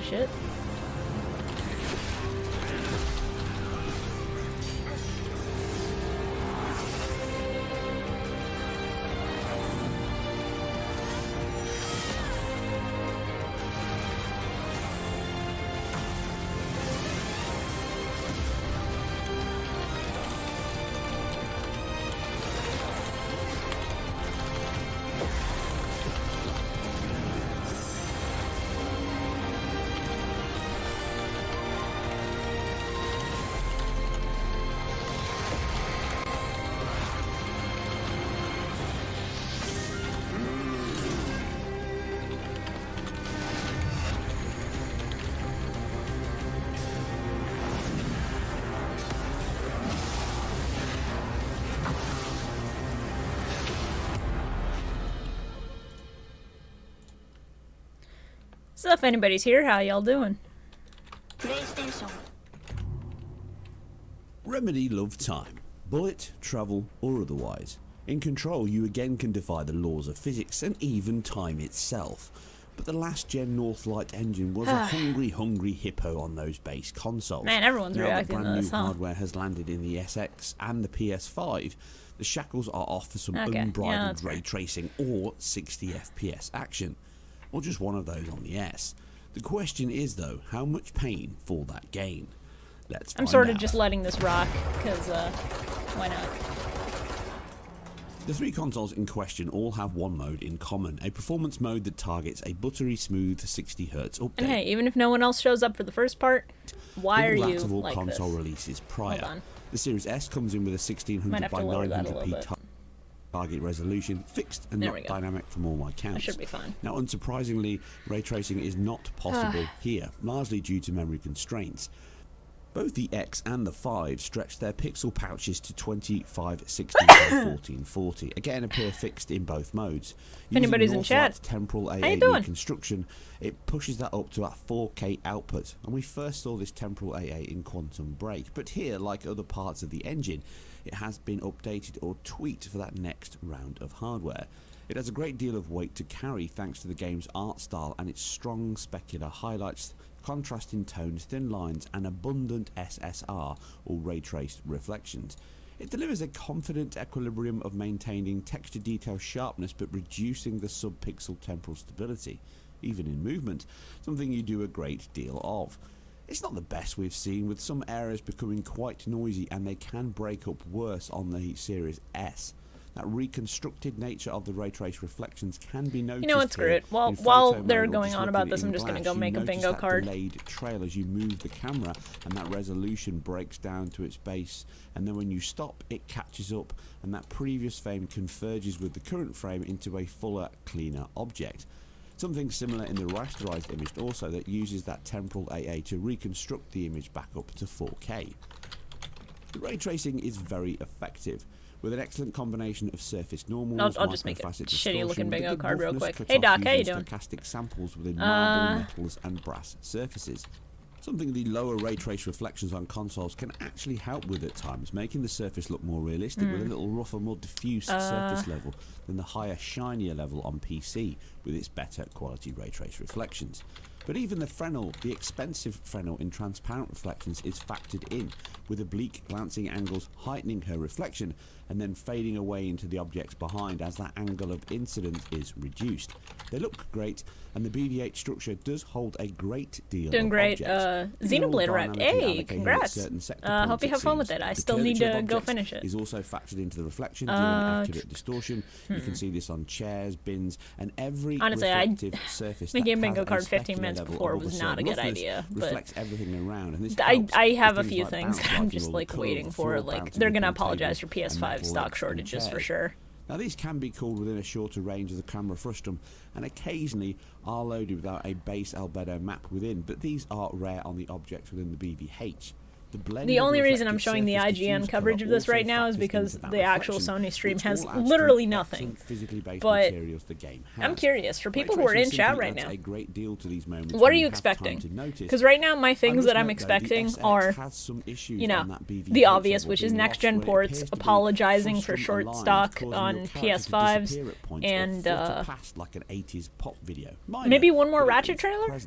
shit. So if anybody's here, how y'all doing? Remedy love time. Bullet, travel, or otherwise. In Control, you again can defy the laws of physics and even time itself. But the last gen Northlight engine was a hungry hippo on those base consoles. Man, everyone's now reacting that to brand this, new huh? hardware has landed in the SX and the PS5, the shackles are off for some Okay, yeah, unbridled that's ray fair. tracing or 60 FPS action. Or just one of those on the S. The question is though, how much pain for that gain? Let's find I'm sort of out. just letting this rock, because, why not? The three consoles in question all have one mode in common, a performance mode that targets a buttery smooth 60Hz update. And hey, even if no one else shows up for the first part, why are Double you that of all like console this? releases Hold prior. on. The Series S comes in with a Might 1600 have by to lower that a little 900p bit. target resolution, fixed and There not we go. dynamic from all my counts. I should be fine. Now, unsurprisingly, ray tracing is not possible here, largely due to memory constraints. Both the X and the 5 stretch their pixel pouches to 2560 and 1440. Again, appear fixed in both modes. If anybody's in chat, temporal how you AA doing? reconstruction, it pushes that up to a 4K output. And we first saw this temporal AA in Quantum Break. But here, like other parts of the engine, it has been updated or tweaked for that next round of hardware. It has a great deal of weight to carry thanks to the game's art style and its strong specular highlights, contrasting tones, thin lines and abundant SSR or ray traced reflections. It delivers a confident equilibrium of maintaining texture detail sharpness but reducing the sub-pixel temporal stability, even in movement, something you do a great deal of. It's not the best we've seen, with some areas becoming quite noisy and they can break up worse on the Series S. That reconstructed nature of the ray trace reflections can be noticed. You know what, screw here it. Well, in while photo they're mode or going just on looking about this, in I'm just going to glass. go make You a notice bingo that card. delayed trail as you move the camera, and that resolution breaks down to its base, and then when you stop, it catches up, and that previous frame converges with the current frame into a fuller, cleaner object. Something similar in the rasterized image also that uses that temporal AA to reconstruct the image back up to 4K. The ray tracing is very effective, with an excellent combination of surface normals, I'll just make a microfacet shitty looking distortion, with bingo the good card real roughness quick. cut Hey off Doc, how you using doing? stochastic samples within marble, metals and brass surfaces. Something the lower ray trace reflections on consoles can actually help with at times, making the surface look more realistic with a little rougher, more diffuse surface level than the higher, shinier level on PC with its better quality ray trace reflections. But even the Fresnel, the expensive Fresnel in transparent reflections, is factored in, with oblique glancing angles heightening her reflection and then fading away into the objects behind as that angle of incidence is reduced. They look great, and the BV-8 structure does hold a great deal Doing of great. objects. These are all Xenoblade Rep. dynamically Hey, allocated at congrats. certain sector Hope points, you have fun with seems. it. I The still need curvature of to go objects finish it. is also factored into the reflection, giving accurate distortion. You can see this on chairs, bins, and every Honestly, reflective surface making a that bingo has card 15 specular minutes level before above was certain not a good roughness idea, but reflects everything around, and this I helps have with a few like things bounce that I'm lighting just or the like colour of waiting the for. floor Like bouncing they're gonna between apologize for tables and PS5 metal stock legs and shortages for chairs. sure. Now these can be cooled within a shorter range of the camera frustum and occasionally are loaded without a base albedo map within, but these are rare on the objects within the BVH. The only reason I'm showing the IGN coverage of this right now is because the actual Sony stream has literally nothing. But I'm curious, for people who are in chat right now, what are you expecting? Because right now my things that I'm expecting are, you know, the obvious, which is next-gen ports apologizing for short stock on PS5s, and maybe one more Ratchet trailer?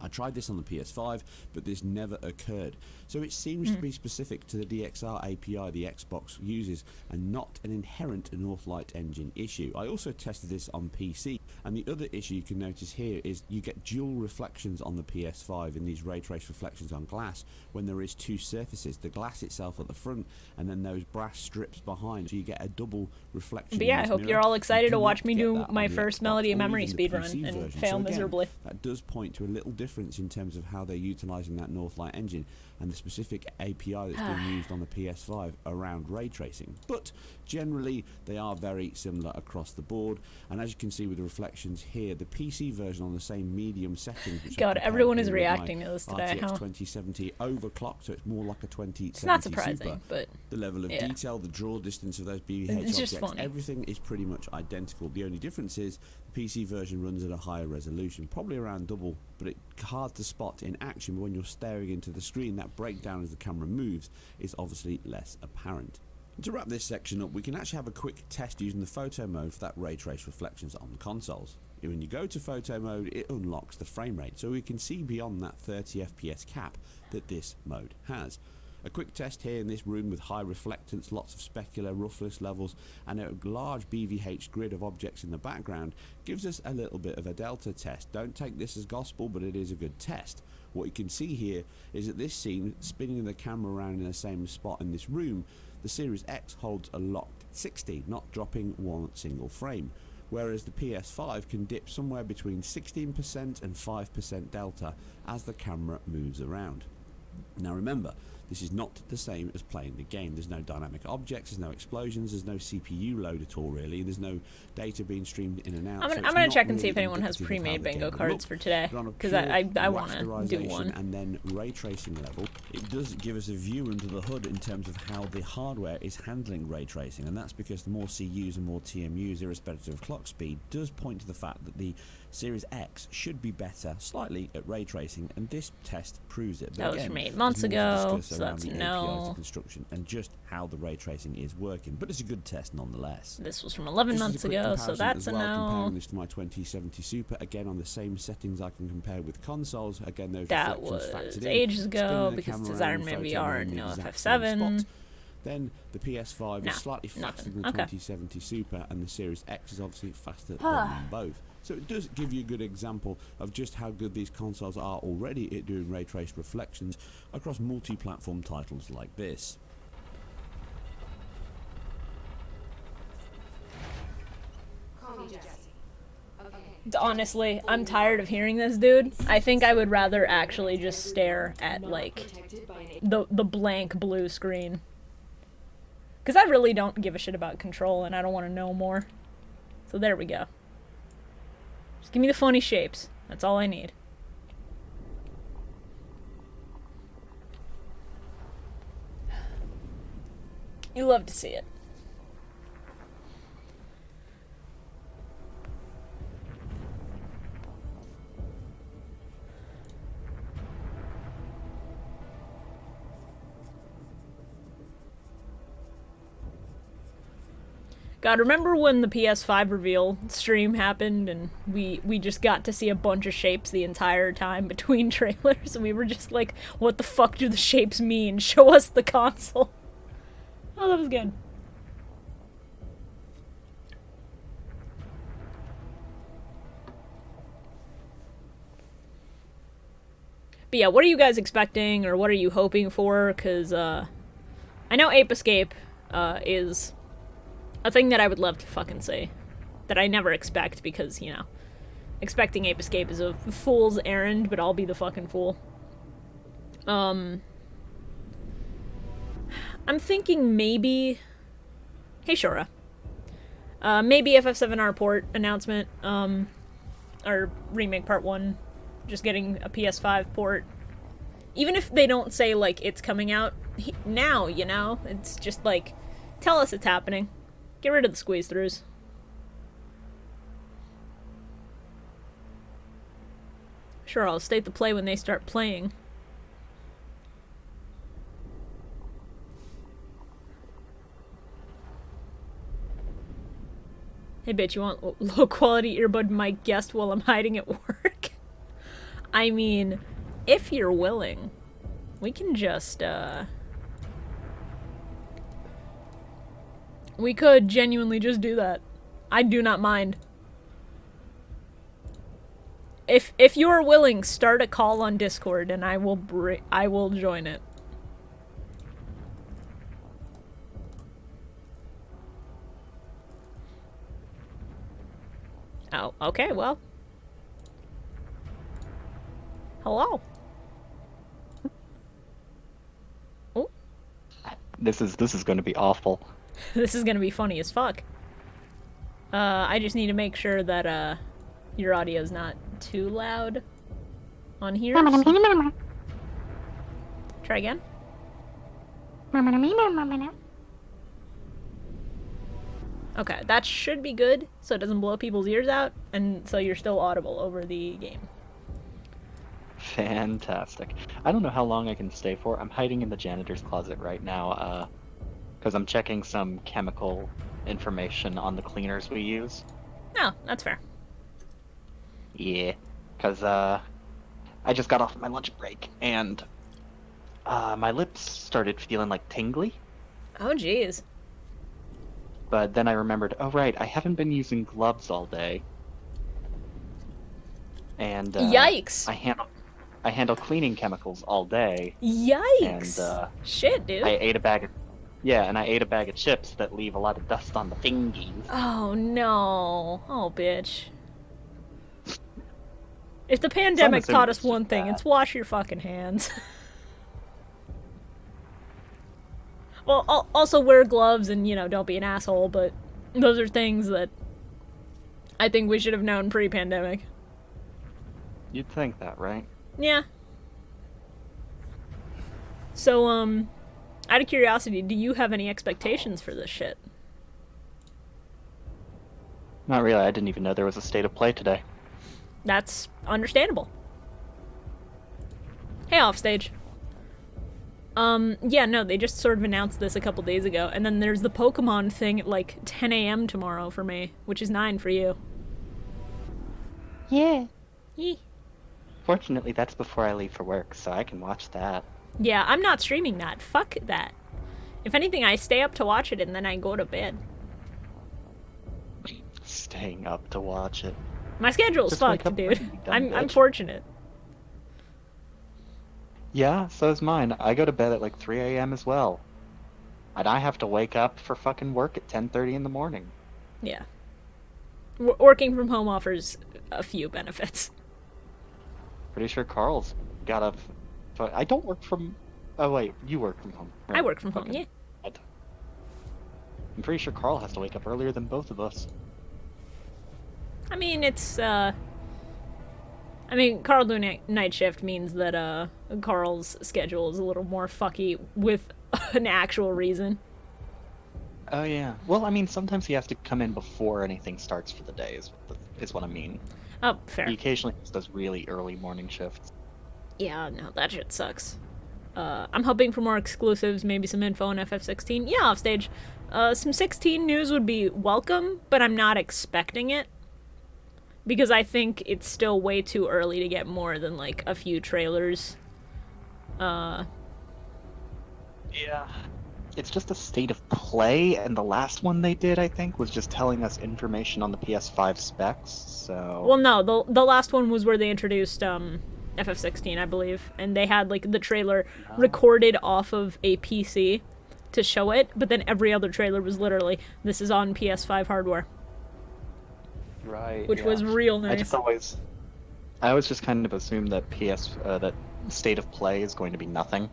I tried this on the PS5, but this never occurred. So it seems to be specific to the DXR API the Xbox uses and not an inherent Northlight engine issue. I also tested this on PC, and the other issue you can notice here is you get dual reflections on the PS5 in these ray trace reflections on glass when there is two surfaces, the glass itself at the front and then those brass strips behind, so you get a double reflection. But yeah, I hope you're all excited to watch me do my first Melody of Memory speedrun and fail miserably. That does point to a little difference in terms of how they're utilising that Northlight engine and the specific API that's being used on the PS5 around ray tracing. But generally, they are very similar across the board. And as you can see with the reflections here, the PC version on the same medium settings. Which God, everyone is reacting to this today. RTX 2070 overclocked, so it's more like a 2070 It's not surprising, Super. but the level of detail, the draw distance of those BVH it's just objects, funny. everything is pretty much identical. The only difference is the PC version runs at a higher resolution, probably around double, but it's hard to spot in action. But when you're staring into the screen, that breakdown as the camera moves is obviously less apparent. And to wrap this section up, we can actually have a quick test using the photo mode for that ray trace reflections on consoles. When you go to photo mode, it unlocks the frame rate, so we can see beyond that 30 FPS cap that this mode has. A quick test here in this room with high reflectance, lots of specular roughness levels and a large BVH grid of objects in the background gives us a little bit of a delta test. Don't take this as gospel, but it is a good test. What you can see here is that this scene, spinning the camera around in the same spot in this room, the Series X holds a locked 60, not dropping one single frame, whereas the PS5 can dip somewhere between 16% and 5% delta as the camera moves around. Now remember, this is not the same as playing the game. There's no dynamic objects, there's no explosions, there's no CPU load at all really, there's no data being streamed in and out. I'm gonna check and see if anyone has pre-made bingo cards for today, because I want to do one. And then ray tracing level, it does give us a view under the hood in terms of how the hardware is handling ray tracing, and that's because the more CUs and more TMUs, irrespective of clock speed, does point to the fact that the Series X should be better slightly at ray tracing, and this test proves it. But that was from 8 months ago, so that's a no. Construction and just how the ray tracing is working, but it's a good test nonetheless. This was from 11 months ago, so that's a no. Comparing this to my 2070 Super, again on the same settings I can compare with consoles. Again, those that reflections was factored ages in, ago because it's Iron Man VR and no FF7. Then the PS5 is slightly faster than the 2070 Super, and the Series X is obviously faster than both. So it does give you a good example of just how good these consoles are already at doing ray trace reflections across multi-platform titles like this. Honestly, I'm tired of hearing this, dude. I think I would rather actually just stare at, like, the blank blue screen. Because I really don't give a shit about control, and I don't want to know more. So there we go. Just give me the funny shapes. That's all I need. You love to see it. God, remember when the PS5 reveal stream happened and we just got to see a bunch of shapes the entire time between trailers, and we were just like, what the fuck do the shapes mean? Show us the console. Oh, that was good. But yeah, what are you guys expecting, or what are you hoping for? Because I know Ape Escape is a thing that I would love to fucking see, that I never expect, because, you know, expecting Ape Escape is a fool's errand, but I'll be the fucking fool. I'm thinking maybe... Hey, Shora. Maybe FF7R port announcement, or Remake Part 1, just getting a PS5 port. Even if they don't say, like, it's coming out now, you know? It's just, like, tell us it's happening. Get rid of the squeeze-throughs. Sure, I'll state the play when they start playing. Hey bitch, you want low-quality earbud mic guest while I'm hiding at work? I mean, if you're willing, we can just, we could genuinely just do that. I do not mind. If you are willing, start a call on Discord and I will join it. Oh, okay, well. Hello. Oh. This is going to be awful. This is going to be funny as fuck. I just need to make sure that your audio's not too loud on here. So... Try again. Okay, that should be good, so it doesn't blow people's ears out, and so you're still audible over the game. Fantastic. I don't know how long I can stay for. I'm hiding in the janitor's closet right now, because I'm checking some chemical information on the cleaners we use. Oh, that's fair. Yeah, because I just got off my lunch break, and my lips started feeling like tingly. Oh, jeez. But then I remembered, oh right, I haven't been using gloves all day. And yikes! I handle cleaning chemicals all day. Yikes! And shit, dude. I ate a bag of chips that leave a lot of dust on the fingies. Oh no. Oh bitch. If the pandemic taught us one thing, it's wash your fucking hands. Well, also wear gloves and, you know, don't be an asshole, but those are things that I think we should have known pre-pandemic. You'd think that, right? Yeah. So, out of curiosity, do you have any expectations for this shit? Not really. I didn't even know there was a state of play today. That's understandable. Hey, Offstage. Yeah, no, they just sort of announced this a couple days ago, and then there's the Pokemon thing at like 10 a.m. tomorrow for me, which is 9 for you. Yeah. Yee. Fortunately, that's before I leave for work, so I can watch that. Yeah, I'm not streaming that. Fuck that. If anything, I stay up to watch it and then I go to bed. Staying up to watch it. My schedule's fucked, dude. I'm fortunate. Yeah, so is mine. I go to bed at like 3 a.m. as well. And I have to wake up for fucking work at 10:30 in the morning. Yeah. Working from home offers a few benefits. Pretty sure Carl's got a... I don't work from... Oh wait, you work from home. Right? I work from home, yeah. I'm pretty sure Carl has to wake up earlier than both of us. I mean, it's, Carl doing night shift means that, Carl's schedule is a little more fucky with an actual reason. Oh, yeah. Well, I mean, sometimes he has to come in before anything starts for the day, is what I mean. Oh, fair. He occasionally does really early morning shifts. Yeah, no, that shit sucks. I'm hoping for more exclusives, maybe some info on FF16. Yeah, Offstage. Some 16 news would be welcome, but I'm not expecting it. Because I think it's still way too early to get more than, like, a few trailers. Yeah. It's just a state of play, and the last one they did, I think, was just telling us information on the PS5 specs, so... Well, no, the last one was where they introduced, FF16, I believe, and they had, like, the trailer recorded off of a PC to show it, but then every other trailer was literally, this is on PS5 hardware. Right, which was real nice. I always just kind of assumed that that state of play is going to be nothing.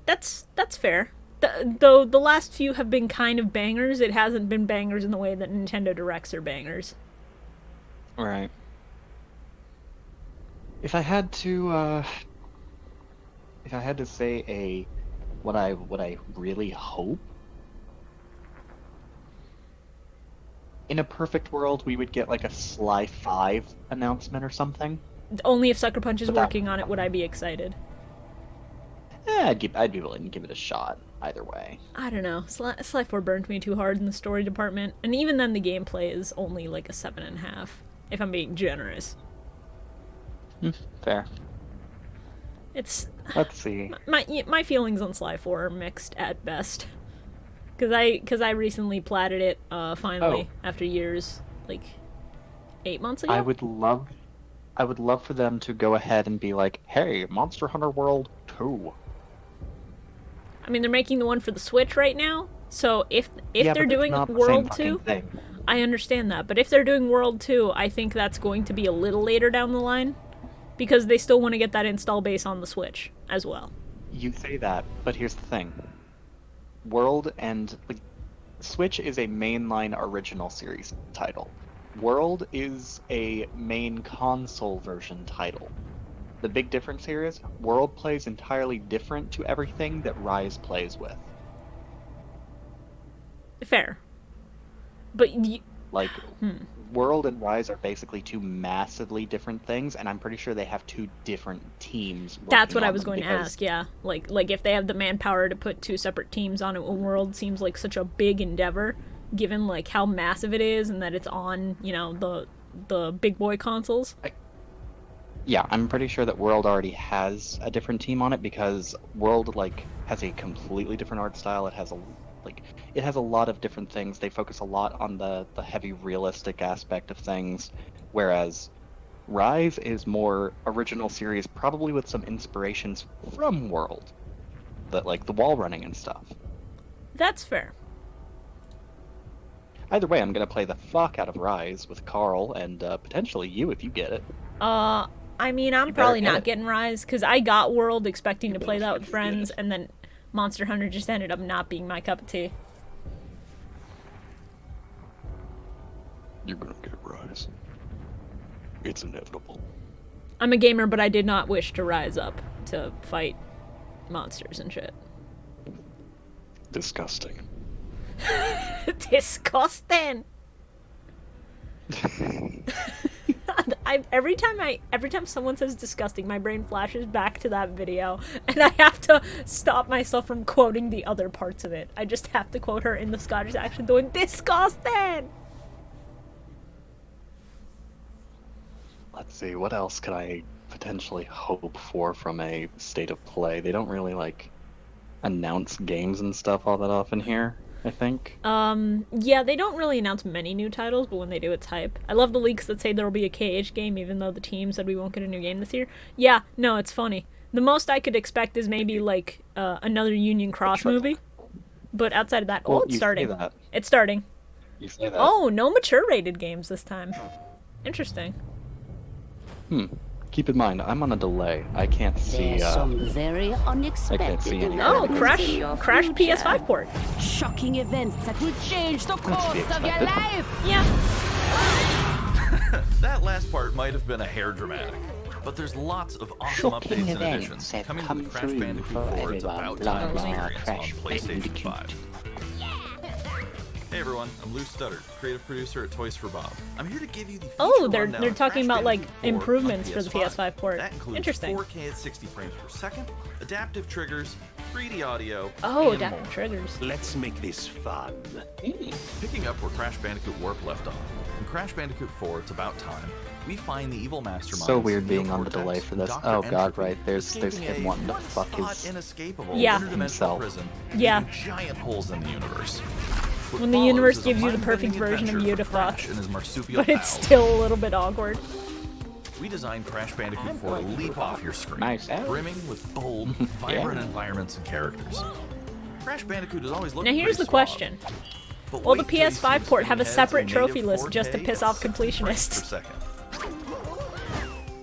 That's fair. Though the last few have been kind of bangers, it hasn't been bangers in the way that Nintendo Directs are bangers. Right. If I had to say what I really hope, in a perfect world, we would get like a Sly 5 announcement or something. Only if Sucker Punch is working on it would I be excited. I'd be willing to give it a shot, either way. I don't know. Sly 4 burned me too hard in the story department, and even then the gameplay is only like a 7.5, if I'm being generous. Fair. It's... Let's see. My feelings on Sly 4 are mixed at best. Because I recently platted it, finally, after years, like, 8 months ago? I would love for them to go ahead and be like, hey, Monster Hunter World 2. I mean, they're making the one for the Switch right now, so if they're doing not the World same 2, thing. I understand that, but if they're doing World 2, I think that's going to be a little later down the line, because they still want to get that install base on the Switch as well. You say that, but here's the thing. World and like, Switch is a mainline original series title. World is a main console version title. The big difference here is World plays entirely different to everything that Rise plays with. Fair. But World and Rise are basically two massively different things, and I'm pretty sure they have two different teams. That's what I was going to ask, yeah. Like if they have the manpower to put two separate teams on it, World seems like such a big endeavor, given like how massive it is and that it's on, you know, the big boy consoles. Yeah, I'm pretty sure that World already has a different team on it because World like has a completely different art style. It has a lot of different things. They focus a lot on the heavy realistic aspect of things, whereas Rise is more original series, probably with some inspirations from World, that like the wall running and stuff. That's fair. Either way, I'm gonna play the fuck out of Rise with Carl and potentially you if you get it. I mean, I'm probably not getting Rise because I got World expecting to play that with friends, and then Monster Hunter just ended up not being my cup of tea. You're gonna get Rise. It's inevitable. I'm a gamer, but I did not wish to rise up to fight monsters and shit. Disgusting. Disgusting! Every time someone says disgusting, my brain flashes back to that video, and I have to stop myself from quoting the other parts of it. I just have to quote her in the Scottish accent doing disgusting! Let's see, what else could I potentially hope for from a state of play? They don't really, like, announce games and stuff all that often here, I think. Yeah, they don't really announce many new titles, but when they do, it's hype. I love the leaks that say there'll be a KH game, even though the team said we won't get a new game this year. Yeah, no, it's funny. The most I could expect is maybe, like, another Union Cross movie. But outside of that, Well, it's you starting. say that. It's starting. You say that. Oh, no mature rated games this time. Interesting. Keep in mind, I'm on a delay. I can't see, There's some very unexpected see any- Oh, developments in your Crash future. PS5 port. Shocking events that will change the course of your expected. life. Yeah. That last part might have been a hair dramatic, but there's lots of awesome Shocking updates and events additions have coming to come the Crash through Bandicoot for 4 It's everyone. About Blah, Time blah, experience on Crash PlayStation Bandicoot. 5. Hey everyone, I'm Lou Studdard, creative producer at Toys for Bob. I'm here to give you the feature Oh, they're rundown of talking Crash about, like, Bandicoot 4 on improvements for the PS5 port. That includes Interesting. 4K at 60 frames per second, adaptive triggers, 3D audio, Oh, and adaptive more. triggers. Let's make this fun. Picking up where Crash Bandicoot Warp left off, in Crash Bandicoot 4 It's About Time, we find the evil mastermind. So weird being on the delay for this. Oh god, right, there's him wanting to fuck his inescapable Yeah. interdimensional himself. prison, Yeah. leaving giant holes in the universe. What When the follows universe is a gives you the mind-bending perfect version of adventure you to for fuck, Crash and his marsupial but it's pals. still a little bit awkward. We designed Crash Bandicoot 4 to leap off your screen, Nice. brimming with bold, vibrant environments and characters. Crash Bandicoot has always looked Now here's the pretty question. suave, but Will the wait till you see PS5 port have a screen separate heads in trophy native list just to 4K piss at off 60 frames per completionists? second.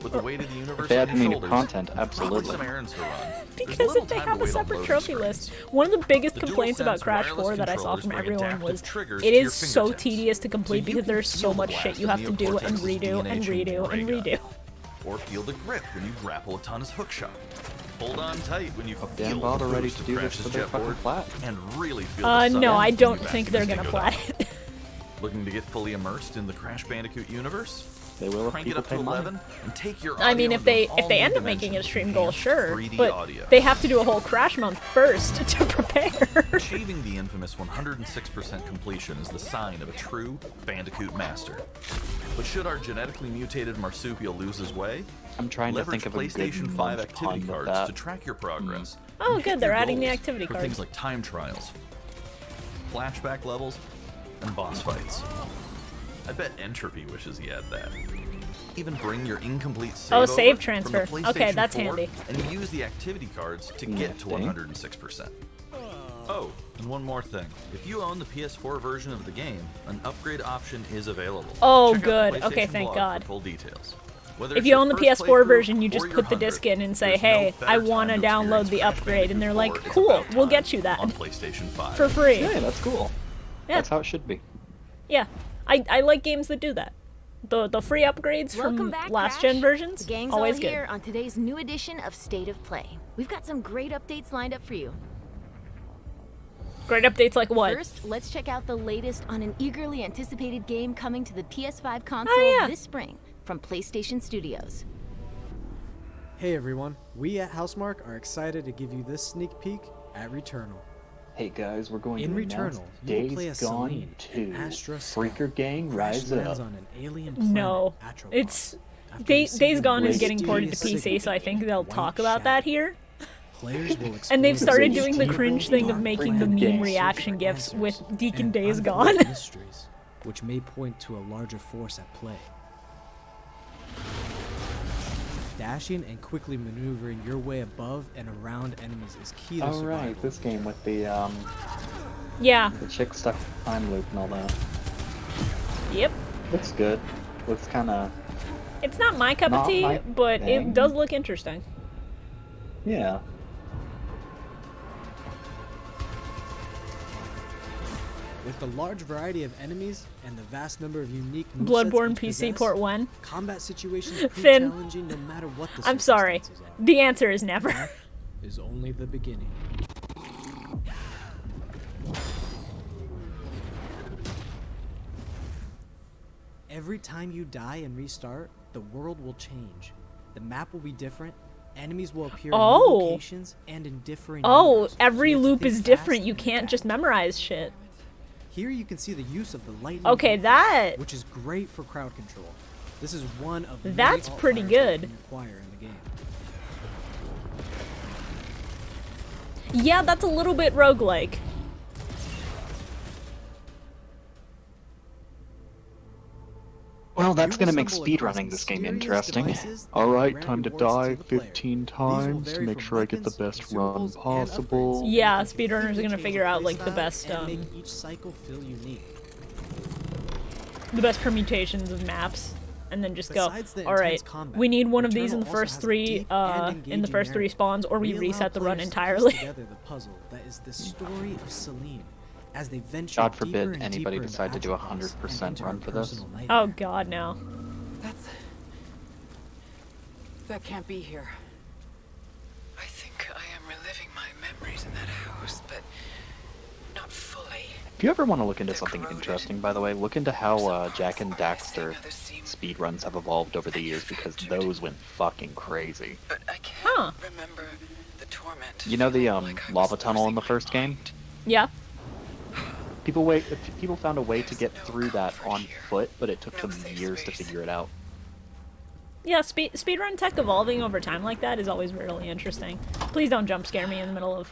With the weight of the universe If they on add your any new shoulders, content, probably absolutely. some errands to run. There's Because little if they time to have a wait on separate loading trophy screens. list, one of the biggest The complaints about DualSense Crash wireless 4 that I saw controllers from bring everyone adaptive was, triggers it to your is so fingertips, tedious to so complete you because can there's so feel the much blast shit you of have to do and Neocortex's redo and DNA redo and ray gun. redo. Or feel the grip when you grapple a Tana's hookshot. Hold on tight when you Damn feel bot the are ready boost to of do this Crash's for their fucking jetboard, plat. and really feel the No, suddenness I when don't you think vacuum they're this gonna thing play out. it. Looking to get fully immersed in the Crash Bandicoot universe? They will if Crank it people up to pay money. 11 and take your I mean, audio if they into an end up all-new making it a dimension stream with goal, enhanced sure, 3D but audio. they have to do a whole crash month first to prepare. Achieving the infamous 106% completion is the sign of a true Bandicoot master. But should our genetically mutated marsupial lose his way, I'm trying to leverage think of a PlayStation good 5 month activity on with cards that. to track your progress. Oh, and good, hit they're your adding the goals activity for cards. things like time trials, flashback levels, and boss fights. I bet Entropy wishes he had that. Even bring your incomplete save Oh, save over transfer. from the Okay, PlayStation that's 4 handy. And use the activity cards to get to 106%. Oh, and one more thing. If you own the PS4 version of the game, an upgrade option is available. Oh, Check out good. the Okay, PlayStation thank blog God. For full details. Whether If it's you your own the first PS4 playthrough version, you or just your put the 100th, disc in and say, there's no hey, better I time want to download the experience upgrade, and they're like, Bandicoot 4 cool, It's we'll About get you that. on PlayStation 5. For free. Yeah, that's cool. Yeah. That's how it should be. Yeah, I like games that do that. The free upgrades Welcome from back, last Crash. gen versions, The gang's always all good. here on today's new edition of State of Play. We've got some great updates lined up for you. Great updates like what? First, let's check out the latest on an eagerly anticipated game coming to the PS5 console yeah. this spring from PlayStation Studios. Hey everyone, we at Housemark are excited to give you this sneak peek at Returnal. Hey guys, we're going In to announce Returnal, you will play Days as Gone Celine, 2. an Astra scout. Freaker Gang, Crash rise lands up. on an alien planet, No, Atropos. it's After Days receiving Gone is a getting ported to mysterious PC, so I think they'll signal, talk White about that Shadow. here. Players will And they've explore started the doing the deep cringe thing of dark making the Freaking meme game. reaction for gifs with answers Deacon and Days unfold Gone. mysteries, which may point to a larger force at play. Dashing and quickly maneuvering your way above and around enemies is key to survival. Alright, this game with the Yeah, chick stuck time loop and all that. yep. Looks good. Looks kinda It's not my cup of Not tea, my but thing. it does look interesting. yeah. With the large variety of enemies and the vast number of unique movesets Bloodborne each PC possess, port 1. combat situations prove Finn, challenging no matter what the I'm sorry. circumstances are. The answer is never. Death is only the beginning. Every time you die and restart, the world will change. The map will be different. Enemies will appear in new Oh. locations and in differing Oh, numbers. every You have to loop think is fast different. You and can't adapt. just memorize shit. Here you can see the use of the lightning Okay, bolt, that... which is great for crowd control. This is one of many That's alt pretty fires that good. you can acquire in the game. Yeah, that's a little bit roguelike. Well, that's You gonna will make stumble across speedrunning this game mysterious interesting. devices that Alright, grant time to rewards die the player. 15 These will times to vary make from sure I get the weapons, best run consumables, and possible. upgrades. Yeah, You can speedrunners are quickly gonna change figure out, like, the playstyle best, and make each cycle feel unique. The best permutations of maps. And then just go, Besides the alright, intense combat, we need one of these in the Returnal also first has a three, deep and in the engaging first three narrative. spawns, or we allow reset the run players to piece entirely. together the puzzle that is the story of Celine, as they venture God deeper forbid and anybody deeper into decide to do a Atropos 100% and enter run a for this. personal Oh nightmare. god, no. That can't be here. I think I am reliving my memories in that house, but not fully. If you ever want to look into something interesting, by the way, look into how Jack and Daxter speedruns have evolved over the years, because those went fucking crazy. But I can't Huh. remember the torment. You know the feeling like I lava was tunnel in the losing my first game? mind. Yeah. People found a way to get through that on foot, but it took them years to figure it out. Yeah, speedrun tech evolving over time like that is always really interesting. Please don't jump scare me in the middle of...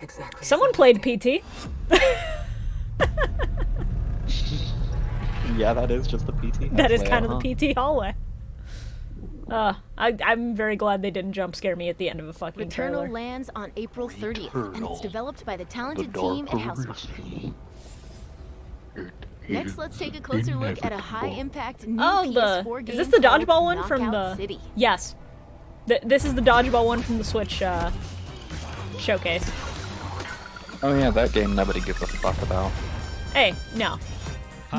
Exactly. Someone played PT. Yeah, that is just the PT. That is halfway kind out, of the PT hallway. I'm very glad they didn't jump scare me at the end of a fucking trailer. Returnal lands on April 30th, and it's Returnal. developed by the The talented dark team at Housemark. Next, let's take a closer look at a high-impact new Oh, PS4 game is this the called dodgeball one from Knockout the... City. Yes. This is the dodgeball one from the Switch, showcase. Oh yeah, that game nobody gives a fuck about. Hey, no.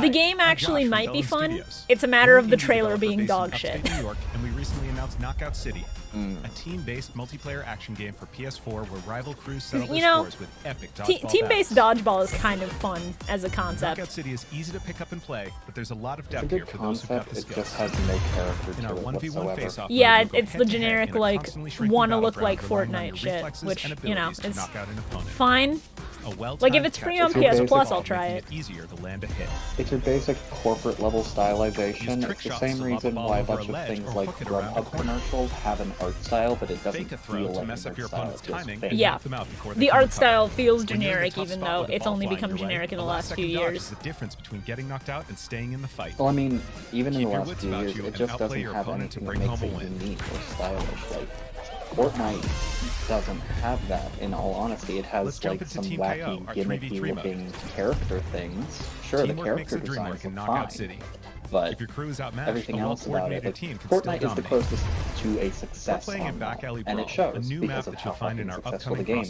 The game actually might be fun. It's a matter of the trailer being dog shit. New York, and we recently announced Knockout City, a team-based multiplayer action game for PS4 where rival crews settle their scores with epic dodgeball team-based dodgeball is kind of fun as a concept. Knockout City is easy to pick up and play, but there's a lot of depth here for those who've got the skills. It just has no character in our 1v1 face-off. Yeah, it's the generic like wanna look like Fortnite shit, which is fine. Like if it's free on PS Plus, I'll try it. It's your basic corporate level stylization. It's the same reason why a bunch of things like Grubhub commercials have an art style, but it doesn't feel like an art style. It feels fake. Yeah, the art style feels generic, even though it's only become generic in the last few years. The difference between getting knocked out and staying in the fight. Well, I mean, even in the last few years, it just doesn't have anything that makes it unique or stylish. Like Fortnite doesn't have that. In all honesty, it has like some wacky, gimmicky-looking character things. Sure, the character designs look fine, but everything else about it, like, Fortnite is the closest to a success on that, and it shows because of how fucking successful the game is.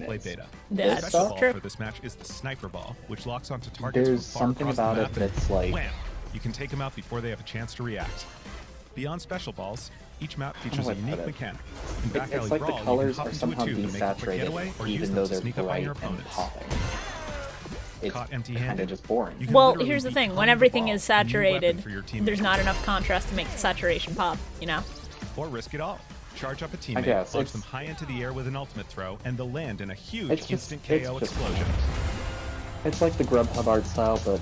That's true. For this match is the sniper ball, which locks onto targets There's something about it that's like, wham! You can take them out before they have a chance to react. Beyond special balls, each map features a unique mechanic. It's like the colors are somehow desaturated, even though they're bright and popping. It's kind of just boring. Well, here's the thing. When everything is saturated, there's not enough contrast to make the saturation pop, you know? Or risk it all. Charge up a teammate, launch them high into the air with an ultimate throw, and they'll land in a huge instant KO explosion. It's like the Grubhub art style, but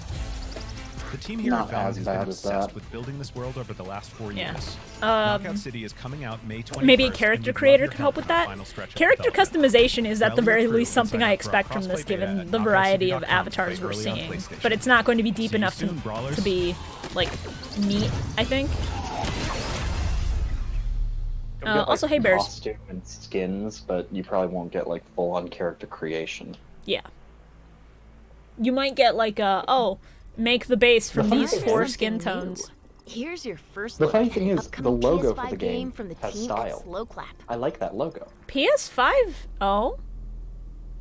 the team here at Valve has been obsessed with building this world over the last 4 years. Knockout City is coming out May 21st. Maybe a character creator could help with that. Character customization is at the very least something I expect from this, given the variety of avatars we're seeing. But it's not going to be deep enough to be, like, neat, I think. Also, hey bears. Costume and skins, but you probably won't get like full-on character creation. Yeah. You might get like make the base from these 4 skin tones. Here's your first The look. funny thing is, the logo for PS5 the game from the has team style. at Slow Clap. I like that logo. PS5? Oh.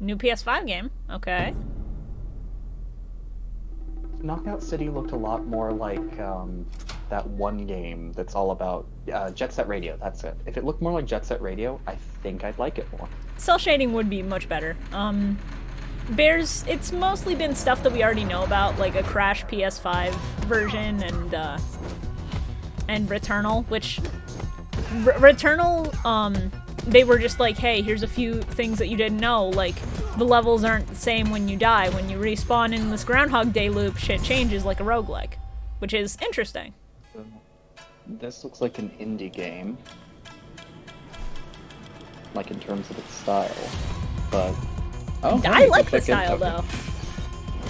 New PS5 game. Okay. Knockout City looked a lot more like that one game that's all about Jet Set Radio. That's it. If it looked more like Jet Set Radio, I think I'd like it more. Cell shading would be much better. Bears, it's mostly been stuff that we already know about, like a Crash PS5 version and Returnal, which Returnal, they were just like, hey, here's a few things that you didn't know, like the levels aren't the same when you die. When you respawn in this Groundhog Day loop, shit changes like a roguelike, which is interesting. This looks like an indie game, like in terms of its style, but I like the style though.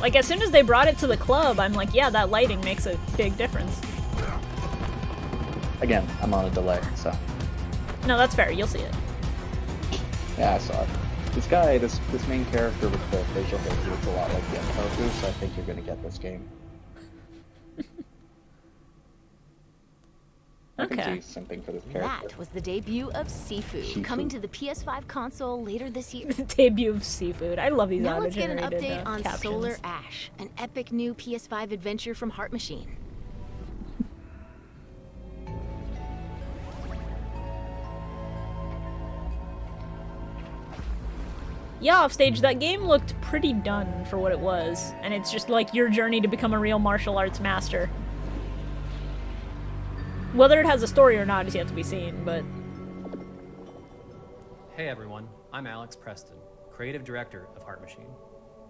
Like as soon as they brought it to the club, I'm like, yeah, that lighting makes a big difference. Again, I'm on a delay, so. No, that's fair. You'll see it. Yeah, I saw it. This guy, this main character with the facial hair looks a lot like Bandicoot, so I think you're gonna get this game. Okay. Simping for this character. That was the debut of Seafood, coming to the PS5 console later this year. Debut of Seafood. I love these Now let's get an auto-generated update on captions. Solar Ash, an epic new PS5 adventure from Heart Machine. Yeah, offstage, that game looked pretty done for what it was, and it's just like your journey to become a real martial arts master. Whether it has a story or not is yet to be seen, but... Hey everyone, I'm Alex Preston, creative director of Heart Machine.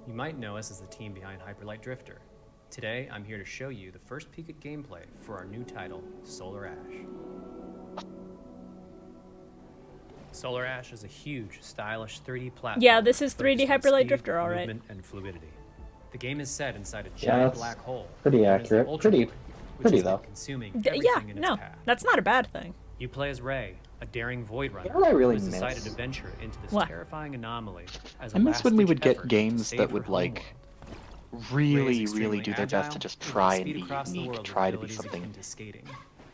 You might know us as the team behind Hyperlight Drifter. Today, I'm here to show you the first peek at gameplay for our new title, Solar Ash. Solar Ash is a huge, stylish 3D platform. Yeah, this is 3D Hyperlight Drifter, alright. Movement and fluidity. The game is set inside a giant black hole. Pretty accurate. Pretty though. Yeah, no, that's not a bad thing. You play as Ray, a daring void runner really who's decided to venture into this terrifying anomaly as a I miss when we would get games save that would her like really do their best to just try and be unique, try to be something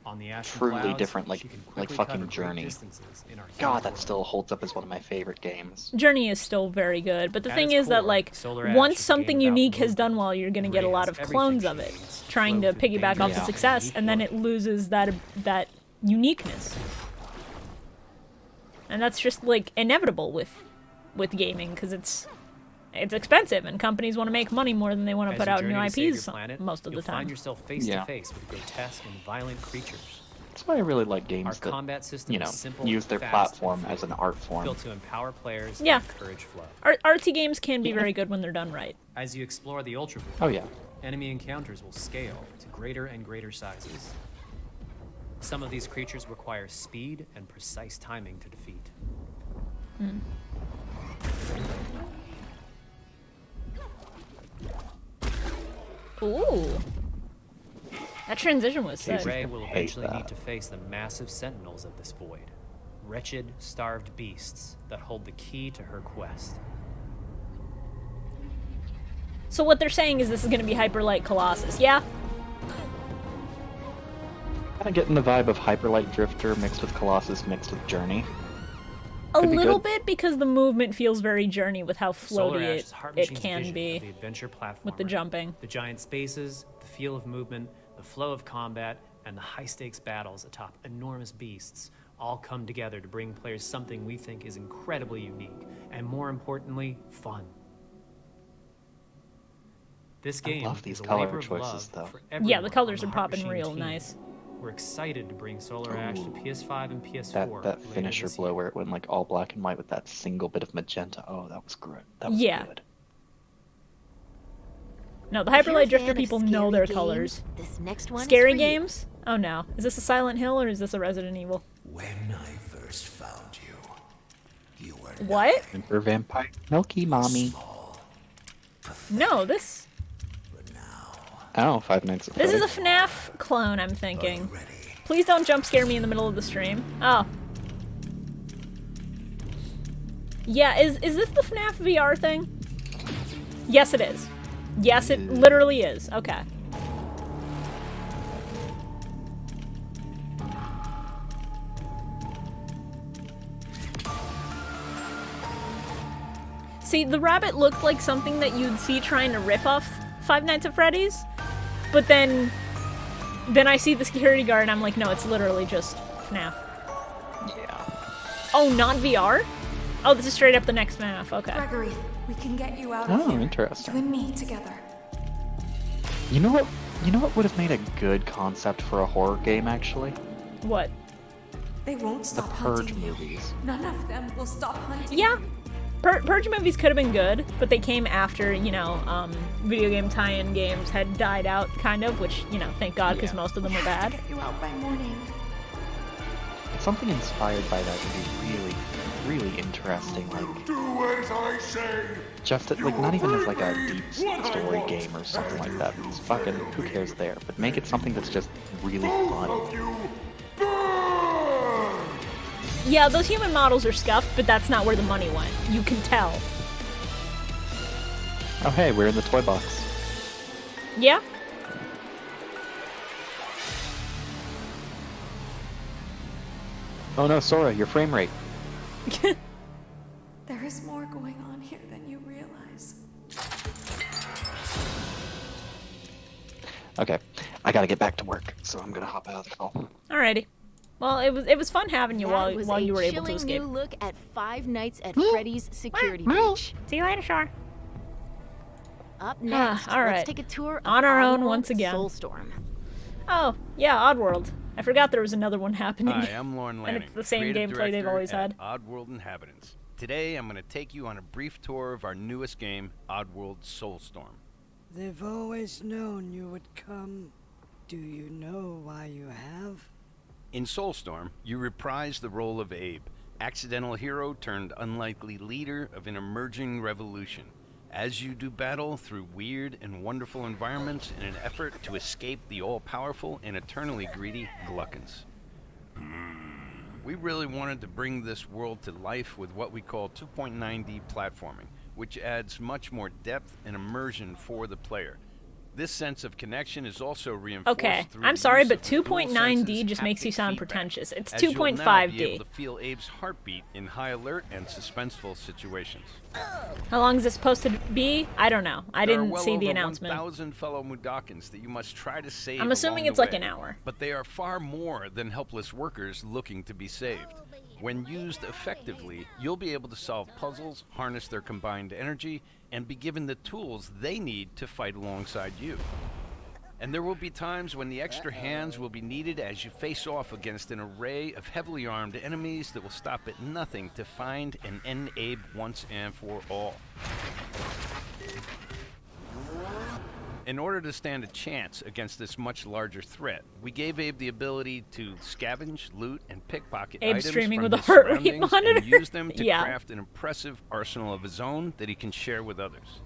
On the ashen truly clouds, different, like she can quickly fucking cover great Journey. distances in our God, huge that world. still holds up as one of my favorite games. Journey is still very good, but the At thing its is that core, like Solar Ash once is a something game about unique has done movement. well, you're gonna It get a really lot has of clones everything of she it, needs to trying flow to through the piggyback off the dangers of success, unique and then world. it loses that uniqueness. And that's just like inevitable with gaming, because it's expensive, and companies want to make money more than they want to As put you out new journey to save IPs your planet, most of you'll the time. find yourself face to face with grotesque and violent creatures. That's why I really like games Our that, combat system you know, is simple, use their fast, platform and as an fluid, art form. built to empower players Yeah. and encourage flow. Artsy games can be very good when they're done right. As you explore the Ultra World, Oh, yeah. enemy encounters will scale to greater and greater sizes. Some of these creatures require speed and precise timing to defeat. Ooh. That transition was sick. Ray will eventually need to face the massive sentinels of this void. Wretched, starved beasts that hold the key to her quest. So what they're saying is this is going to be Hyper Light Colossus, yeah? Kind of getting the vibe of Hyper Light Drifter mixed with Colossus mixed with Journey. A Could be little good. bit, because the movement feels very Journey with how Solar floaty Ash is Heart it Machine's can vision be of the adventure platformer. with the jumping. The giant spaces, the feel of movement, the flow of combat, and the high-stakes battles atop enormous beasts all come together to bring players something we think is incredibly unique, and more importantly, fun. This game love these is a color labor of choices, love though. for Yeah, everyone the colors on are the Heart popping Machine real team. nice. We're excited to bring Solar Ash to PS5 and PS4. That later finisher this blow year. where it went like all black and white with that single bit of magenta. Oh, that was great. That was Yeah. good. No, the If Hyper you're a Light Drifter fan of people know scary their games, colors. This next one Scary is for you. games? Oh no. Is this a Silent Hill or is this a Resident Evil? When I first found you, you were What? Emperor Vampire Milky Mommy. No, this Oh, Five Nights at this is Freddy's. a FNAF clone, I'm thinking. Please don't jump scare me in the middle of the stream. Oh. Yeah, is this the FNAF VR thing? Yes, it is. Yes, it literally is. Okay. See, the rabbit looked like something that you'd see trying to riff off Five Nights at Freddy's, but then I see the security guard and I'm like, no, it's literally just FNAF. Yeah. Oh, not VR? Oh, this is straight up the next FNAF. Okay. Gregory, we can get you out Oh, of here. interesting. You and me together. You know what? You know what would have made a good concept for a horror game, actually? What? They won't The stop Purge hunting you. movies. None of them will stop hunting Yeah. you. Purge movies could have been good, but they came after, you know, video game tie-in games had died out, kind of, which, you know, thank God, because most of them were bad. Get you out by morning. Something inspired by that would be really, really interesting. Like, do as I say. just like not even as like a deep story game or something like that. Because fucking who cares there? But make it something that's just really fun. Yeah, those human models are scuffed, but that's not where the money went. You can tell. Oh hey, we're in the toy box. Yeah? Oh no, Sora, your frame rate. There is more going on here than you realize. Okay, I gotta get back to work, so I'm gonna hop out of the call. Alrighty. Well, it was fun having you That was while you a were able to chilling escape. new look at Five Nights at Freddy's security breach. See you later, Shar. Up next, all right. let's take a tour of On our own Oddworld once again. Soulstorm. Oh, yeah, Oddworld. I forgot there was another one happening. Hi, I'm Lauren And Lanning, it's the same creative gameplay they've director always at had. Oddworld Inhabitants. Today, I'm going to take you on a brief tour of our newest game, Oddworld Soulstorm. They've always known you would come. Do you know why you have? In Soulstorm, you reprise the role of Abe, accidental hero turned unlikely leader of an emerging revolution, as you do battle through weird and wonderful environments in an effort to escape the all-powerful and eternally greedy Gluckins. We really wanted to bring this world to life with what we call 2.9D platforming, which adds much more depth and immersion for the player. This sense of connection is also reinforced. Okay, through I'm the sorry, use but of the dual 2.9D senses just makes you haptic sound feedback, pretentious. It's as you'll now be 2.5D. able to feel Abe's heartbeat in high alert and suspenseful situations. How long is this supposed to be? I don't know. I There are didn't well see the over announcement. 1,000 fellow Mudokons that you must try to save. I'm assuming along it's the like way, an hour. But they are far more than helpless workers looking to be saved. When used effectively, you'll be able to solve puzzles, harness their combined energy, and be given the tools they need to fight alongside you. And there will be times when the extra hands will be needed as you face off against an array of heavily armed enemies that will stop at nothing to find and end Abe once and for all. In order to stand a chance against this much larger threat, we gave Abe the ability to scavenge, loot, and pickpocket Abe items streaming from with a his heart rate surroundings monitor. and use them to Yeah. craft an impressive arsenal of his own that he can share with others.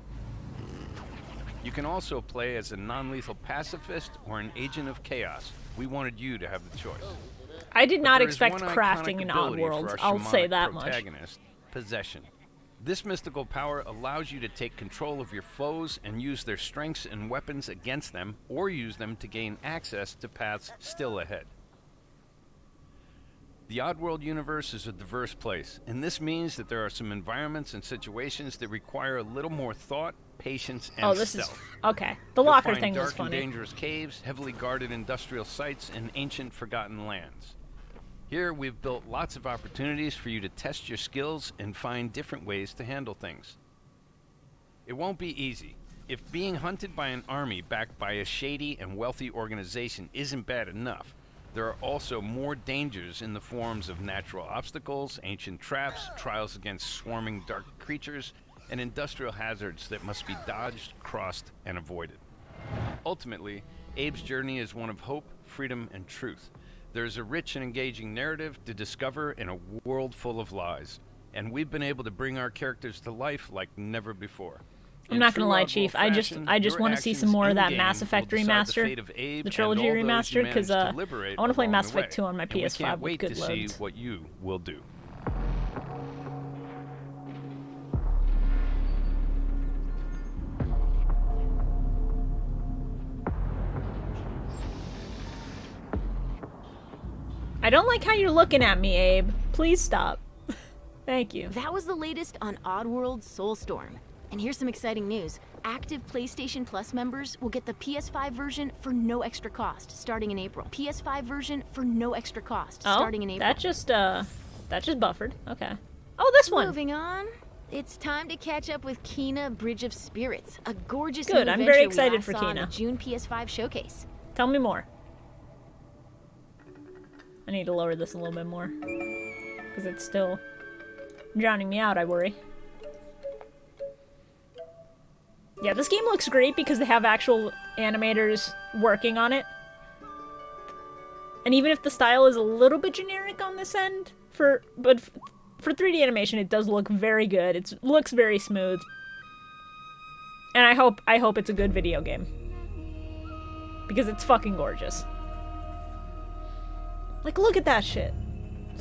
You can also play as a non-lethal pacifist or an agent of chaos. We wanted you to have the choice. I did not But there is expect one crafting iconic in ability for Oddworld. our I'll say shamanic that much. protagonist, possession. This mystical power allows you to take control of your foes and use their strengths and weapons against them, or use them to gain access to paths still ahead. The Oddworld universe is a diverse place, and this means that there are some environments and situations that require a little more thought, patience, and Oh, this stealth. is okay. The You'll locker find thing was dark and funny. dangerous caves, heavily guarded industrial sites, and ancient forgotten lands. Here, we've built lots of opportunities for you to test your skills and find different ways to handle things. It won't be easy. If being hunted by an army backed by a shady and wealthy organization isn't bad enough, there are also more dangers in the forms of natural obstacles, ancient traps, trials against swarming dark creatures, and industrial hazards that must be dodged, crossed, and avoided. Ultimately, Abe's journey is one of hope, freedom, and truth. There's a rich and engaging narrative to discover in a world full of lies, and we've been able to bring our characters to life like never before. I'm not gonna lie, Chief. I just want to see some more of that Mass Effect remaster, the trilogy remastered, because I want to play Mass Effect 2 on my PS5 with good loads. See what you will do. I don't like how you're looking at me, Abe. Please stop. Thank you. That was the latest on Oddworld Soulstorm. And here's some exciting news. Active PlayStation Plus members will get the PS5 version for no extra cost starting in April. PS5 version for no extra cost starting in April. That just buffered. Okay. Oh, this one. Moving on. It's time to catch up with Kena Bridge of Spirits, a gorgeous Good, new I'm adventure very we excited last for saw in Kena. the June PS5 showcase. Tell me more. I need to lower this a little bit more. Because it's still drowning me out, I worry. Yeah, this game looks great because they have actual animators working on it. And even if the style is a little bit generic on this end, for 3D animation, it does look very good. It looks very smooth. And I hope it's a good video game. Because it's fucking gorgeous. Like, look at that shit.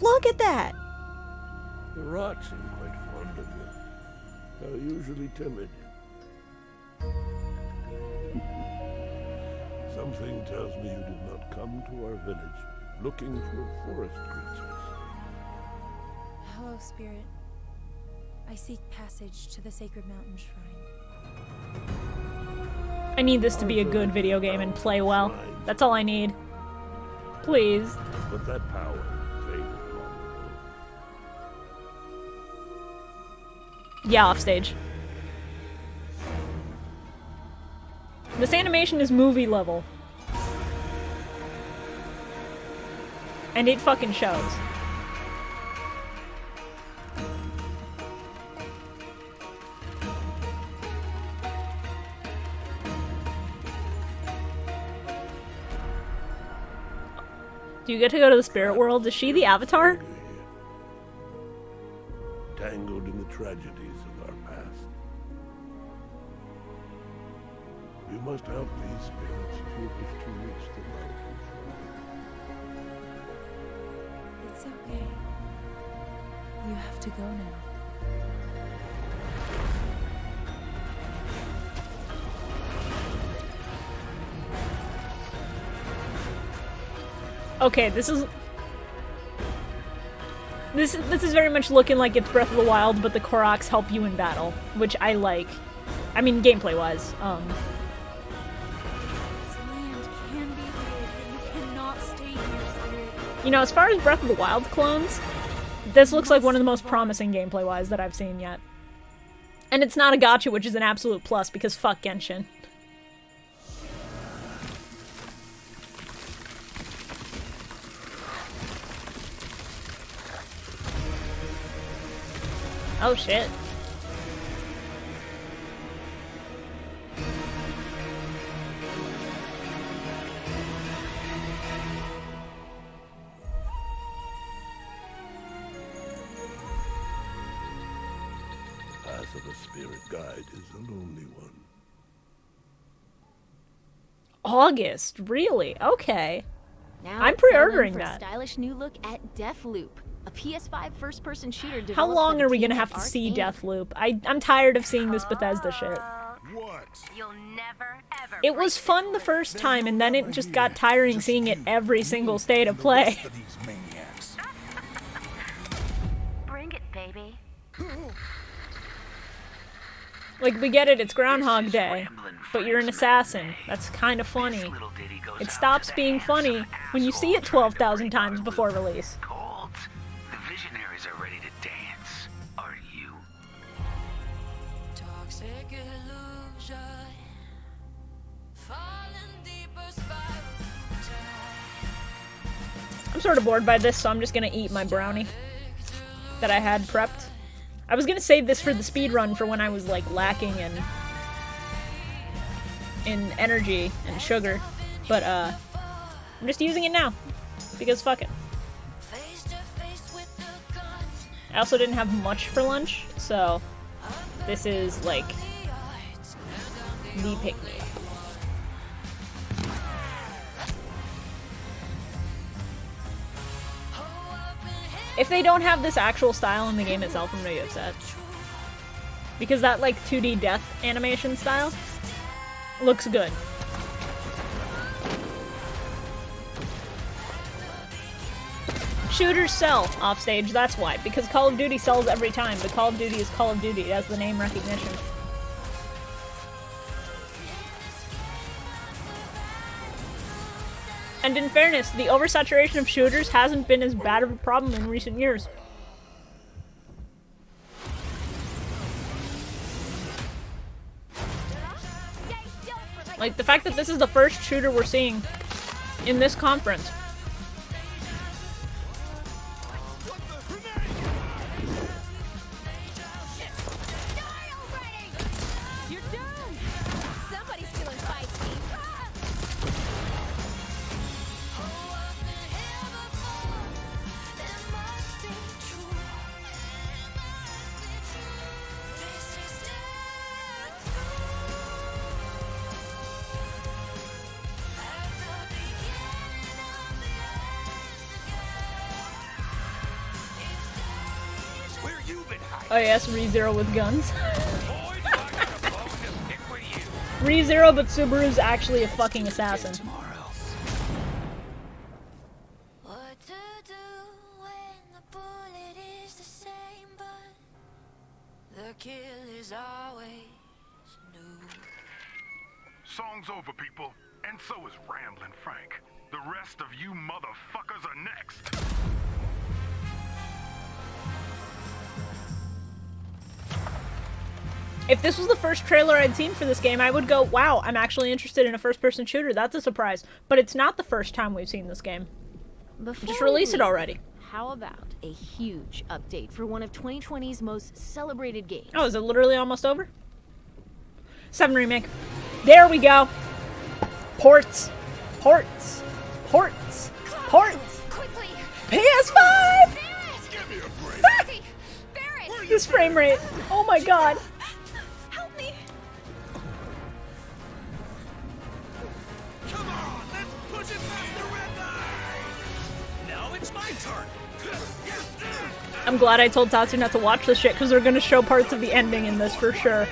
Look at that! The rats seem quite fond of you. They're usually timid. Something tells me you did not come to our village looking for forest creatures. Hello, Spirit. I seek passage to the sacred mountain shrine. I need this to be a good video game and play well. That's all I need. Please. But that power faded long ago. Yeah, offstage. This animation is movie level. And it fucking shows. Do you get to go to the spirit world? Is she the avatar? Tangled in the tragedies of our past. You must help these spirits if you wish to reach the mountain shrine. It's okay. You have to go now. Okay, this is very much looking like it's Breath of the Wild, but the Koroks help you in battle, which I like. I mean, gameplay-wise. This land can be hid, but you cannot stay here, Spirit. You know, as far as Breath of the Wild clones, this looks like one of the most promising gameplay-wise that I've seen yet. And it's not a gacha, which is an absolute plus, because fuck Genshin. Oh shit. The path of the spirit guide is a lonely one. August, really? Okay. Now I'm let's settle in pre-ordering for a that. stylish new look at Deathloop, a PS5 first-person shooter developed How long by the are we team gonna at have to see Arcane. Deathloop? I'm tired of seeing this Bethesda shit. It was fun the first time, and then it just got tiring seeing it every single state of play. Bring it, baby. Like, we get it, it's Groundhog Day, but you're an assassin. That's kind of funny. It stops being funny when you see it 12,000 times before release. The visionaries are ready to dance. Are you? Toxic illusion. Falling deeper spiral. I'm sort of bored by this, so I'm just gonna eat my brownie that I had prepped. I was gonna save this for the speedrun for when I was, like, lacking in energy and sugar, but, I'm just using it now, because fuck it. I also didn't have much for lunch, so this is, like, the pick-me-up. If they don't have this actual style in the game itself, I'm gonna be upset. Because that, like, 2D death animation style looks good. Shooters sell offstage, that's why. Because Call of Duty sells every time, but Call of Duty is Call of Duty, it has the name recognition. And in fairness, the oversaturation of shooters hasn't been as bad of a problem in recent years. Like, the fact that this is the first shooter we're seeing in this conference. You're done! Somebody's stealing fights, me. Oh yes, ReZero with guns. ReZero, but Subaru's actually a fucking assassin. What to do when the bullet is the same, but the kill is always new. Song's over, people. And so is Ramblin' Frank. The rest of you motherfuckers are next. If this was the first trailer I'd seen for this game, I would go, wow, I'm actually interested in a first-person shooter. That's a surprise. But it's not the first time we've seen this game. Just release it already. How about a huge update for one of 2020's most celebrated games? Oh, is it literally almost over? 7 Remake. There we go. Ports. Ports. Ports. Ports. Quickly! PS5! Give me a break! Barret! This frame rate. Oh my god. Help me! Come on, let's push it past the red line. Now it's my turn. I'm glad I told Tatsu not to watch this shit, because they're gonna show parts of the ending in this for sure.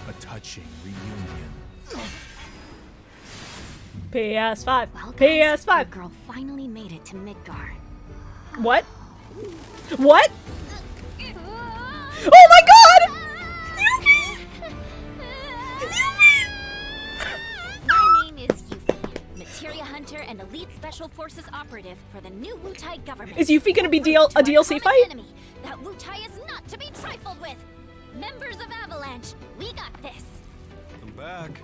A touching PS5. Well, guys, PS5. your girl finally made it to Midgar. What? What? Oh my god! My name is Yuffie, Materia Hunter and Elite Special Forces Operative for the new Wutai government. Is Yuffie gonna be a DLC fight? Enemy. That Wutai is not to be trifled with. Members of Avalanche, we got this. I'm back.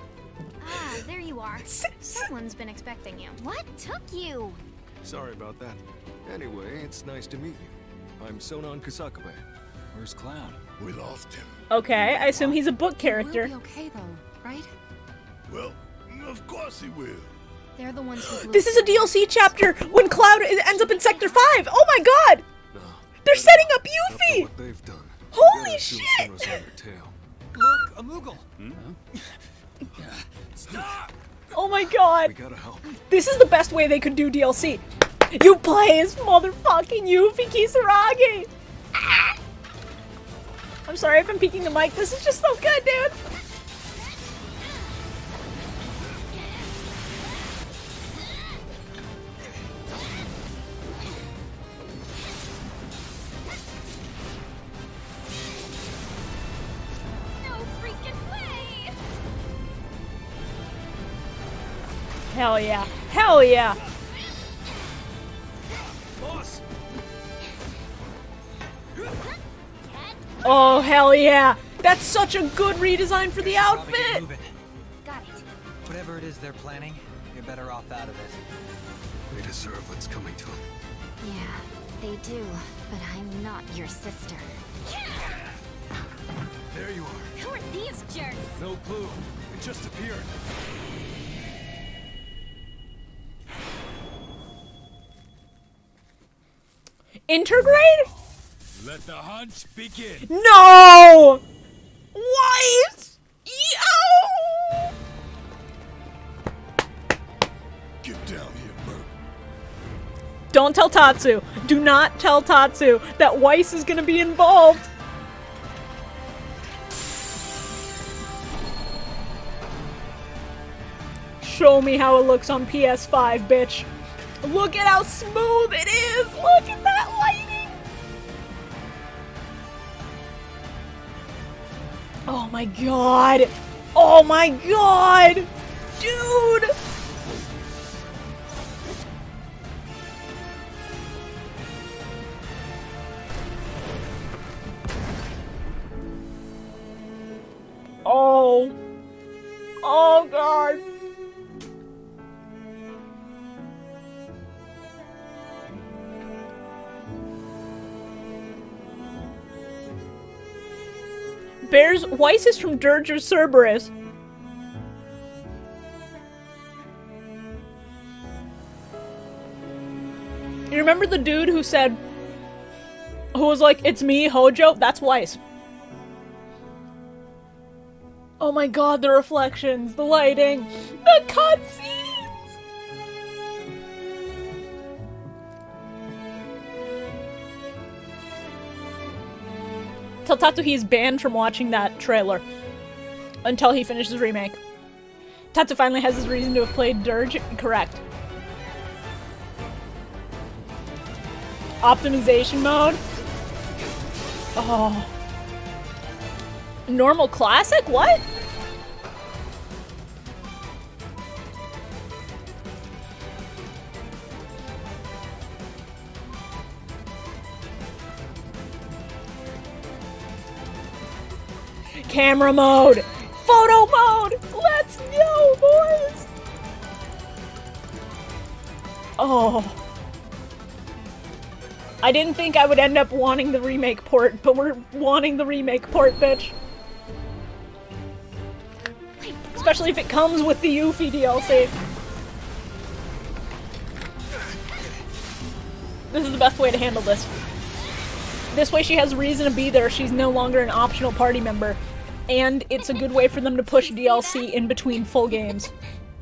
Ah, there you are. Someone's been expecting you. What took you? Sorry about that. Anyway, it's nice to meet you. I'm Sonon Kusakabe. Where's Cloud? We lost him. Okay, I assume he's a book character. He'll be okay though, right? Well, of course he will. They're the ones who This is a DLC chapter when Cloud ends up in Sector 5. Oh my god! They're setting up Yuffie! What they've done. Holy shit! Look, a Moogle. Stop! Oh my god! We gotta help. This is the best way they could do DLC. You play as motherfucking Yuffie Kisaragi! Ah! I'm sorry if I'm peeking the mic. This is just so good, dude. No freaking way! Hell yeah. Hell yeah. Boss! Oh, hell yeah. That's such a good redesign for the outfit. Got it. Whatever it is they're planning, you're better off out of it. They deserve what's coming to them. Yeah, they do, but I'm not your sister. There you are. Who are these jerks? No clue. It just appeared. Intergrade? Let the hunt begin. No! What? Yo! Get down here, Merc. Don't tell Tatsu. Do not tell Tatsu that Weiss is gonna be involved. Show me how it looks on PS5, bitch. Look at how smooth it is. Look at that lighting. Oh my god. Oh my god. Dude. Oh. Oh god. Bears Weiss is from Dirge Cerberus. You remember the dude who said, who was like, "It's me, Hojo"? That's Weiss. Oh my god, the reflections, the lighting, the cutscenes! Tell Tatsu he's banned from watching that trailer until he finishes remake. Tatsu finally has his reason to have played Dirge. Correct. Optimization mode. Oh. Normal classic? What? Camera mode! Photo mode! Let's go, boys! Oh. I didn't think I would end up wanting the remake port, but we're wanting the remake port, bitch. Especially if it comes with the Yuffie DLC. This is the best way to handle this. This way she has reason to be there, she's no longer an optional party member. And it's a good way for them to push DLC in between full games.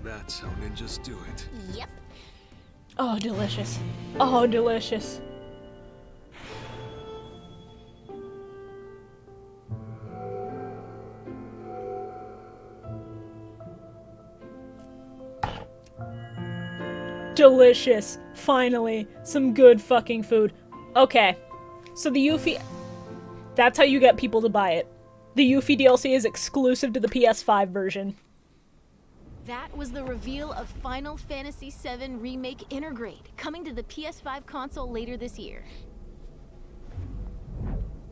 That's how ninjas do it. Yep. Oh, delicious. Oh, delicious. Delicious. Finally. Some good fucking food. Okay. So the Yuffie... That's how you get people to buy it. The Yuffie DLC is exclusive to the PS5 version. That was the reveal of Final Fantasy VII Remake Intergrade, coming to the PS5 console later this year.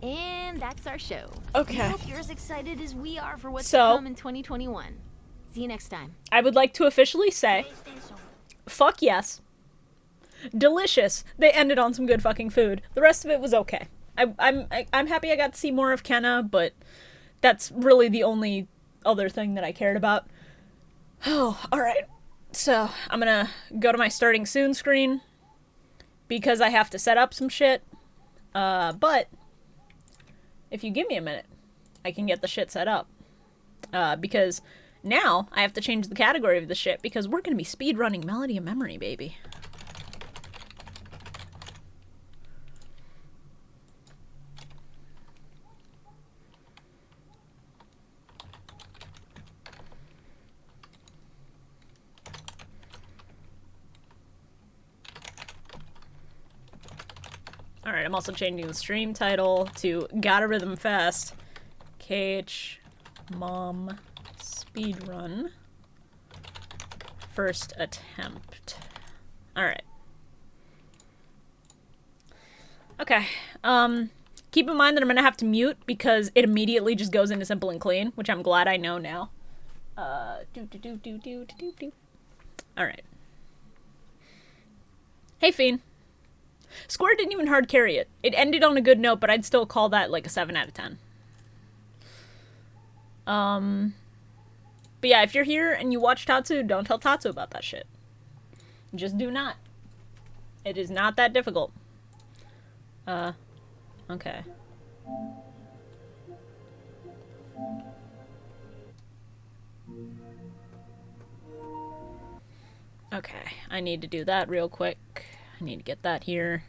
And that's our show. Okay. I hope you're as excited as we are for what's So, to come in 2021. See you next time. I would like to officially say, fuck yes. Delicious. They ended on some good fucking food. The rest of it was okay. I'm happy I got to see more of Kenna, but that's really the only other thing that I cared about. Oh, alright. So, I'm gonna go to my starting soon screen because I have to set up some shit. But if you give me a minute, I can get the shit set up. Because now I have to change the category of the shit because we're gonna be speedrunning Melody of Memory, baby. Alright, I'm also changing the stream title to Gotta Rhythm Fast. KH MoM Speedrun. First attempt. Alright. Okay. Keep in mind that I'm gonna have to mute because it immediately just goes into simple and clean, which I'm glad I know now. Alright. Hey, Fiend. Square didn't even hard carry it. It ended on a good note, but I'd still call that like a 7 out of 10. But yeah, if you're here and you watch Tatsu, don't tell Tatsu about that shit. Just do not. It is not that difficult. Okay. Okay, I need to do that real quick. I need to get that here.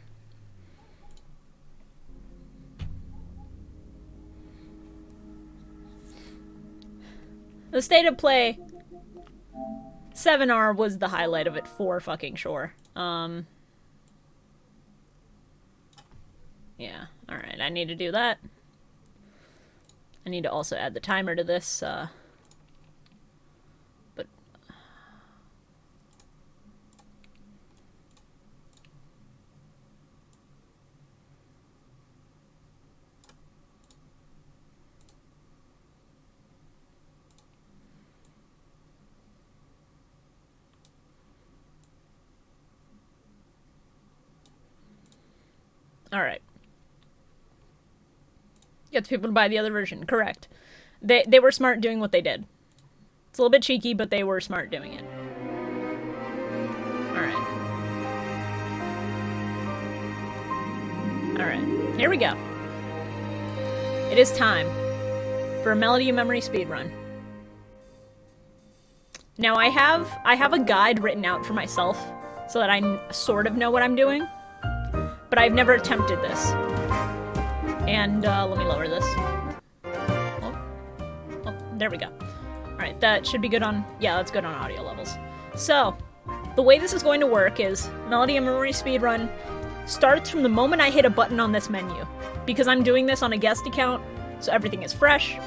The state of play 7R was the highlight of it for fucking sure. Yeah, alright, I need to do that. I need to also add the timer to this, but... Alright. Get the people to buy the other version. Correct. They were smart doing what they did. It's a little bit cheeky, but they were smart doing it. Alright. Alright. Here we go. It is time for a Melody of Memory speedrun. Now I have a guide written out for myself so that I sort of know what I'm doing. But I've never attempted this. And, let me lower this. Oh, there we go. Alright, that should be good on... Yeah, that's good on audio levels. So, the way this is going to work is Melody of Memory speedrun starts from the moment I hit a button on this menu. Because I'm doing this on a guest account, so everything is fresh.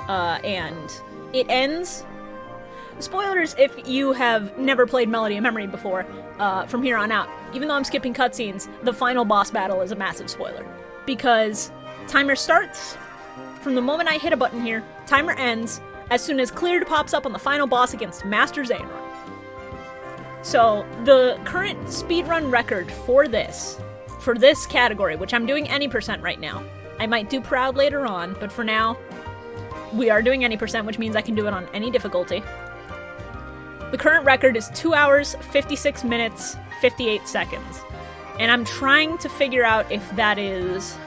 And it ends... Spoilers if you have never played Melody of Memory before, from here on out. Even though I'm skipping cutscenes, the final boss battle is a massive spoiler. Because timer starts from the moment I hit a button here, timer ends as soon as cleared pops up on the final boss against Master Xehanort. So, the current speedrun record for this category, which I'm doing any percent right now. I might do Proud later on, but for now, we are doing any percent, which means I can do it on any difficulty. The current record is 2 hours, 56 minutes, 58 seconds. And I'm trying to figure out if that is...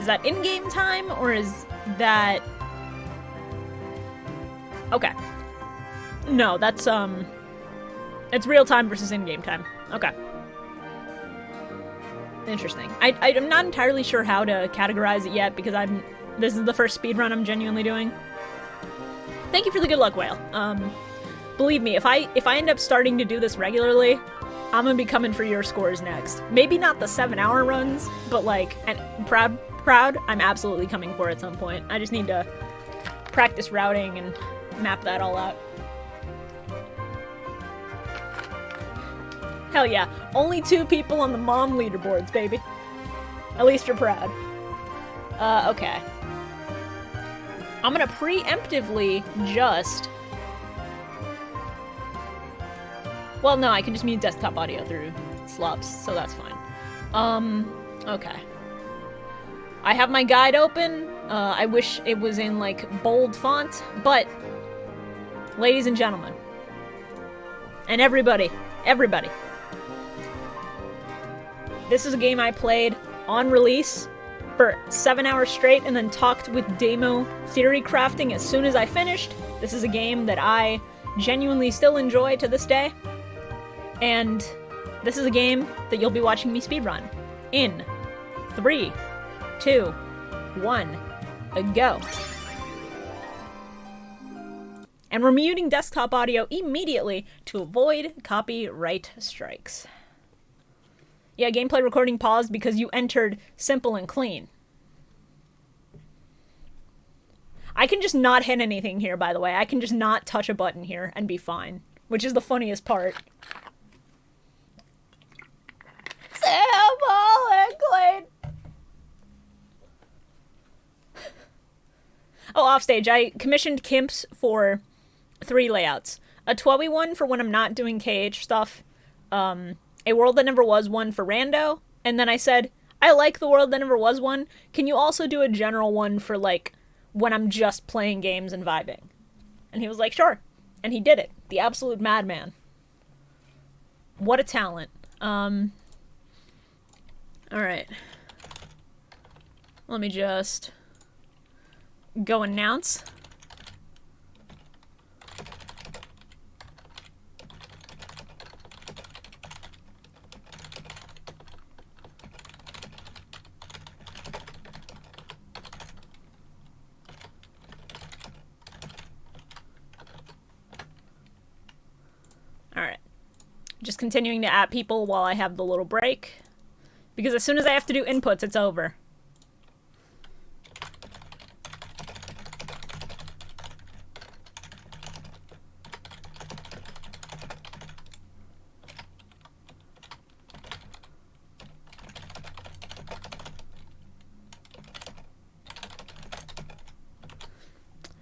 Is that in-game time, or is that... Okay. No, that's, it's real time versus in-game time. Okay. Interesting. I'm not entirely sure how to categorize it yet, because this is the first speedrun I'm genuinely doing. Thank you for the good luck, Whale. Believe me, if I end up starting to do this regularly, I'm gonna be coming for your scores next. Maybe not the 7-hour runs, but like, and proud, I'm absolutely coming for it at some point. I just need to practice routing and map that all out. Hell yeah, only 2 people on the MoM leaderboards, baby. At least you're proud. Okay. I'm gonna preemptively just... Well, no, I can just mute desktop audio through slops, so that's fine. Okay. I have my guide open. I wish it was in, like, bold font, but... Ladies and gentlemen. And everybody. This is a game I played on release for 7 hours straight and then talked with demo theory crafting as soon as I finished. This is a game that I genuinely still enjoy to this day. And this is a game that you'll be watching me speedrun in 3, 2, 1, go. And we're muting desktop audio immediately to avoid copyright strikes. Yeah, gameplay recording paused because you entered simple and clean. I can just not hit anything here, by the way. I can just not touch a button here and be fine, which is the funniest part. Simple and clean. Oh, offstage. I commissioned Kimps for 3 layouts. A 12-y one for when I'm not doing KH stuff. A World That Never Was one for rando. And then I said, I like the World That Never Was one. Can you also do a general one for, like, when I'm just playing games and vibing? And he was like, sure. And he did it. The absolute madman. What a talent. Alright. Let me just go announce. Alright. Just continuing to at people while I have the little break. Because as soon as I have to do inputs, it's over.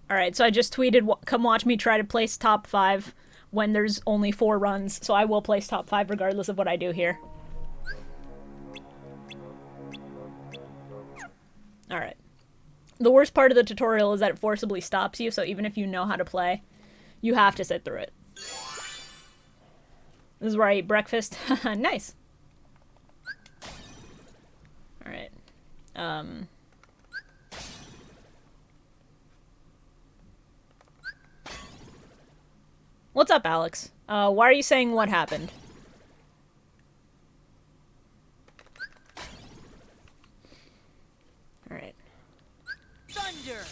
Alright, so I just tweeted, come watch me try to place top 5 when there's only 4 runs, so I will place top 5 regardless of what I do here. Alright. The worst part of the tutorial is that it forcibly stops you, so even if you know how to play, you have to sit through it. This is where I eat breakfast. Nice! Alright. What's up, Alex? Why are you saying what happened? Alright. Thunder!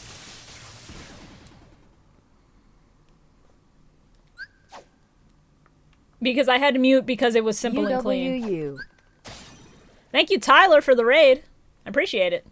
Because I had to mute because it was simple and clean. Thank you, Tyler, for the raid. I appreciate it.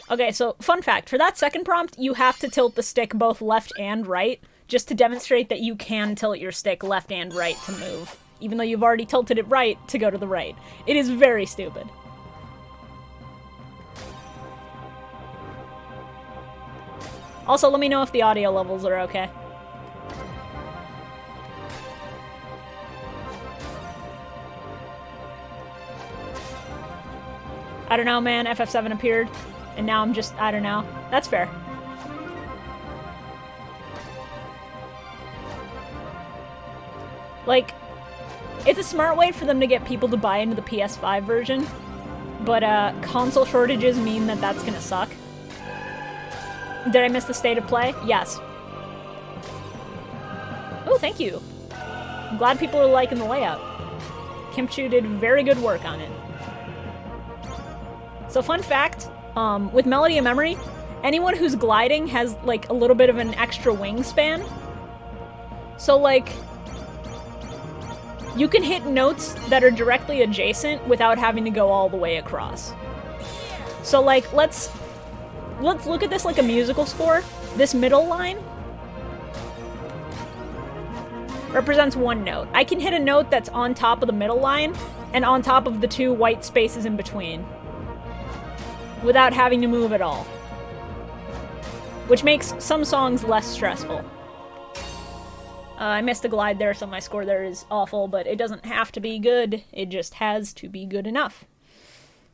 Okay, so fun fact, for that second prompt, you have to tilt the stick both left and right, just to demonstrate that you can tilt your stick left and right to move, even though you've already tilted it right to go to the right. It is very stupid. Also, let me know if the audio levels are okay. I don't know, man, FF7 appeared. And now I'm just, I don't know. That's fair. Like, it's a smart way for them to get people to buy into the PS5 version, but console shortages mean that that's gonna suck. Did I miss the state of play? Yes. Oh, thank you. I'm glad people are liking the layout. Kimchu did very good work on it. So fun fact, with Melody of Memory, anyone who's gliding has like a little bit of an extra wingspan. So like, you can hit notes that are directly adjacent without having to go all the way across. So like, let's look at this like a musical score. This middle line represents one note. I can hit a note that's on top of the middle line and on top of the two white spaces in between without having to move at all, which makes some songs less stressful. I missed a glide there, so my score there is awful, but it doesn't have to be good. It just has to be good enough.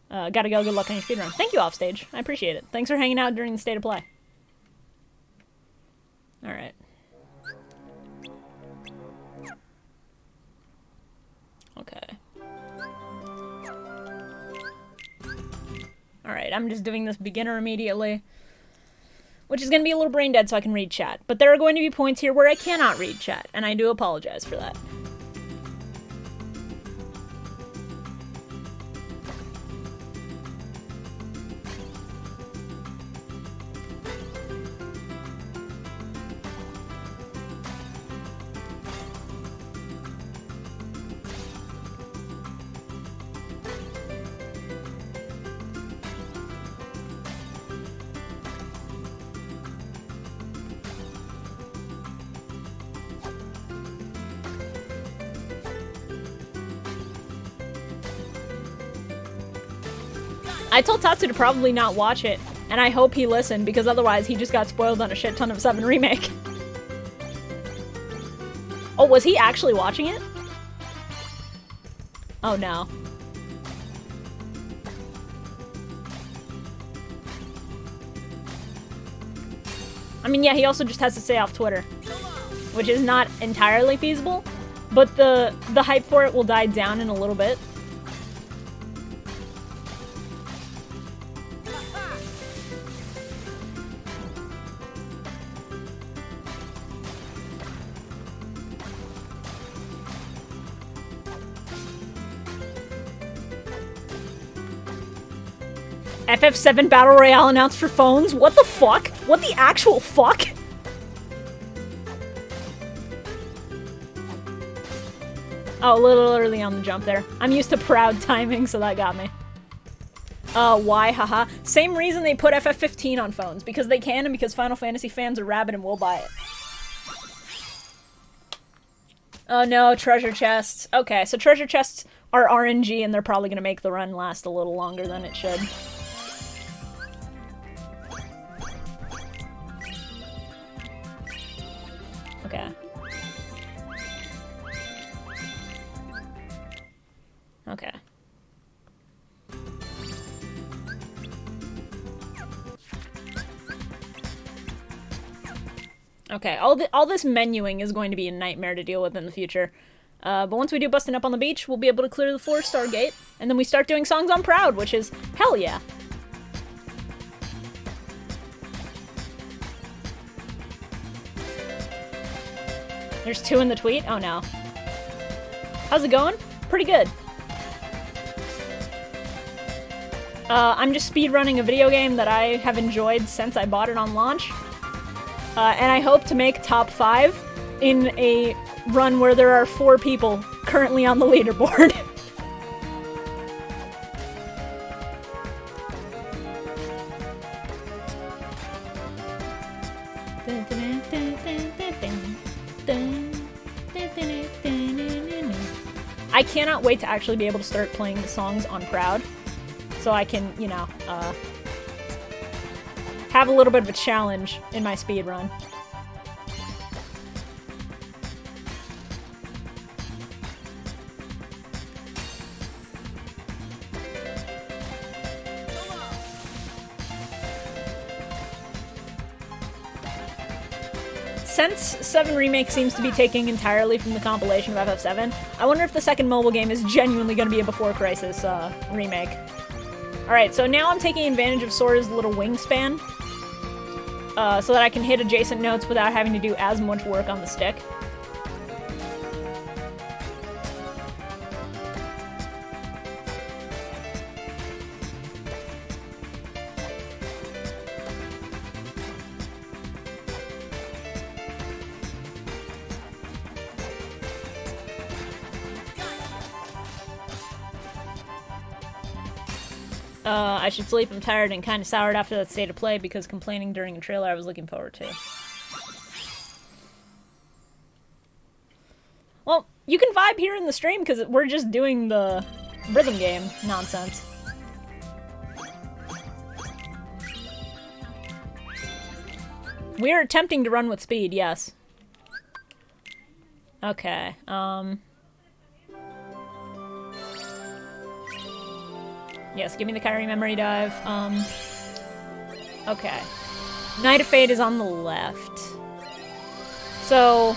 Gotta go, good luck on your speedrun. Thank you, Offstage. I appreciate it. Thanks for hanging out during the State of Play. Alright. Okay. Alright, I'm just doing this beginner immediately, which is going to be a little brain dead so I can read chat. But there are going to be points here where I cannot read chat, and I do apologize for that. I told Tatsu to probably not watch it, and I hope he listened, because otherwise he just got spoiled on a shit ton of 7 Remake. Oh, was he actually watching it? Oh no. I mean, yeah, he also just has to stay off Twitter, which is not entirely feasible, but the hype for it will die down in a little bit. FF7 Battle Royale announced for phones? What the fuck? What the actual fuck? Oh, a little early on the jump there. I'm used to proud timing, so that got me. Why? Haha. Same reason they put FF15 on phones. Because they can and because Final Fantasy fans are rabid and will buy it. Oh no, treasure chests. Okay, so treasure chests are RNG and they're probably gonna make the run last a little longer than it should. Okay. Okay. Okay, all this menuing is going to be a nightmare to deal with in the future. But once we do Bustin' Up on the Beach, we'll be able to clear the 4-star gate, and then we start doing songs on Proud, which is hell yeah. There's 2 in the tweet? Oh no. How's it going? Pretty good. I'm just speedrunning a video game that I have enjoyed since I bought it on launch. And I hope to make top 5 in a run where there are 4 people currently on the leaderboard. I cannot wait to actually be able to start playing the songs on Proud, so I can, you know, have a little bit of a challenge in my speedrun. Since 7 Remake seems to be taking entirely from the compilation of FF7, I wonder if the second mobile game is genuinely going to be a Before Crisis remake. Alright, so now I'm taking advantage of Sora's little wingspan, so that I can hit adjacent notes without having to do as much work on the stick. I should sleep. I'm tired and kind of soured after that state of play because complaining during a trailer I was looking forward to. Well, you can vibe here in the stream because we're just doing the rhythm game nonsense. We're attempting to run with speed, yes. Okay, yes, give me the Kyrie memory dive. Okay. Night of Fate is on the left. So...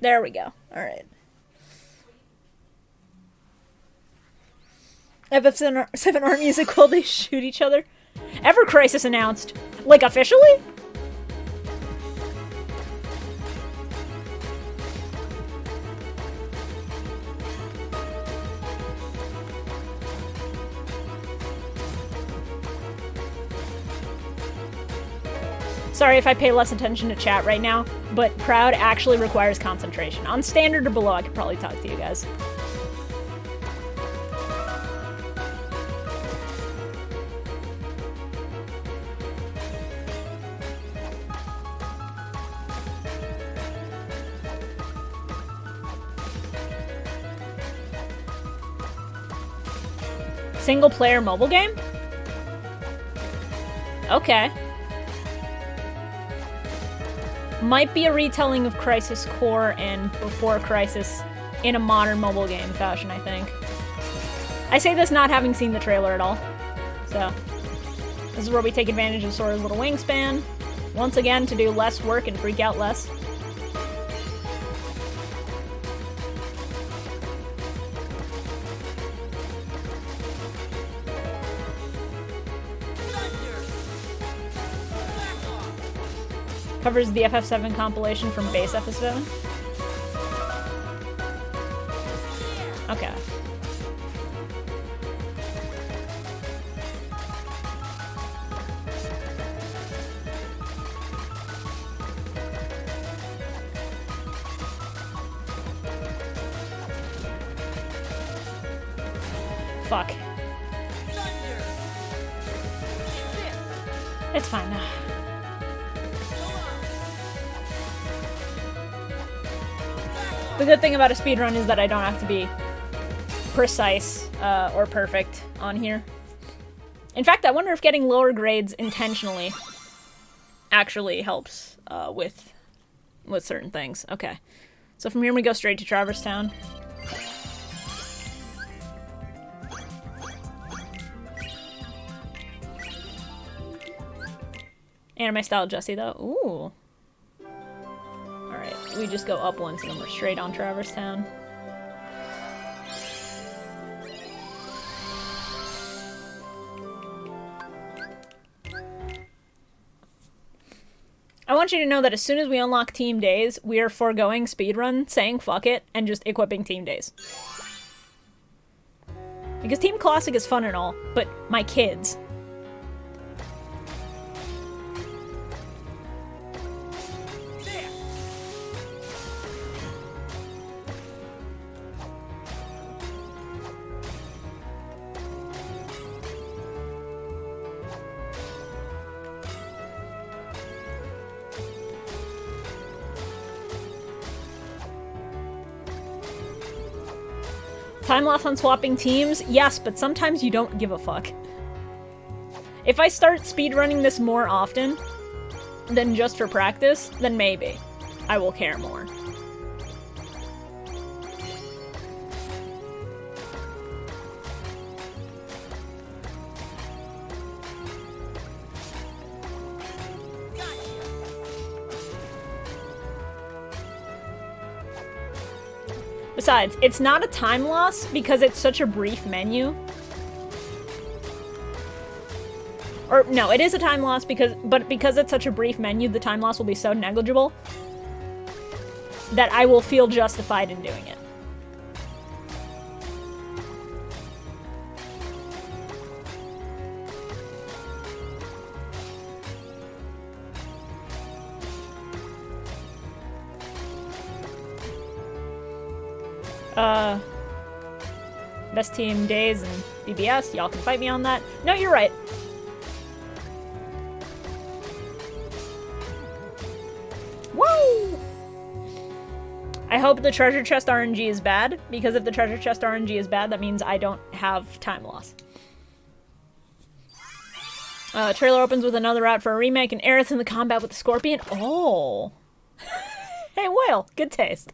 there we go. Alright. FF7 armies equal, they shoot each other. Ever Crisis announced. Like, officially? Sorry if I pay less attention to chat right now, but Proud actually requires concentration. On standard or below, I could probably talk to you guys. Single-player mobile game? Okay. Might be a retelling of Crisis Core and Before Crisis in a modern mobile game fashion, I think. I say this not having seen the trailer at all. So, this is where we take advantage of Sora's little wingspan, once again to do less work and freak out less. Covers the FF7 compilation from base FF7. Okay. Fuck. It's fine now. The good thing about a speedrun is that I don't have to be precise or perfect on here. In fact, I wonder if getting lower grades intentionally actually helps with certain things. Okay, so from here we go straight to Traverse Town. Anime style Jesse though. Ooh. Alright, we just go up once and then we're straight on Traverse Town. I want you to know that as soon as we unlock team days, we are foregoing speedrun, saying fuck it, and just equipping team days. Because Team Classic is fun and all, but my kids... Time loss on swapping teams? Yes, but sometimes you don't give a fuck. If I start speedrunning this more often than just for practice, then maybe I will care more. Besides, it's not a time loss because it's such a brief menu. Or, no, it is a time loss because it's such a brief menu, the time loss will be so negligible that I will feel justified in doing it. Best team days and BBS. Y'all can fight me on that. No, you're right. Woo! I hope the treasure chest RNG is bad, because if the treasure chest RNG is bad, that means I don't have time loss. Trailer opens with another route for a remake and Aerith in the combat with the Scorpion. Oh! Hey, Whale! Good taste.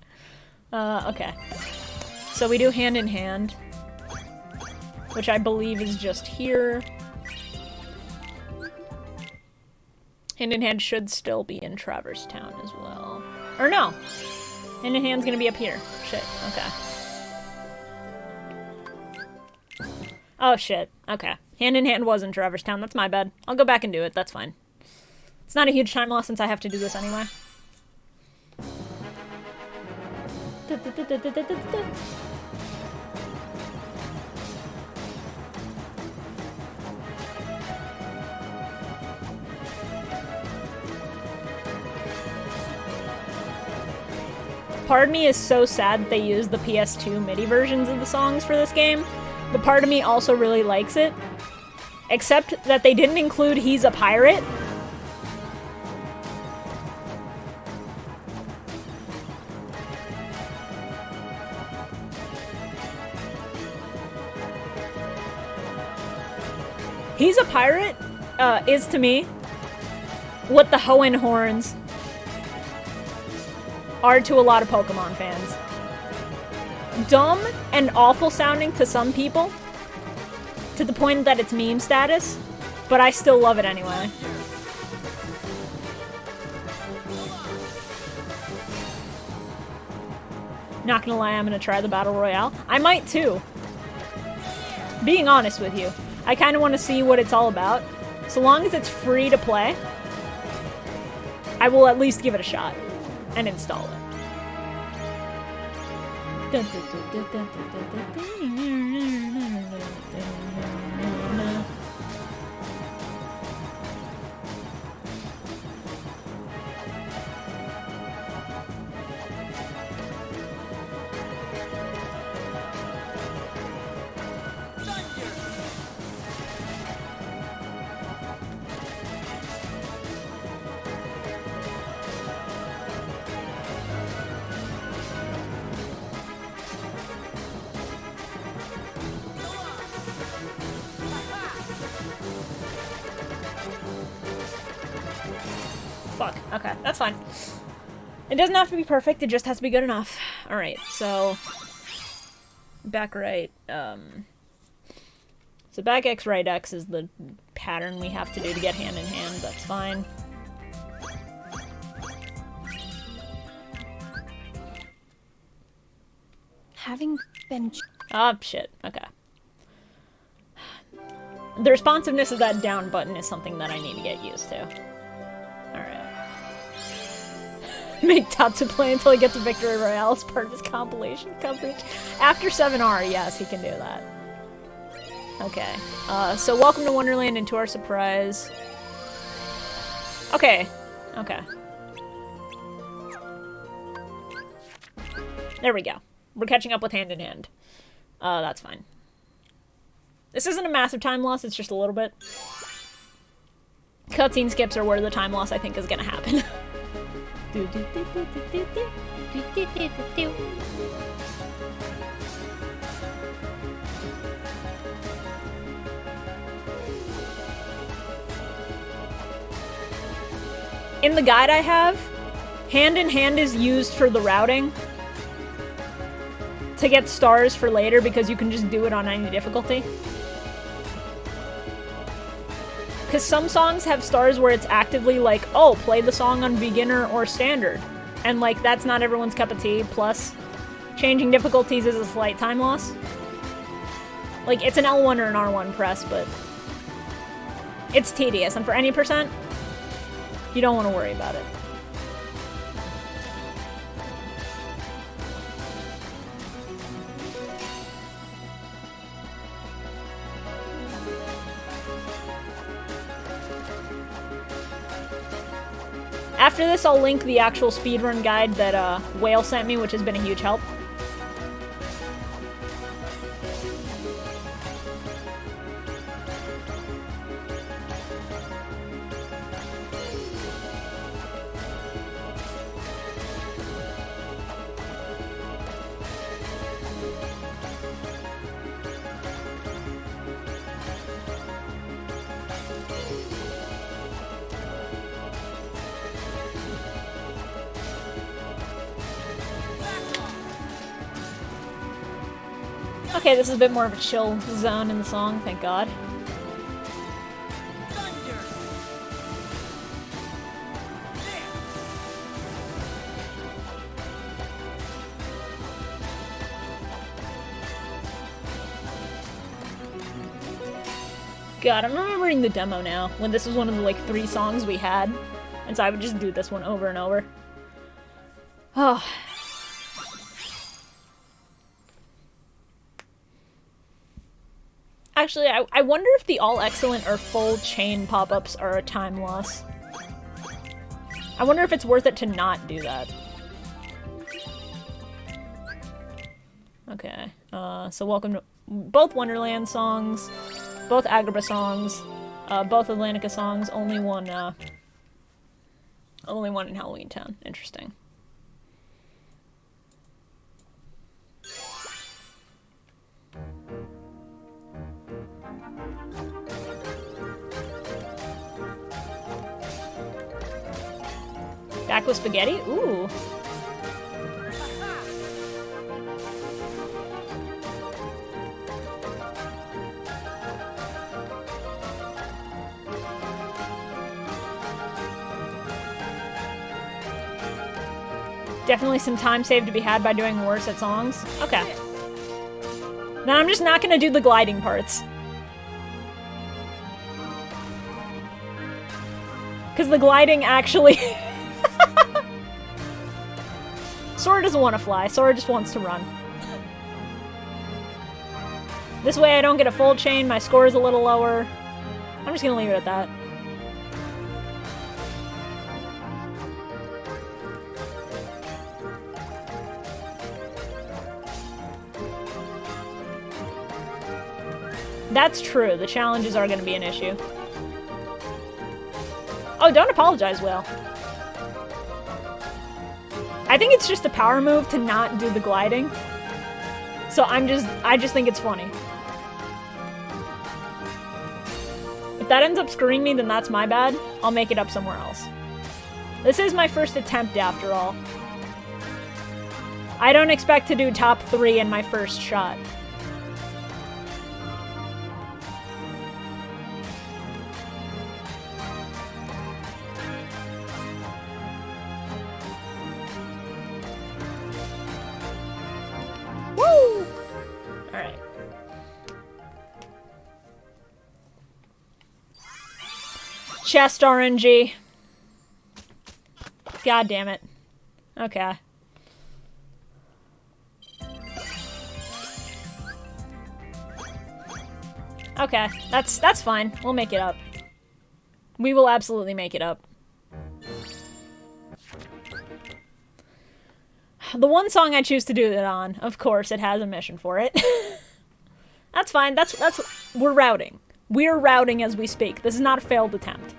Okay. So we do hand in hand, which I believe is just here. Hand in hand should still be in Traverse Town as well. Or no! Hand in hand's gonna be up here. Shit, okay. Oh shit, okay. Hand in hand was in Traverse Town, that's my bad. I'll go back and do it, that's fine. It's not a huge time loss since I have to do this anyway. Part of me is so sad that they used the PS2 MIDI versions of the songs for this game, but part of me also really likes it. Except that they didn't include He's a Pirate. He's a Pirate is to me what the Hoenn horns are to a lot of Pokemon fans. Dumb and awful sounding to some people, to the point that it's meme status, but I still love it anyway. Not gonna lie, I'm gonna try the Battle Royale. I might too. Being honest with you, I kinda wanna see what it's all about. So long as it's free to play, I will at least give it a shot and install it. Fuck. Okay, that's fine. It doesn't have to be perfect, it just has to be good enough. Alright, so... back right, so back X, right X is the pattern we have to do to get hand in hand, that's fine. Having been... Oh, shit. Okay. The responsiveness of that down button is something that I need to get used to. Alright. Make Tatsu play until he gets a victory royale as part of his compilation coverage. After 7R, yes, he can do that. Okay. So welcome to Wonderland, and to our surprise... Okay. Okay. There we go. We're catching up with hand in hand. That's fine. This isn't a massive time loss, it's just a little bit. Cutscene skips are where the time loss I think is gonna happen. In the guide I have, hand in hand is used for the routing to get stars for later because you can just do it on any difficulty. Because some songs have stars where it's actively like, oh, play the song on beginner or standard. And like, that's not everyone's cup of tea, plus changing difficulties is a slight time loss. Like, it's an L1 or an R1 press, but it's tedious, and for any percent, you don't want to worry about it. After this, I'll link the actual speedrun guide that Whale sent me, which has been a huge help. Okay, this is a bit more of a chill zone in the song, thank God. God, I'm remembering the demo now, when this was one of the, like, 3 songs we had. And so I would just do this one over and over. Oh. Actually, I wonder if the all excellent or full chain pop-ups are a time loss. I wonder if it's worth it to not do that. Okay, so welcome to both Wonderland songs, both Agrabah songs, both Atlantica songs, only one in Halloween Town. Interesting. Back with spaghetti? Ooh. Definitely some time saved to be had by doing worse at songs. Okay. Then I'm just not gonna do the gliding parts. Because the gliding actually... Sora doesn't want to fly, Sora just wants to run. This way I don't get a full chain, my score is a little lower. I'm just gonna leave it at that. That's true, the challenges are gonna be an issue. Oh, don't apologize, Will. I think it's just a power move to not do the gliding. So I just think it's funny. If that ends up screwing me, then that's my bad. I'll make it up somewhere else. This is my first attempt after all. I don't expect to do top 3 in my first shot. Chest RNG. God damn it. Okay. Okay, that's fine. We'll make it up. We will absolutely make it up. The one song I choose to do it on, of course, it has a mission for it. That's fine. We're routing. We're routing as we speak. This is not a failed attempt.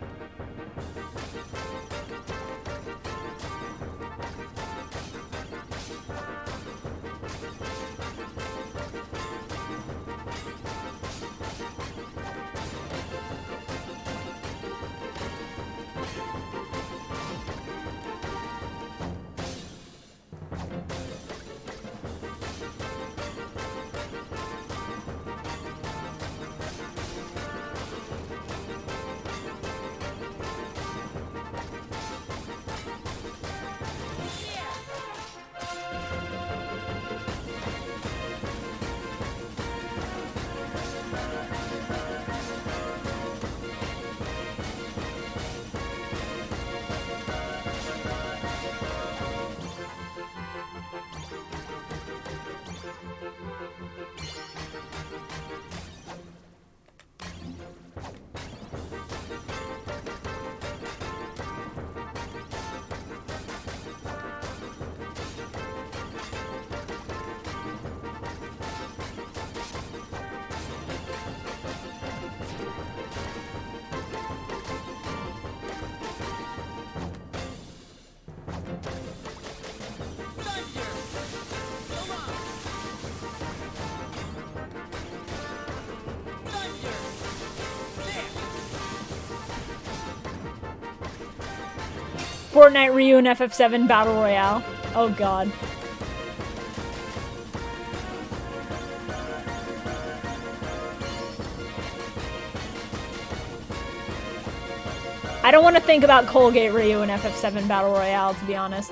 Fortnite Ryu and FF7 Battle Royale. Oh god. I don't want to think about Colgate Ryu and FF7 Battle Royale, to be honest.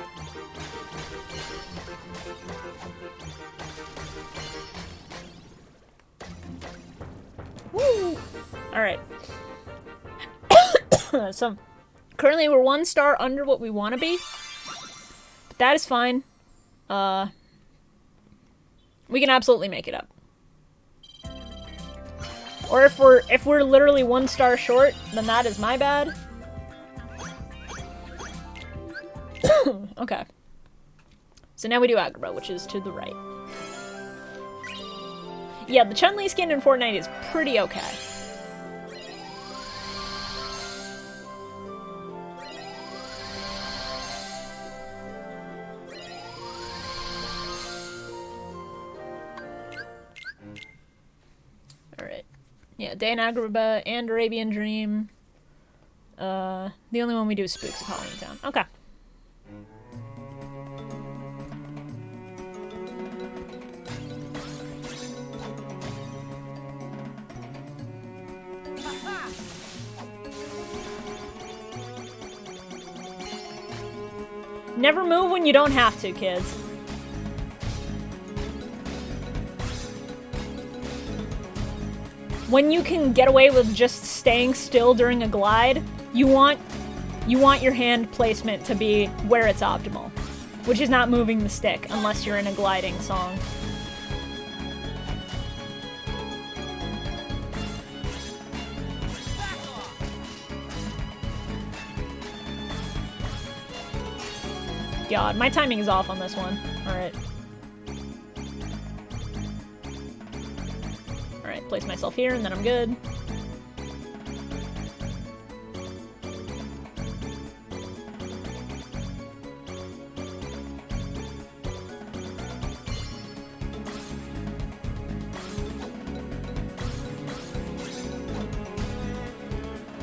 Woo! Alright. So, currently we're 1 star under what we want to be. But that is fine. We can absolutely make it up. Or if we're literally 1 star short, then that is my bad. Okay. So now we do Agrabah, which is to the right. Yeah, the Chun-Li skin in Fortnite is pretty okay. Alright. Yeah, Day in Agrabah and Arabian Dream. The only one we do is Spooks of Halloween Town. Okay. Never move when you don't have to, kids. When you can get away with just staying still during a glide, you want your hand placement to be where it's optimal, which is not moving the stick unless you're in a gliding song. God, my timing is off on this one. Alright. Alright, place myself here and then I'm good.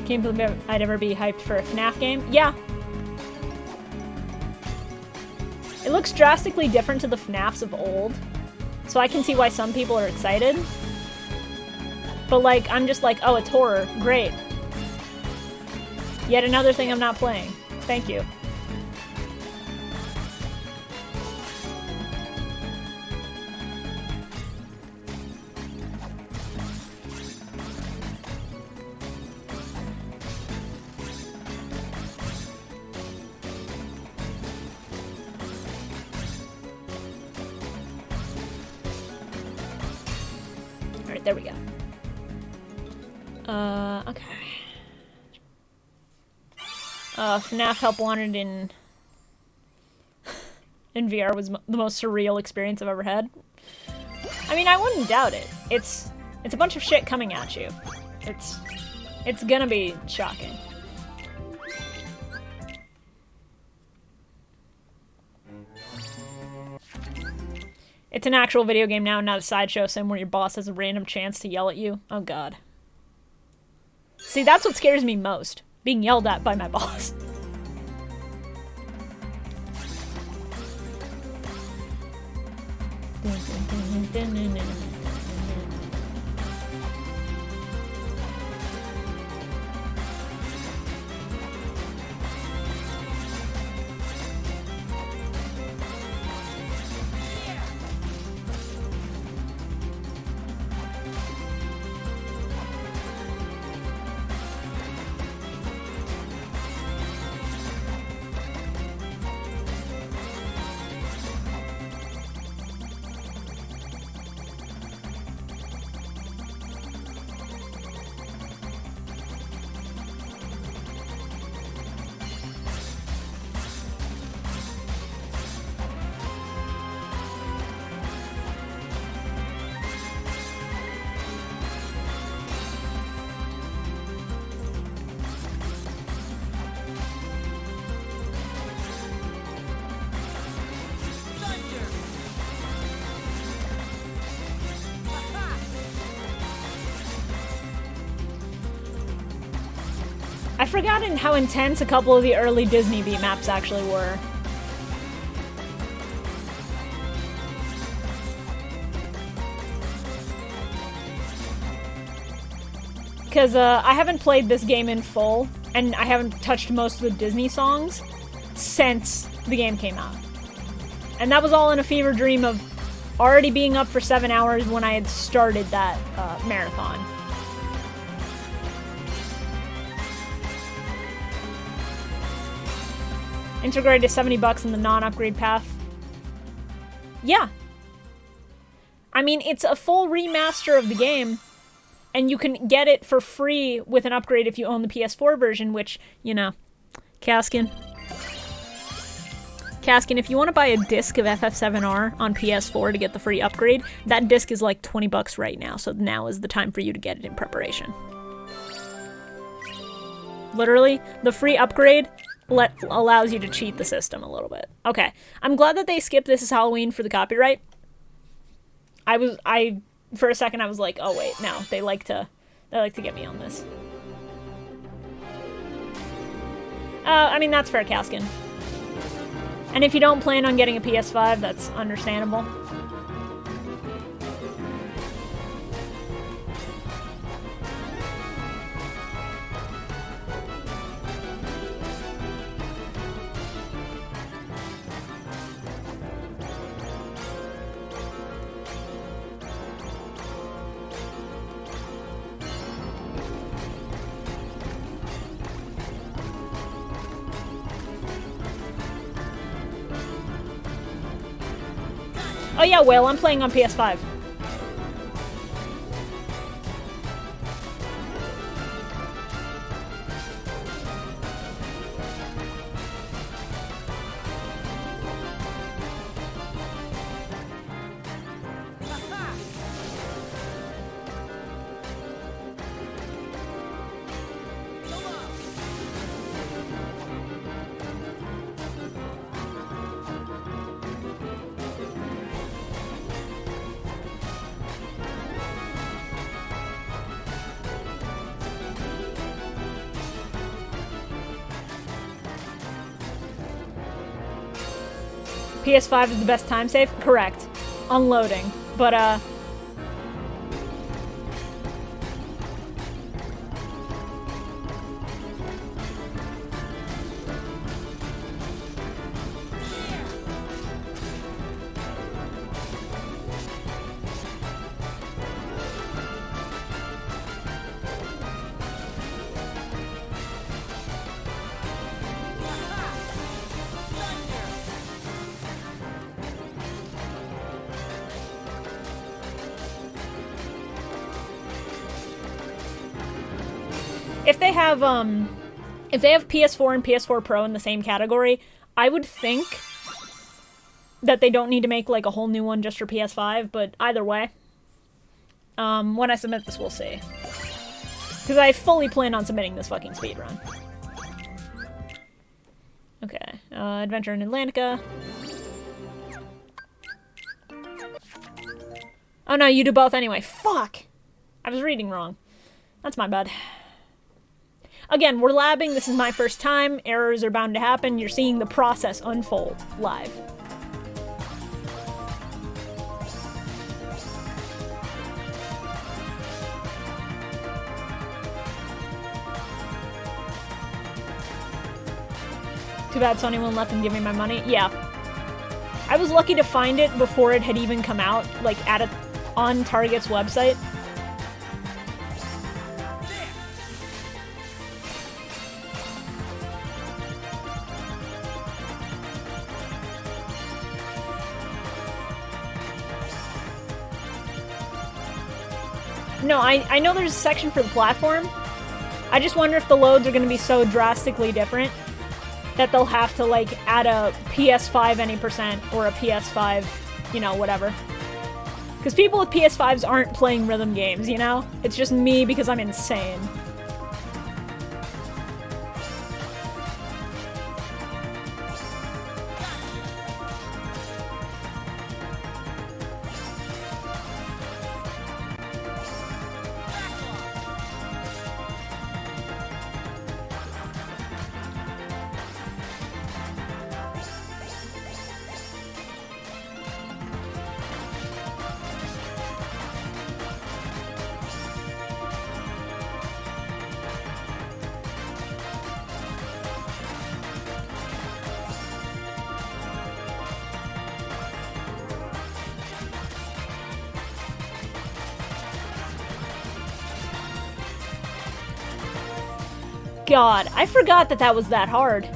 Can't believe I'd ever be hyped for a FNAF game. Yeah. It looks drastically different to the FNAFs of old, so I can see why some people are excited. But like, I'm just like, oh, it's horror. Great. Yet another thing I'm not playing. Thank you. Alright, there we go. Okay. FNAF Help Wanted in VR was the most surreal experience I've ever had. I mean, I wouldn't doubt it. It's a bunch of shit coming at you. It's gonna be shocking. It's an actual video game now, not a sideshow sim where your boss has a random chance to yell at you. Oh god. See, that's what scares me most. Being yelled at by my boss. I've forgotten how intense a couple of the early Disney beat maps actually were. Because I haven't played this game in full and I haven't touched most of the Disney songs since the game came out. And that was all in a fever dream of already being up for 7 hours when I had started that marathon. Integrated to $70 in the non-upgrade path. Yeah. I mean, it's a full remaster of the game, and you can get it for free with an upgrade if you own the PS4 version, which, you know, Kaskin, if you want to buy a disc of FF7R on PS4 to get the free upgrade, that disc is like $20 right now, so now is the time for you to get it in preparation. Literally, the free upgrade allows you to cheat the system a little bit. Okay, I'm glad that they skipped This Is Halloween for the copyright. For a second I was like, oh wait, no, they like to get me on this. I mean, that's fair, Kaskin. And if you don't plan on getting a PS5, that's understandable. Oh yeah, Will, I'm playing on PS5. PS5 is the best time save? Correct. Unloading. But, if they have PS4 and PS4 Pro in the same category, I would think that they don't need to make like a whole new one just for PS5, but either way, when I submit this, we'll see. Because I fully plan on submitting this fucking speedrun. Okay, Adventure in Atlantica. Oh no, you do both anyway. Fuck! I was reading wrong. That's my bad. Again, we're labbing. This is my first time. Errors are bound to happen. You're seeing the process unfold live. Too bad Sony won't let them give me my money. Yeah. I was lucky to find it before it had even come out, like on Target's website. No, I know there's a section for the platform. I just wonder if the loads are going to be so drastically different that they'll have to, like, add a PS5 any percent or a PS5, you know, whatever. Because people with PS5s aren't playing rhythm games, you know? It's just me because I'm insane. God, I forgot that that was that hard.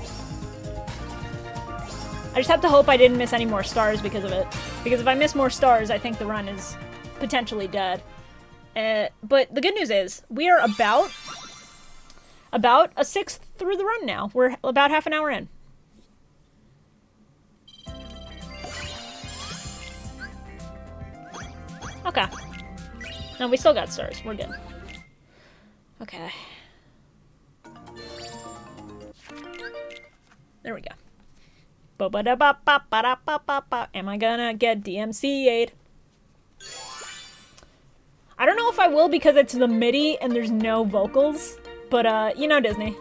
I just have to hope I didn't miss any more stars because of it. Because if I miss more stars, I think the run is potentially dead. But the good news is, we are about a sixth through the run now. We're about half an hour in. Okay. No, we still got stars. We're good. Okay. There we go. Am I gonna get DMCA'd? I don't know if I will because it's the MIDI and there's no vocals, but you know Disney.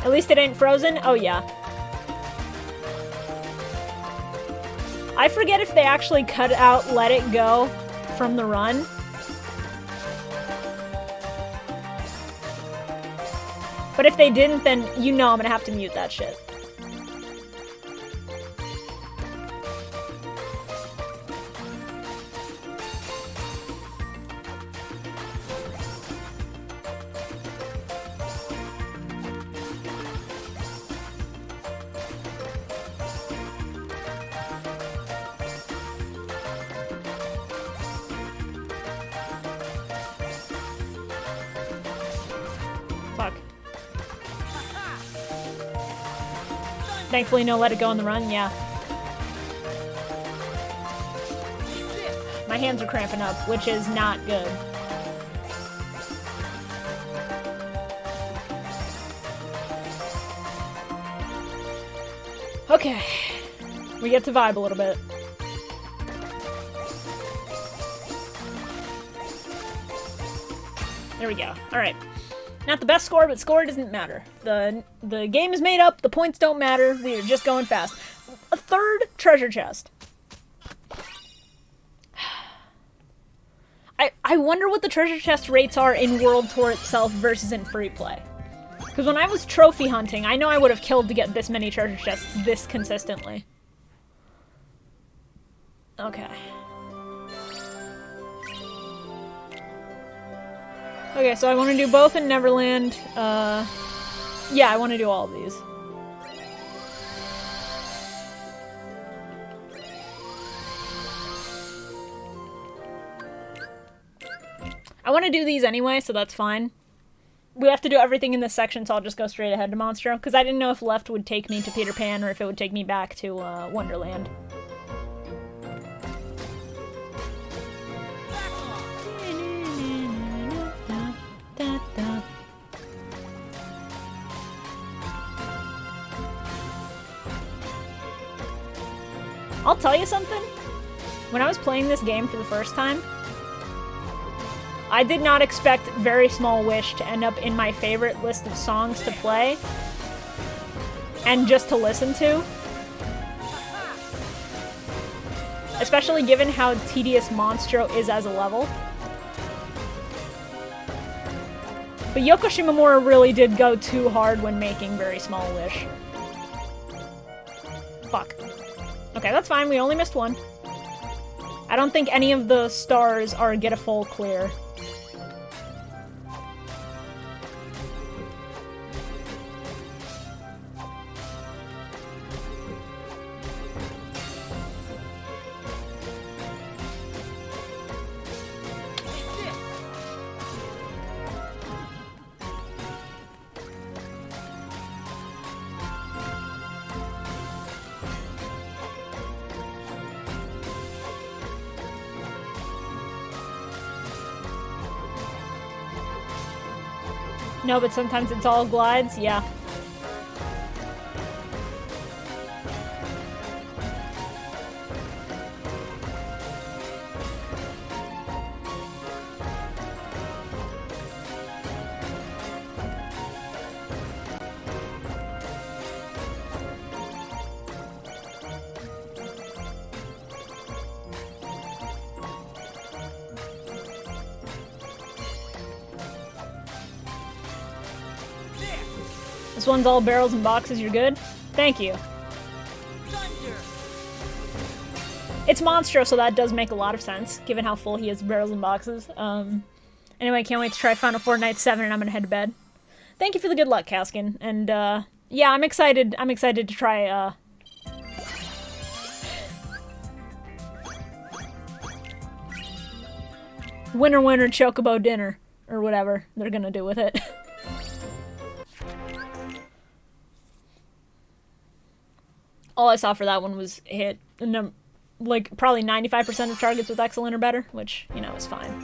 At least it ain't frozen? Oh yeah. I forget if they actually cut out Let It Go from the run. But if they didn't, then you know I'm gonna have to mute that shit. Thankfully, no Let It Go in the run, yeah. My hands are cramping up, which is not good. Okay. We get to vibe a little bit. There we go. Alright. Not the best score, but score doesn't matter. The game is made up, the points don't matter, we are just going fast. A third treasure chest. I wonder what the treasure chest rates are in World Tour itself versus in free play. Because when I was trophy hunting, I know I would have killed to get this many treasure chests this consistently. Okay. Okay, so I want to do both in Neverland. Yeah, I want to do all of these. I want to do these anyway, so that's fine. We have to do everything in this section, so I'll just go straight ahead to Monstro, because I didn't know if left would take me to Peter Pan or if it would take me back to Wonderland. I'll tell you something. When I was playing this game for the first time, I did not expect Very Small Wish to end up in my favorite list of songs to play and just to listen to. Especially given how tedious Monstro is as a level. But Yoko Shimomura really did go too hard when making Very Small Wish. Fuck. Okay, that's fine. We only missed one. I don't think any of the stars are get a full clear. No, but sometimes it's all glides, yeah. This one's all barrels and boxes, you're good? Thank you. It's Monstro, so that does make a lot of sense, given how full he is of barrels and boxes. Anyway, can't wait to try Final Fortnite 7, and I'm gonna head to bed. Thank you for the good luck, Kaskin. And, yeah, I'm excited to try, Winner Winner Chocobo Dinner, or whatever they're gonna do with it. All I saw for that one was hit, like, probably 95% of targets with excellent or better, which, you know, is fine.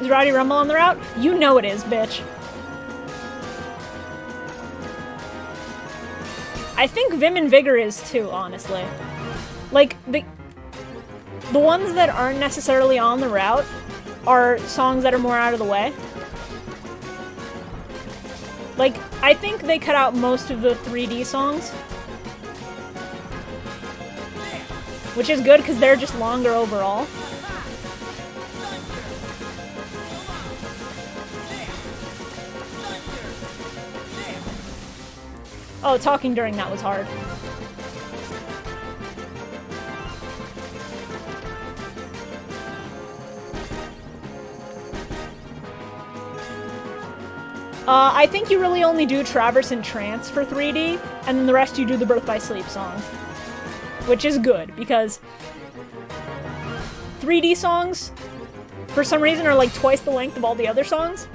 Is Roddy Rumble on the route? You know it is, bitch. I think Vim and Vigor is too, honestly. Like, the ones that aren't necessarily on the route are songs that are more out of the way. Like, I think they cut out most of the 3D songs. Which is good, because they're just longer overall. Oh, talking during that was hard. I think you really only do Traverse and Trance for 3D, and then the rest you do the Birth by Sleep songs. Which is good, because 3D songs, for some reason, are like twice the length of all the other songs.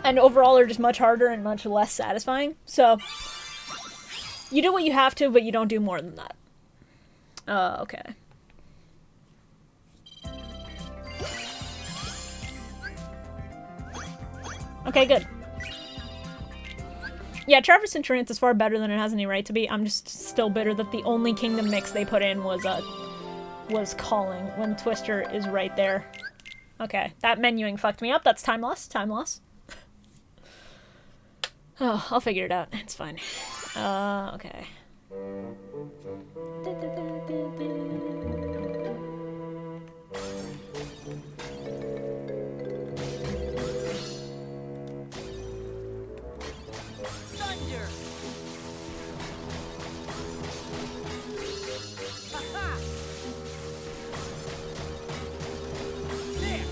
And overall are just much harder and much less satisfying. So, you do what you have to, but you don't do more than that. Okay. Okay, good. Yeah, Traverse and Trance is far better than it has any right to be. I'm just still bitter that the only Kingdom mix they put in was Calling, when Twister is right there. Okay, that menuing fucked me up. That's time loss. Time loss. Oh, I'll figure it out. It's fine. Okay. Thunder! Ha-ha! There!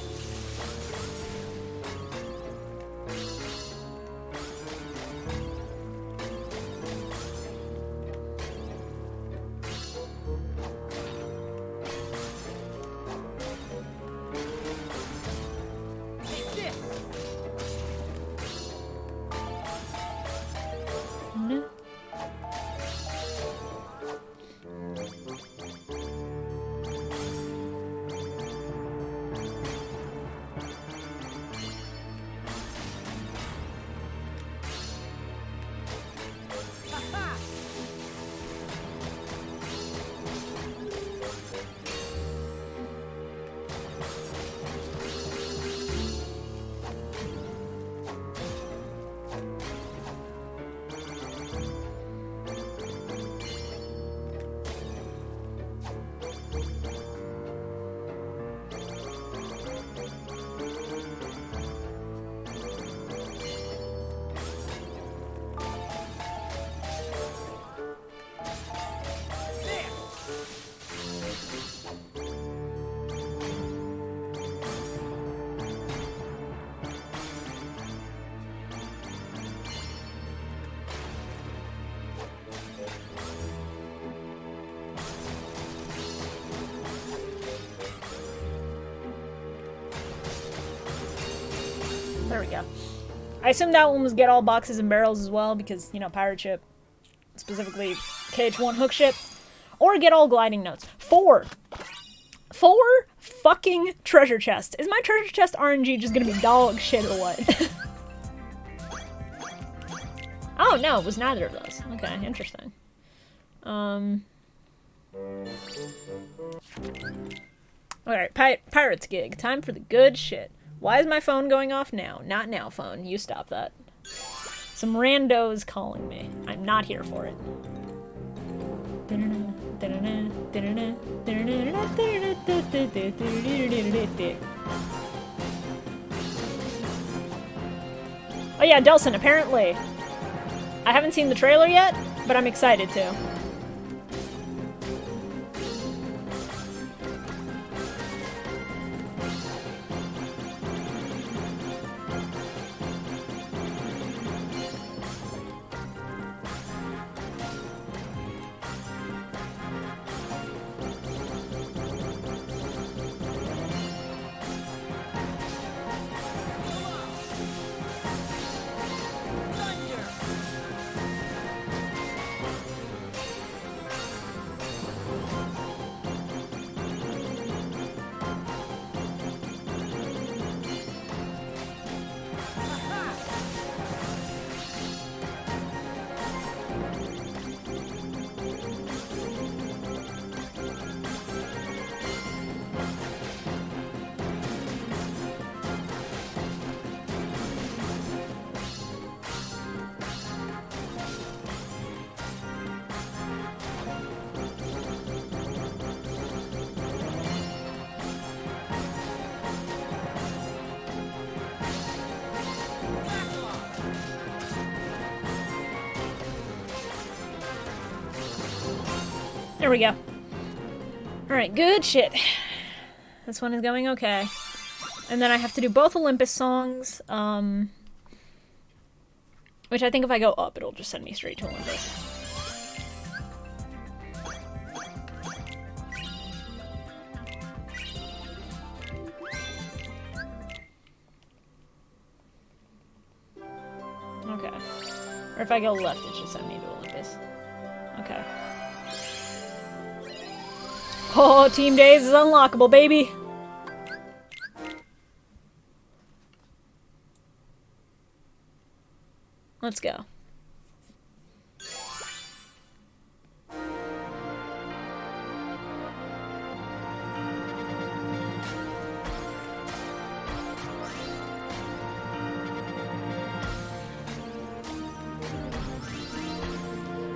No. There we go. I assume that one was get all boxes and barrels as well, because, you know, pirate ship. Specifically, KH1 hook ship. Or get all gliding notes. 4 fucking treasure chests. Is my treasure chest RNG just gonna be dog shit or what? Oh no, it was neither of those. Okay, interesting. Alright, Pirates gig. Time for the good shit. Why is my phone going off now? Not now, phone. You stop that. Some randos calling me. I'm not here for it. Oh yeah, Delson, apparently. I haven't seen the trailer yet, but I'm excited to. There we go. Alright, good shit. This one is going okay. And then I have to do both Olympus songs, which I think if I go up, it'll just send me straight to Olympus. Okay. Or if I go left, it should send me to Olympus. Okay. Oh, Team Days is unlockable, baby! Let's go.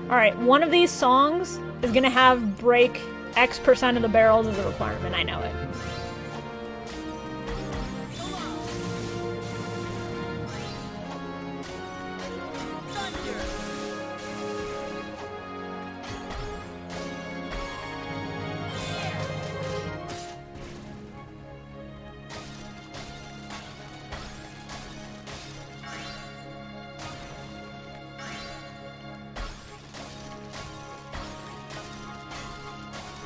Alright, one of these songs is gonna have break X% of the barrels as a requirement, I know it.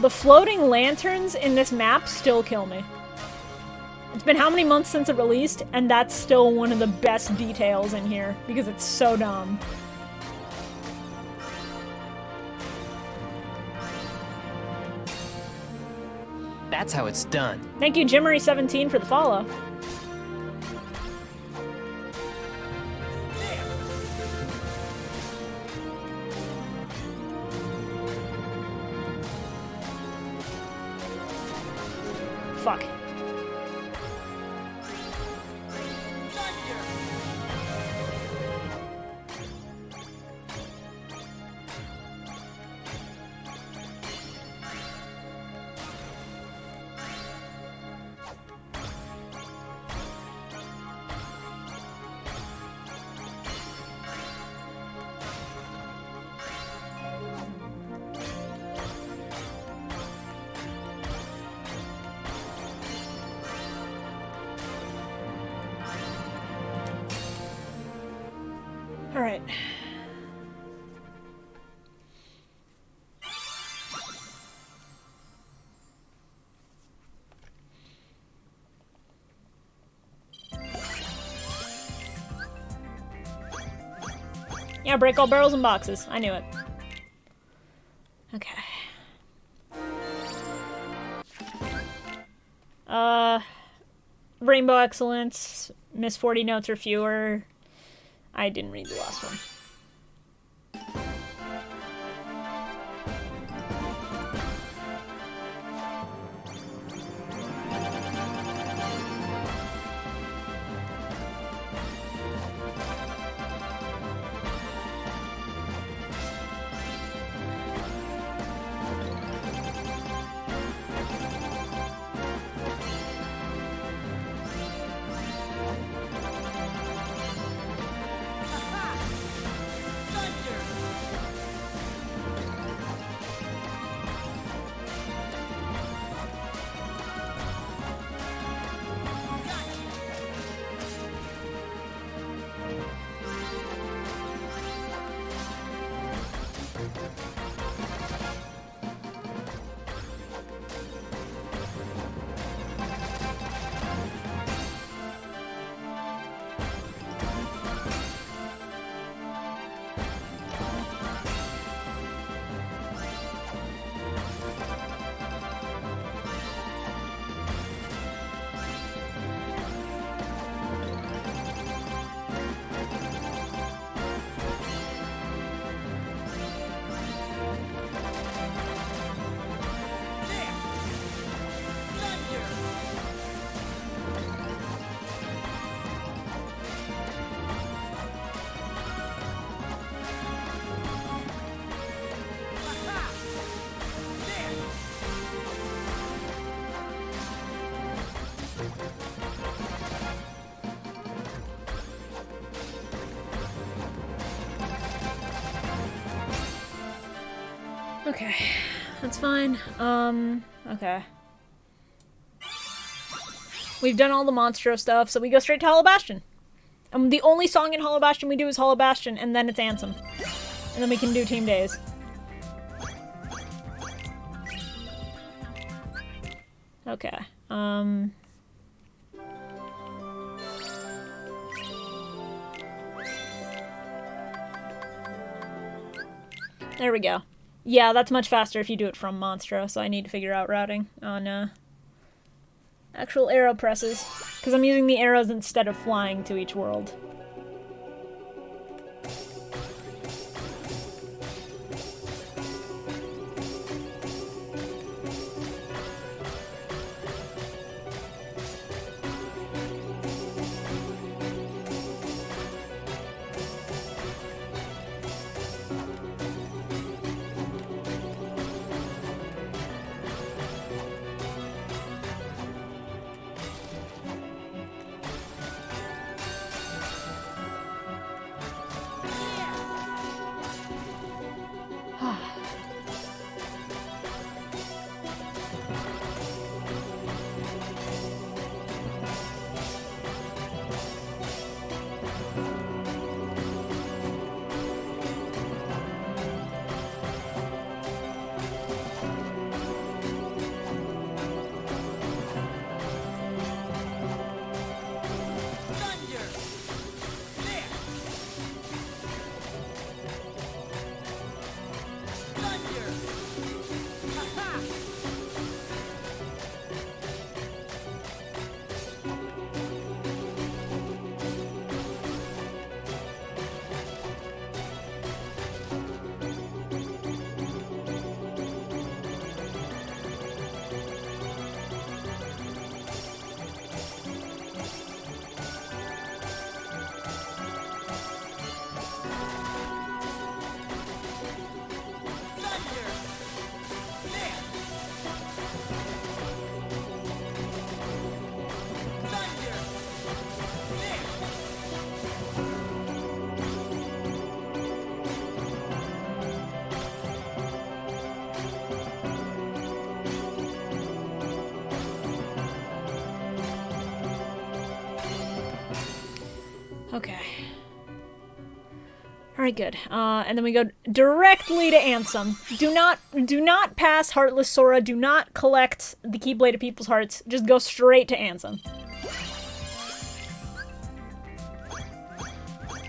The floating lanterns in this map still kill me. It's been how many months since it released, and that's still one of the best details in here, because it's so dumb. That's how it's done. Thank you, Jimmery17, for the follow. Fuck. All right. Yeah, break all barrels and boxes. I knew it. Okay. Rainbow Excellence, Miss 40 Notes or Fewer. I didn't read the last one. Okay, that's fine. Okay. We've done all the Monstro stuff, so we go straight to Hollow Bastion. The only song in Hollow Bastion we do is Hollow Bastion, and then it's Ansem. And then we can do Team Days. Okay, there we go. Yeah, that's much faster if you do it from Monstro, so I need to figure out routing on, actual arrow presses. Because I'm using the arrows instead of flying to each world. Okay. Alright, good. And then we go directly to Ansem. Do not pass Heartless Sora. Do not collect the Keyblade of People's Hearts. Just go straight to Ansem.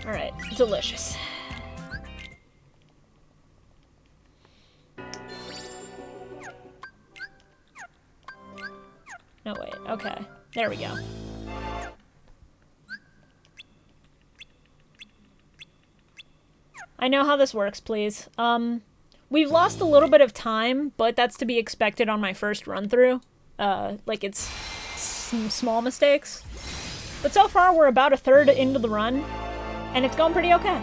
Alright, delicious. No, wait. Okay. There we go. I know how this works, please. We've lost a little bit of time, but that's to be expected on my first run-through. Like, it's some small mistakes. But so far, we're about a third into the run, and it's going pretty okay.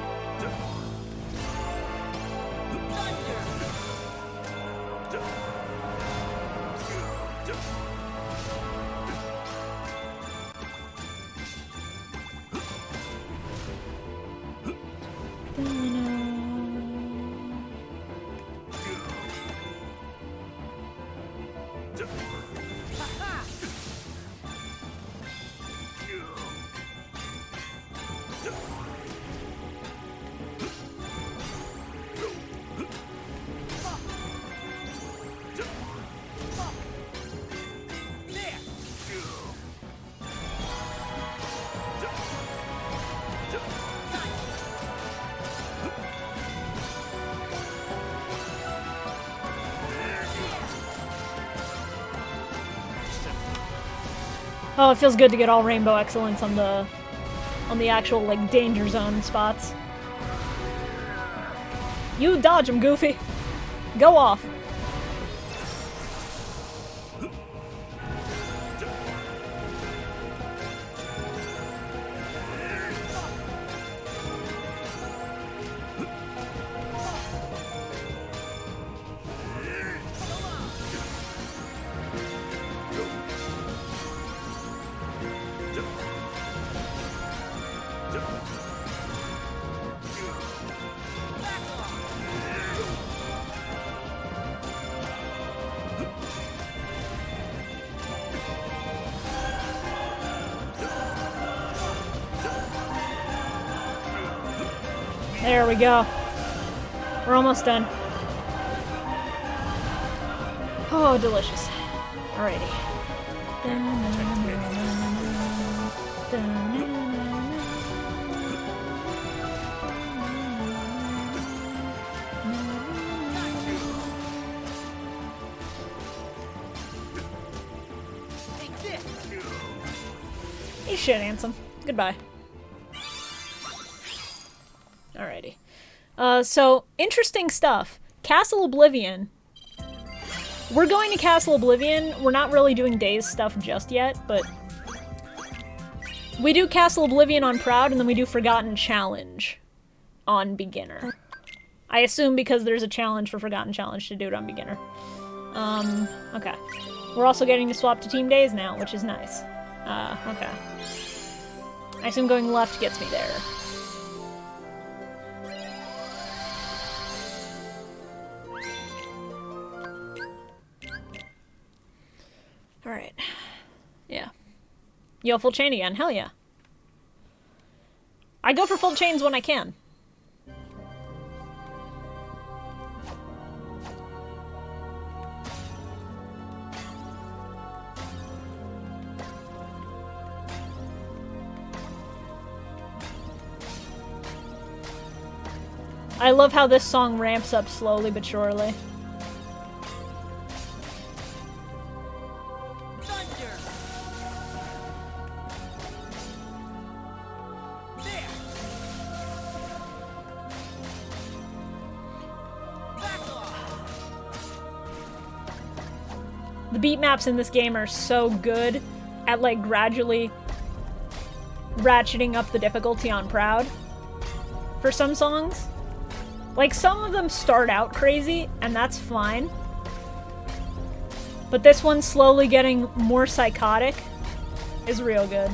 Oh, it feels good to get all rainbow excellence on the actual, like, danger zone spots. You dodge him, Goofy. Go off. There we go. We're almost done. Oh, delicious. Alrighty. You shit, handsome. Goodbye. Alrighty. So, interesting stuff. Castle Oblivion. We're going to Castle Oblivion. We're not really doing Days stuff just yet, but we do Castle Oblivion on Proud, and then we do Forgotten Challenge on Beginner. I assume because there's a challenge for Forgotten Challenge to do it on Beginner. Okay. We're also getting to swap to Team Days now, which is nice. Okay. I assume going left gets me there. Alright. Yeah. Yo, full chain again. Hell yeah. I go for full chains when I can. I love how this song ramps up slowly but surely. The beat maps in this game are so good at, like, gradually ratcheting up the difficulty on Proud for some songs. Like, some of them start out crazy, and that's fine. But this one slowly getting more psychotic is real good.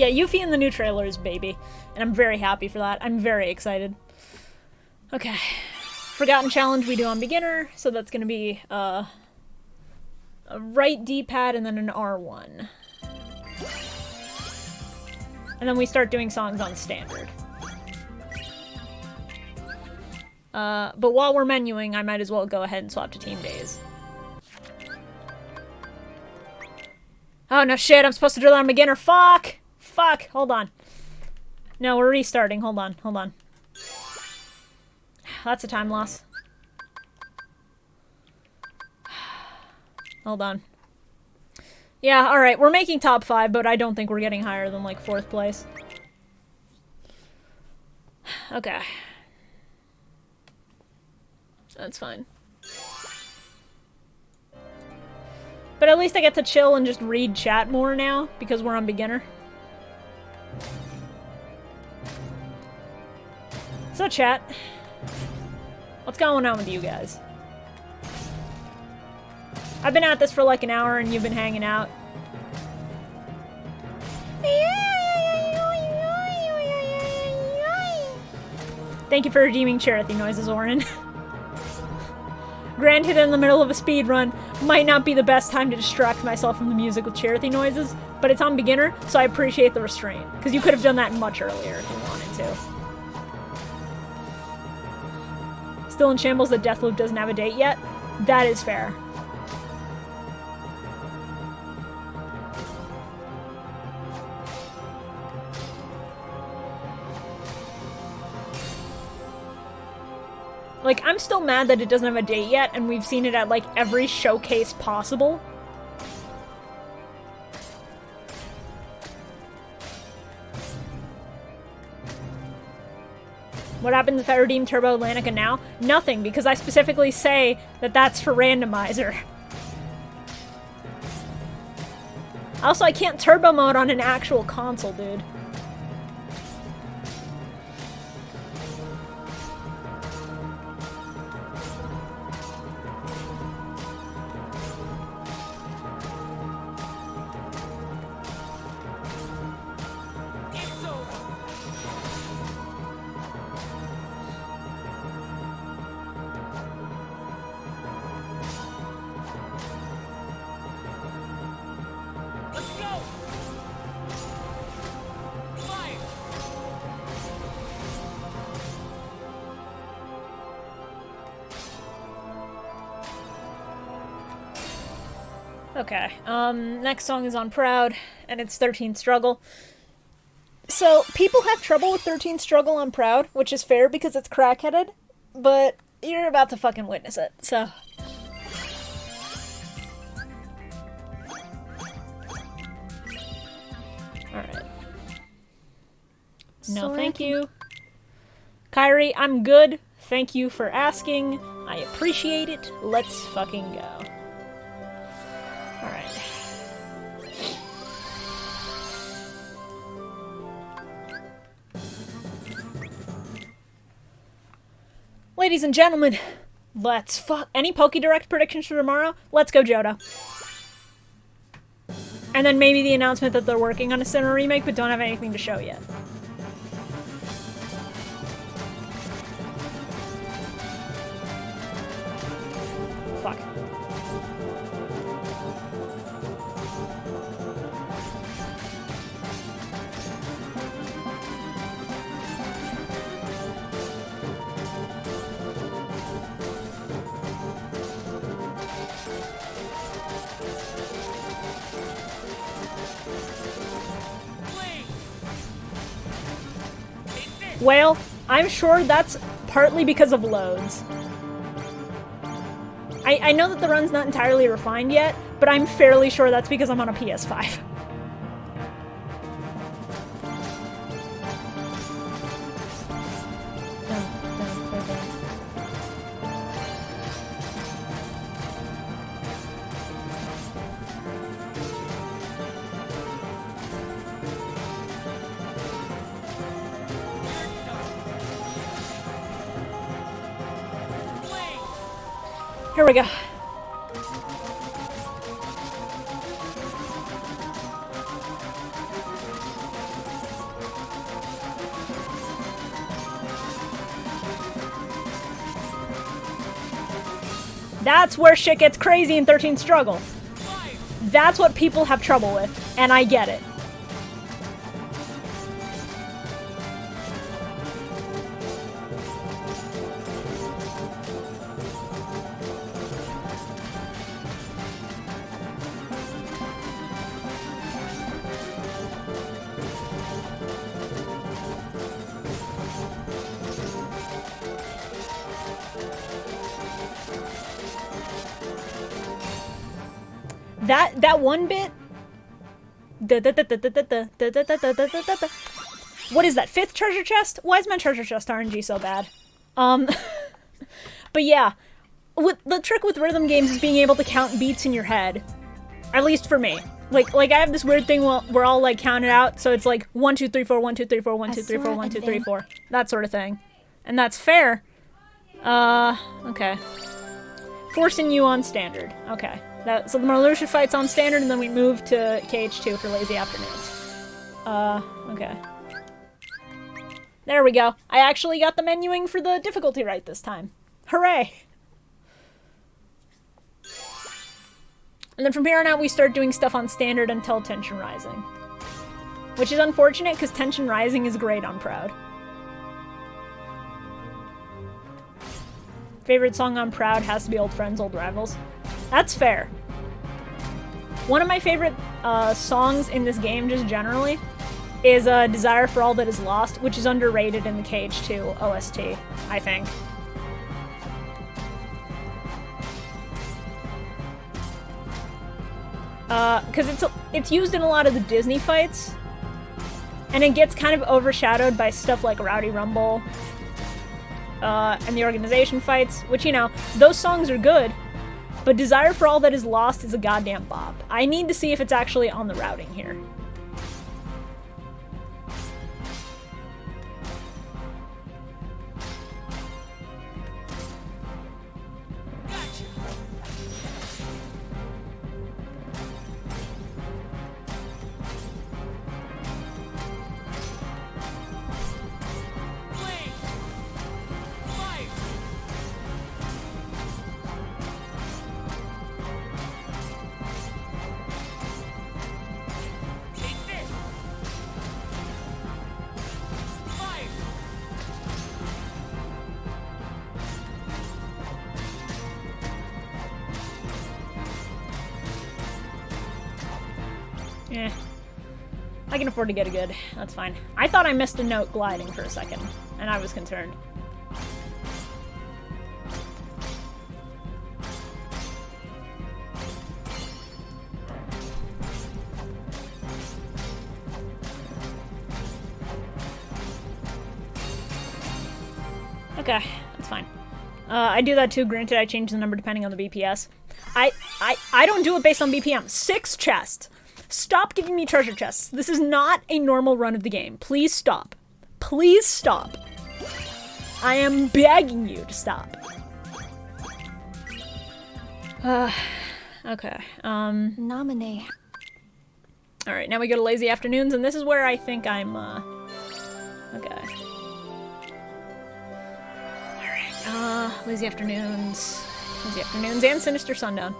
Yeah, Yuffie in the new trailer is baby, and I'm very happy for that. I'm very excited. Okay. Forgotten challenge we do on beginner, so that's gonna be a right D-pad and then an R1. And then we start doing songs on standard. But while we're menuing, I might as well go ahead and swap to team days. Oh no shit, I'm supposed to do that on beginner. Fuck! Fuck! Hold on. No, we're restarting. Hold on, hold on. That's a time loss. Hold on. Yeah, alright, we're making top 5, but I don't think we're getting higher than, like, 4th place. Okay. That's fine. But at least I get to chill and just read chat more now, because we're on beginner. So chat, what's going on with you guys? I've been at this for like an hour and you've been hanging out. Thank you for redeeming Cherothy noises, Orin. Granted, in the middle of a speed run, might not be the best time to distract myself from the music with Cherothy noises, but it's on beginner, so I appreciate the restraint. Because you could have done that much earlier if you wanted to. Still in shambles that Deathloop doesn't have a date yet? That is fair. Like, I'm still mad that it doesn't have a date yet, and we've seen it at, like, every showcase possible. What happens if I redeem Turbo Atlantica now? Nothing, because I specifically say that that's for randomizer. Also, I can't turbo mode on an actual console, dude. Okay, next song is on Proud, and it's 13th Struggle. So, people have trouble with 13th Struggle on Proud, which is fair because it's crackheaded, but you're about to fucking witness it, so... Alright. No, thank you. Kyrie, I'm good. Thank you for asking. I appreciate it. Let's fucking go. Alright. Ladies and gentlemen, let's fuck. Any PokeDirect predictions for tomorrow? Let's go, Johto. And then maybe the announcement that they're working on a Sinnoh remake but don't have anything to show yet. Fuck. Well, I'm sure that's partly because of loads. I know that the run's not entirely refined yet, but I'm fairly sure that's because I'm on a PS5. Here we go. That's where shit gets crazy in 13 Struggle. That's what people have trouble with, and I get it. That one bit. What is that? 5th treasure chest? Why is my treasure chest RNG so bad? But yeah, the trick with rhythm games is being able to count beats in your head. At least for me. Like I have this weird thing where I'll like count it out, so it's like 1 2 3 4 1 2 3 4 1 2 3 4 1 2 3 4, that sort of thing, and that's fair. Okay. Forcing you on standard. Okay. So the Marluxia fight's on standard, and then we move to KH2 for lazy afternoons. Okay. There we go. I actually got the menuing for the difficulty right this time. Hooray! And then from here on out, we start doing stuff on standard until Tension Rising. Which is unfortunate, because Tension Rising is great on Proud. Favorite song on Proud has to be Old Friends, Old Rivals. That's fair. One of my favorite songs in this game, just generally, is Desire for All That Is Lost, which is underrated in the KH2 OST, I think. Because it's used in a lot of the Disney fights, and it gets kind of overshadowed by stuff like Rowdy Rumble and the organization fights, which, you know, those songs are good, but Desire for All That Is Lost is a goddamn bop. I need to see if it's actually on the routing here. I can afford to get a good. That's fine. I thought I missed a note gliding for a second, and I was concerned. Okay, that's fine. I do that too. Granted, I change the number depending on the BPS. I don't do it based on BPM. 6 chests. Stop giving me treasure chests. This is not a normal run of the game. Please stop. Please stop. I am begging you to stop. Okay. Nominate. Alright, now we go to Lazy Afternoons, and this is where I think I'm, okay. Alright, Lazy Afternoons. Lazy Afternoons and Sinister Sundown.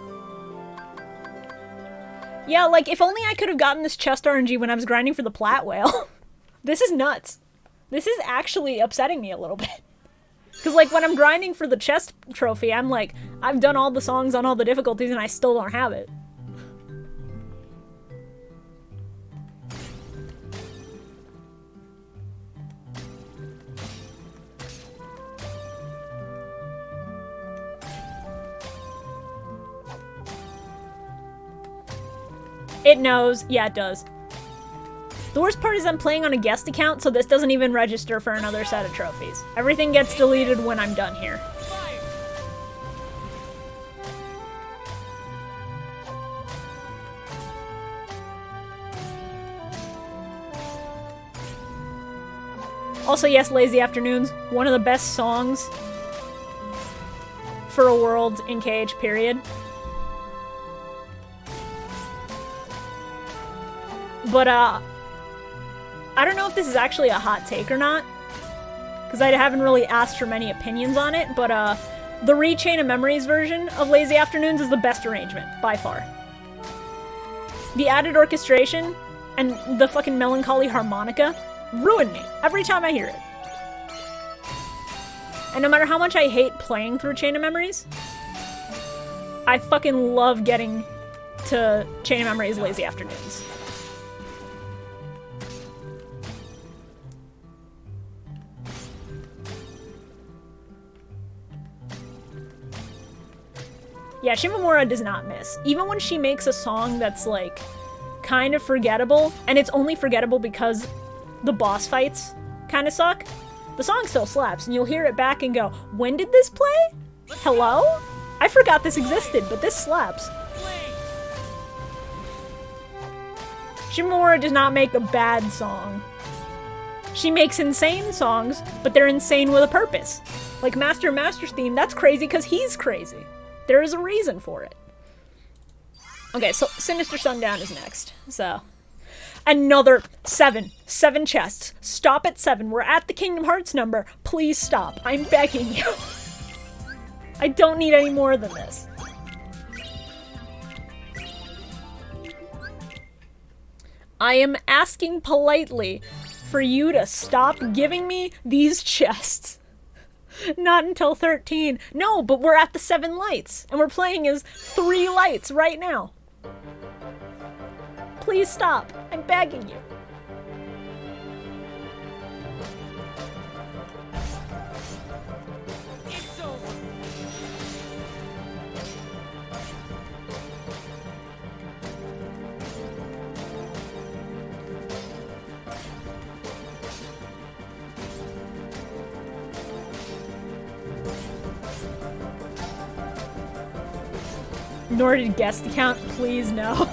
Yeah, like, if only I could have gotten this chest RNG when I was grinding for the Plat Whale. This is nuts. This is actually upsetting me a little bit. Because, like, when I'm grinding for the chest trophy, I'm like, I've done all the songs on all the difficulties and I still don't have it. It knows. Yeah, it does. The worst part is I'm playing on a guest account, so this doesn't even register for another set of trophies. Everything gets deleted when I'm done here. Also, yes, Lazy Afternoons, one of the best songs for a world in KH, period. But, I don't know if this is actually a hot take or not, because I haven't really asked for many opinions on it, but, The Chain of Memories version of Lazy Afternoons is the best arrangement, by far. The added orchestration and the fucking melancholy harmonica ruin me every time I hear it. And no matter how much I hate playing through Chain of Memories, I fucking love getting to Chain of Memories Lazy Afternoons. Yeah, Shimomura does not miss. Even when she makes a song that's, like, kind of forgettable, and it's only forgettable because the boss fights kind of suck, the song still slaps, and you'll hear it back and go, when did this play? Hello? I forgot this existed, but this slaps. Shimomura does not make a bad song. She makes insane songs, but they're insane with a purpose. Like Master's theme, that's crazy because he's crazy. There is a reason for it. Okay, so Sinister Sundown is next. So, another 7 chests. Stop at 7. We're at the Kingdom Hearts number. Please stop. I'm begging you. I don't need any more than this. I am asking politely for you to stop giving me these chests. Not until 13. No, but we're at the 7 lights, and we're playing as 3 lights right now. Please stop. I'm begging you. It's over. Nor did guest account, please no.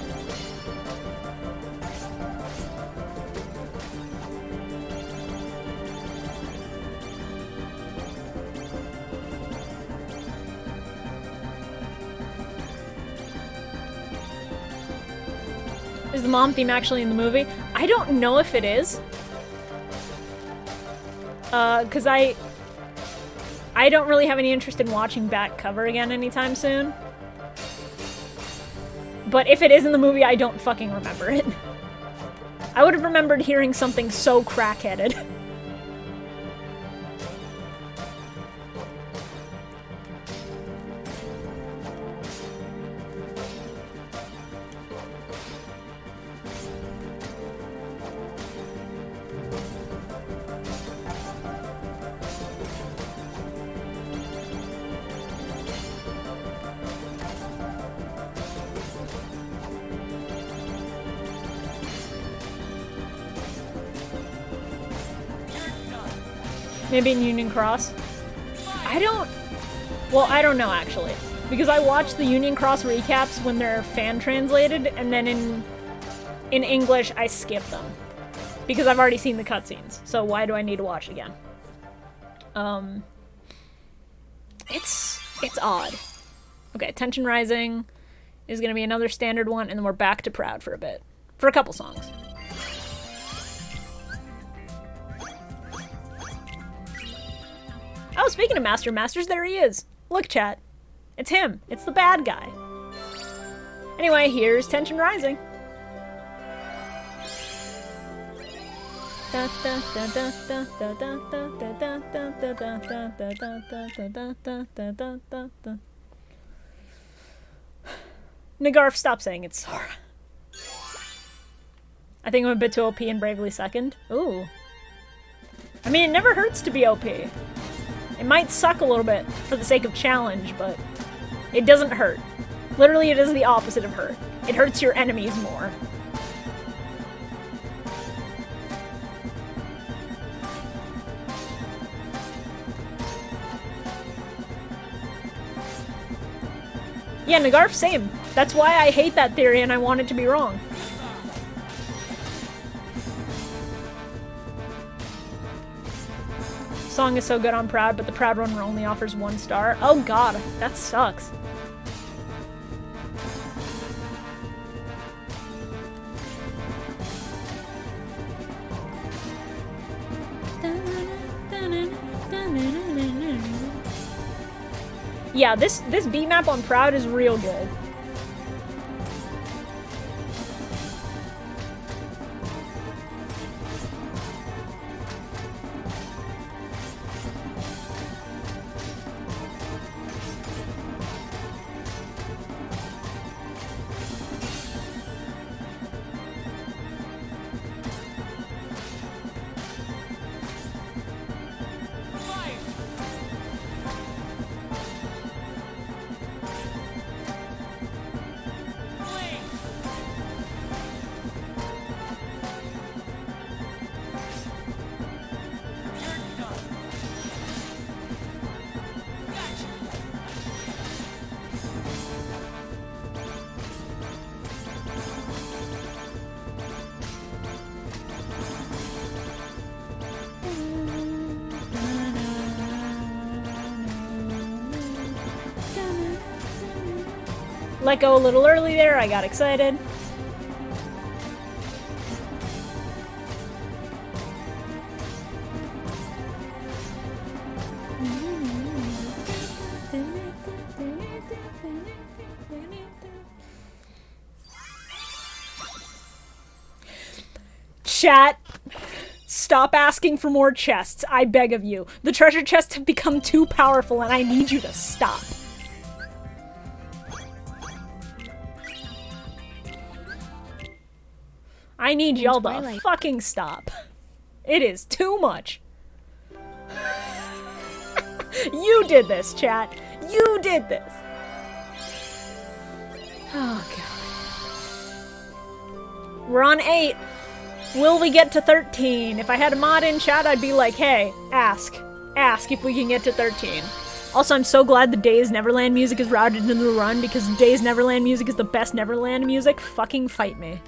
Is the MoM theme actually in the movie? I don't know if it is. Cause I don't really have any interest in watching back cover again anytime soon. But if it is in the movie, I don't fucking remember it. I would have remembered hearing something so crackheaded. Maybe in Union Cross? I don't know actually. Because I watch the Union Cross recaps when they're fan translated, and then in English I skip them. Because I've already seen the cutscenes, so why do I need to watch it again? It's odd. Okay, Tension Rising is gonna be another standard one, and then we're back to Proud for a bit. For a couple songs. Oh, speaking of Masters, there he is. Look, chat. It's him. It's the bad guy. Anyway, here's Tension Rising. Nagarf, stop saying it's Sora. I think I'm a bit too OP and Bravely Second. Ooh. I mean, it never hurts to be OP. It might suck a little bit for the sake of challenge, but it doesn't hurt. Literally, it is the opposite of hurt. It hurts your enemies more. Yeah, Nagarf, same. That's why I hate that theory and I want it to be wrong. Song is so good on Proud, but the Proud runner only offers 1 star. Oh god, that sucks. Yeah, this beat map on Proud is real good. Let go a little early there, I got excited. Chat, stop asking for more chests, I beg of you. The treasure chests have become too powerful and I need you to stop. I need y'all to fucking stop. It is too much. You did this, chat. You did this. Oh, God. We're on 8. Will we get to 13? If I had a mod in chat, I'd be like, hey, ask. Ask if we can get to 13. Also, I'm so glad the Days Neverland music is routed into the run because Days Neverland music is the best Neverland music. Fucking fight me.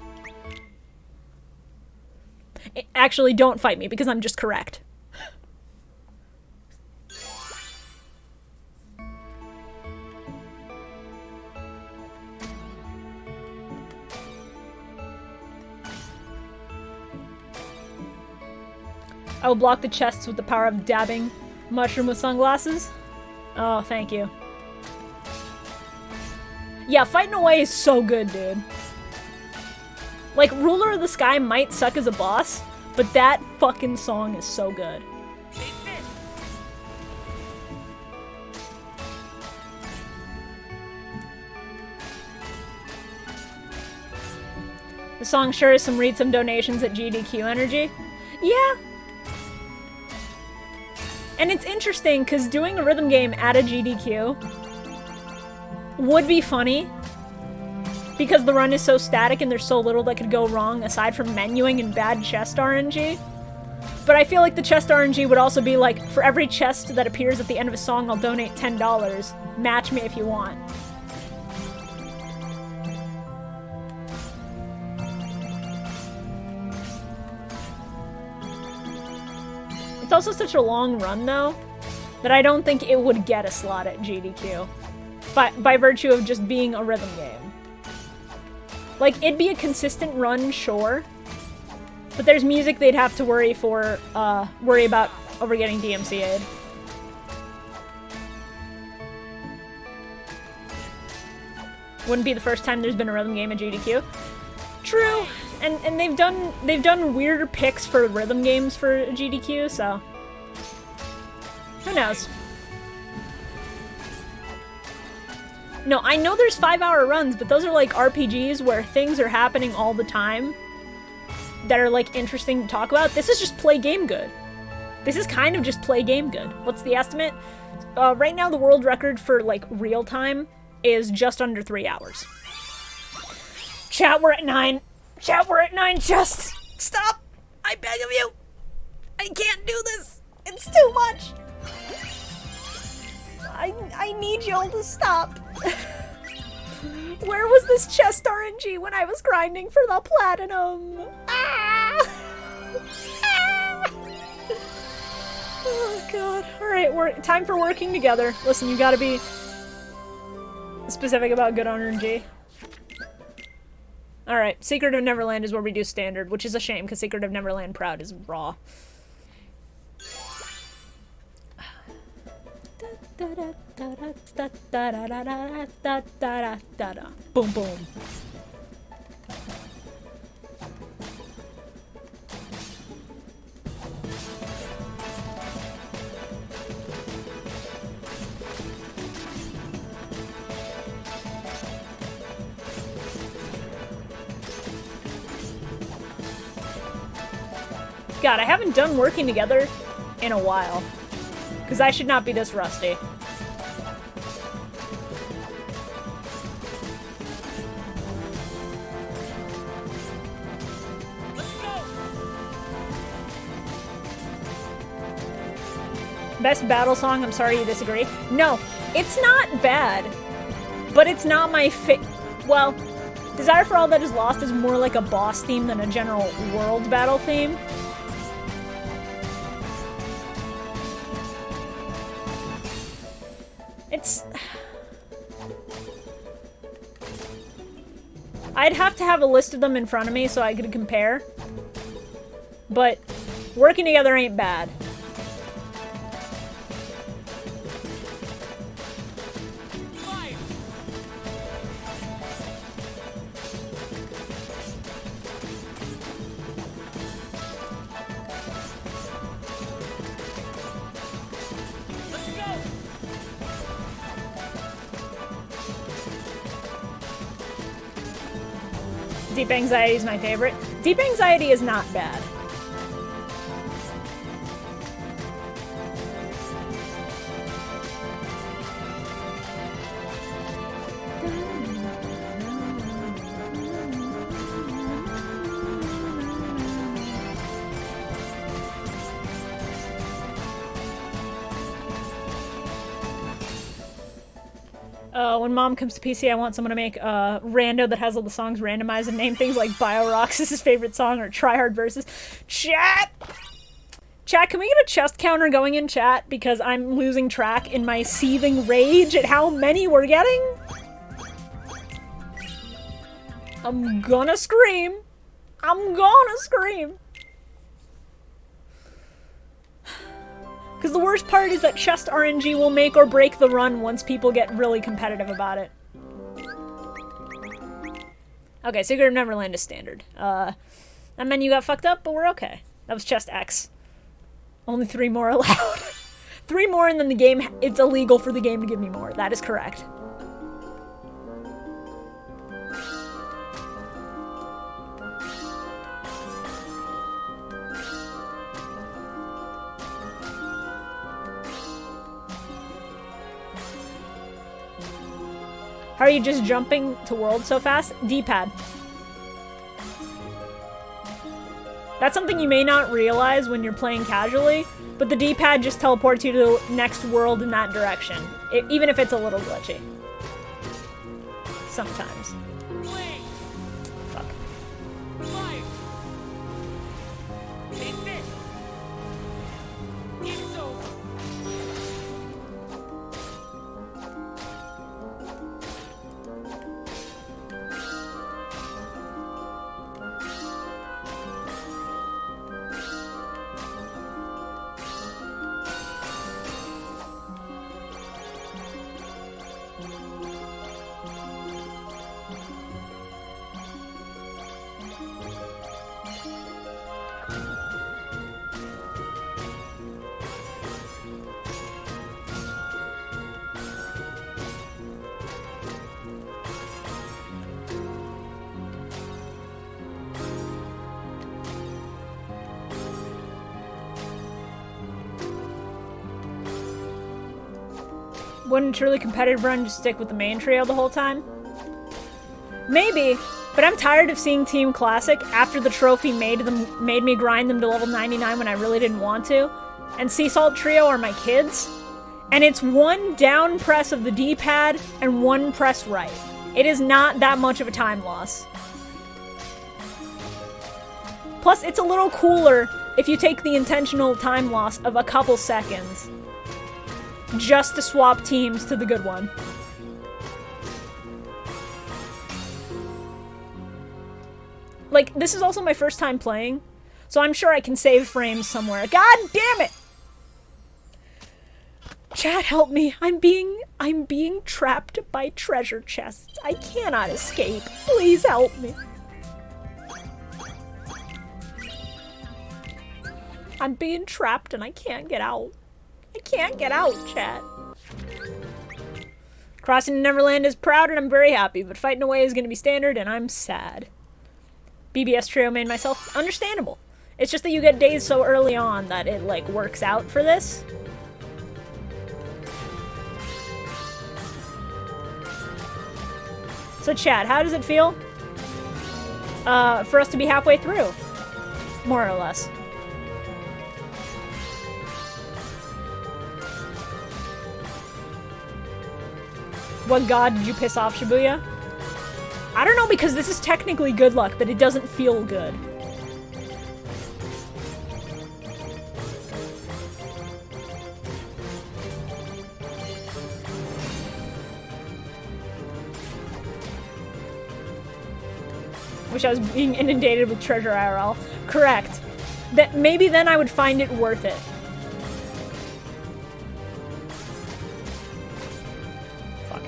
Actually, don't fight me, because I'm just correct. I will block the chests with the power of dabbing mushroom with sunglasses. Oh, thank you. Yeah, fighting away is so good, dude. Like, Ruler of the Sky might suck as a boss, but that fucking song is so good. The song sure is read some donations at GDQ Energy. Yeah. And it's interesting, because doing a rhythm game at a GDQ would be funny, because the run is so static and there's so little that could go wrong aside from menuing and bad chest RNG. But I feel like the chest RNG would also be like, for every chest that appears at the end of a song, I'll donate $10. Match me if you want. It's also such a long run, though, that I don't think it would get a slot at GDQ. By virtue of just being a rhythm game. Like, it'd be a consistent run, sure, but there's music they'd have to worry about over getting DMCA'd. Wouldn't be the first time there's been a rhythm game at GDQ. True, and they've done weirder picks for rhythm games for GDQ, so who knows? No, I know there's 5-hour runs, but those are like RPGs where things are happening all the time that are like interesting to talk about. This is just play game good. This is kind of just play game good. What's the estimate? Right now the world record for like real time is just under 3 hours. Chat, we're at 9. Chat, we're at 9 chests. Stop! I beg of you! I can't do this! It's too much! I need y'all to stop. Where was this chest RNG when I was grinding for the platinum? Ah! Ah! Oh god. Alright, time for working together. Listen, you gotta be specific about good RNG. Alright, Secret of Neverland is where we do standard, which is a shame because Secret of Neverland Proud is raw. Boom, boom. God, I haven't done working together in a while. Because I should not be this rusty. Best battle song? I'm sorry you disagree. No, it's not bad. But it's not my well, Desire for All That Is Lost is more like a boss theme than a general world battle theme. I'd have to have a list of them in front of me so I could compare. But working together ain't bad. Deep Anxiety is my favorite. Deep Anxiety is not bad. When Mom comes to PC, I want someone to make a rando that has all the songs randomized and name things like Bio-Rocks is his favorite song or Try Hard Versus. Chat, can we get a chest counter going in chat? Because I'm losing track in my seething rage at how many we're getting. I'm gonna scream. I'm gonna scream. Because the worst part is that chest RNG will make or break the run once people get really competitive about it. Okay, Secret of Neverland is standard. That menu got fucked up, but we're okay. That was chest X. Only 3 more allowed. 3 more and then the game, it's illegal for the game to give me more. That is correct. How are you just jumping to world so fast? D-pad. That's something you may not realize when you're playing casually, but the D-pad just teleports you to the next world in that direction, even if it's a little glitchy. Sometimes. Fuck. Wouldn't a truly competitive run just stick with the main trio the whole time? Maybe, but I'm tired of seeing Team Classic after the trophy made me grind them to level 99 when I really didn't want to. And Sea Salt Trio are my kids. And it's 1 down press of the D-pad and 1 press right. It is not that much of a time loss. Plus, it's a little cooler if you take the intentional time loss of a couple seconds just to swap teams to the good one. Like, this is also my first time playing, so I'm sure I can save frames somewhere. God damn it! Chat, help me. I'm being trapped by treasure chests. I cannot escape. Please help me. I'm being trapped and I can't get out. I can't get out, chat. Crossing Neverland is proud and I'm very happy, but fighting away is going to be standard and I'm sad. BBS trio made myself understandable. It's just that you get days so early on that it, like, works out for this. So chat, how does it feel for us to be halfway through? More or less. What god did you piss off, Shibuya? I don't know, because this is technically good luck, but it doesn't feel good. Wish I was being inundated with treasure IRL. Correct. That maybe then I would find it worth it. Fuck.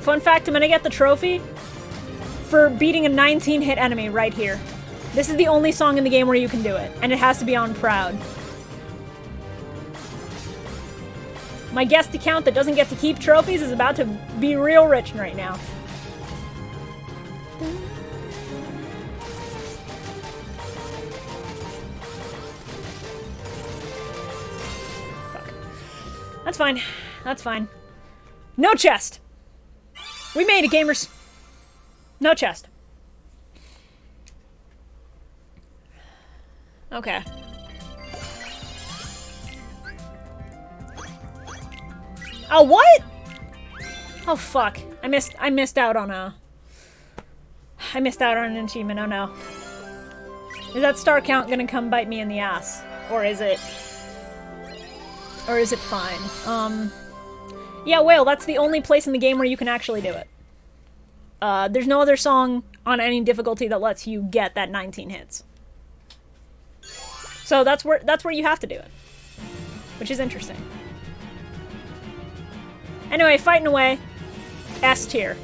Fun fact, I'm gonna get the trophy for beating a 19-hit enemy right here. This is the only song in the game where you can do it, and it has to be on Proud. My guest account that doesn't get to keep trophies is about to be real rich right now. Fuck. That's fine. That's fine. No chest! We made it, gamers. No chest. Okay. Oh, what? Oh, fuck. I missed out on an achievement. Oh, no. Is that star count gonna come bite me in the ass? Or is it fine? Yeah, Whale, that's the only place in the game where you can actually do it. There's no other song on any difficulty that lets you get that 19 hits. So that's where you have to do it. Which is interesting. Anyway, fighting away. S tier.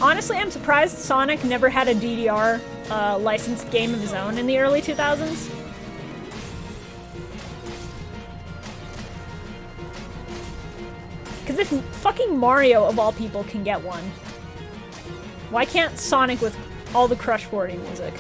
Honestly, I'm surprised Sonic never had a DDR licensed game of his own in the early 2000s. Because if fucking Mario, of all people, can get one, why can't Sonic with all the Crush 40 music?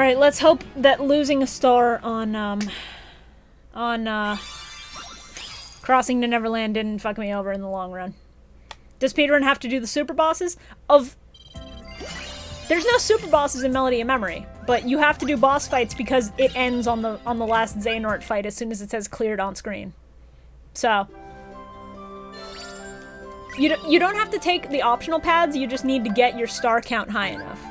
Alright, let's hope that losing a star on Crossing to Neverland didn't fuck me over in the long run. Does speedrun have to do the super bosses? There's no super bosses in Melody of Memory, but you have to do boss fights because it ends on the last Xehanort fight as soon as it says cleared on screen. So you don't have to take the optional paths, you just need to get your star count high enough.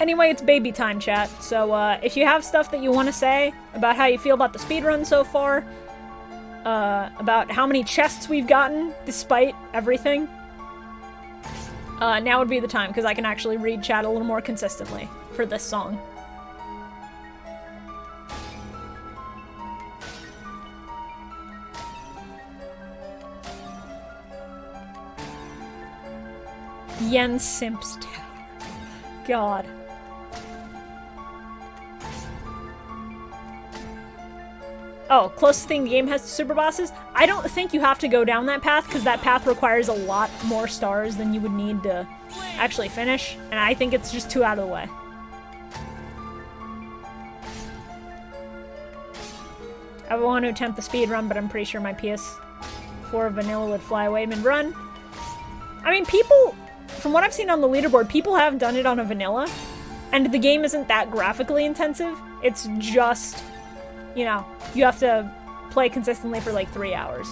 Anyway, it's baby time, chat. So, if you have stuff that you want to say about how you feel about the speedrun so far, about how many chests we've gotten despite everything, now would be the time, because I can actually read chat a little more consistently for this song. Yen Simps Tower. God. Oh, closest thing the game has to super bosses? I don't think you have to go down that path, because that path requires a lot more stars than you would need to actually finish, and I think it's just too out of the way. I want to attempt the speed run, but I'm pretty sure my PS4 vanilla would fly away mid-run. I mean, people, from what I've seen on the leaderboard, people have done it on a vanilla, and the game isn't that graphically intensive. It's just, you know, you have to play consistently for like 3 hours.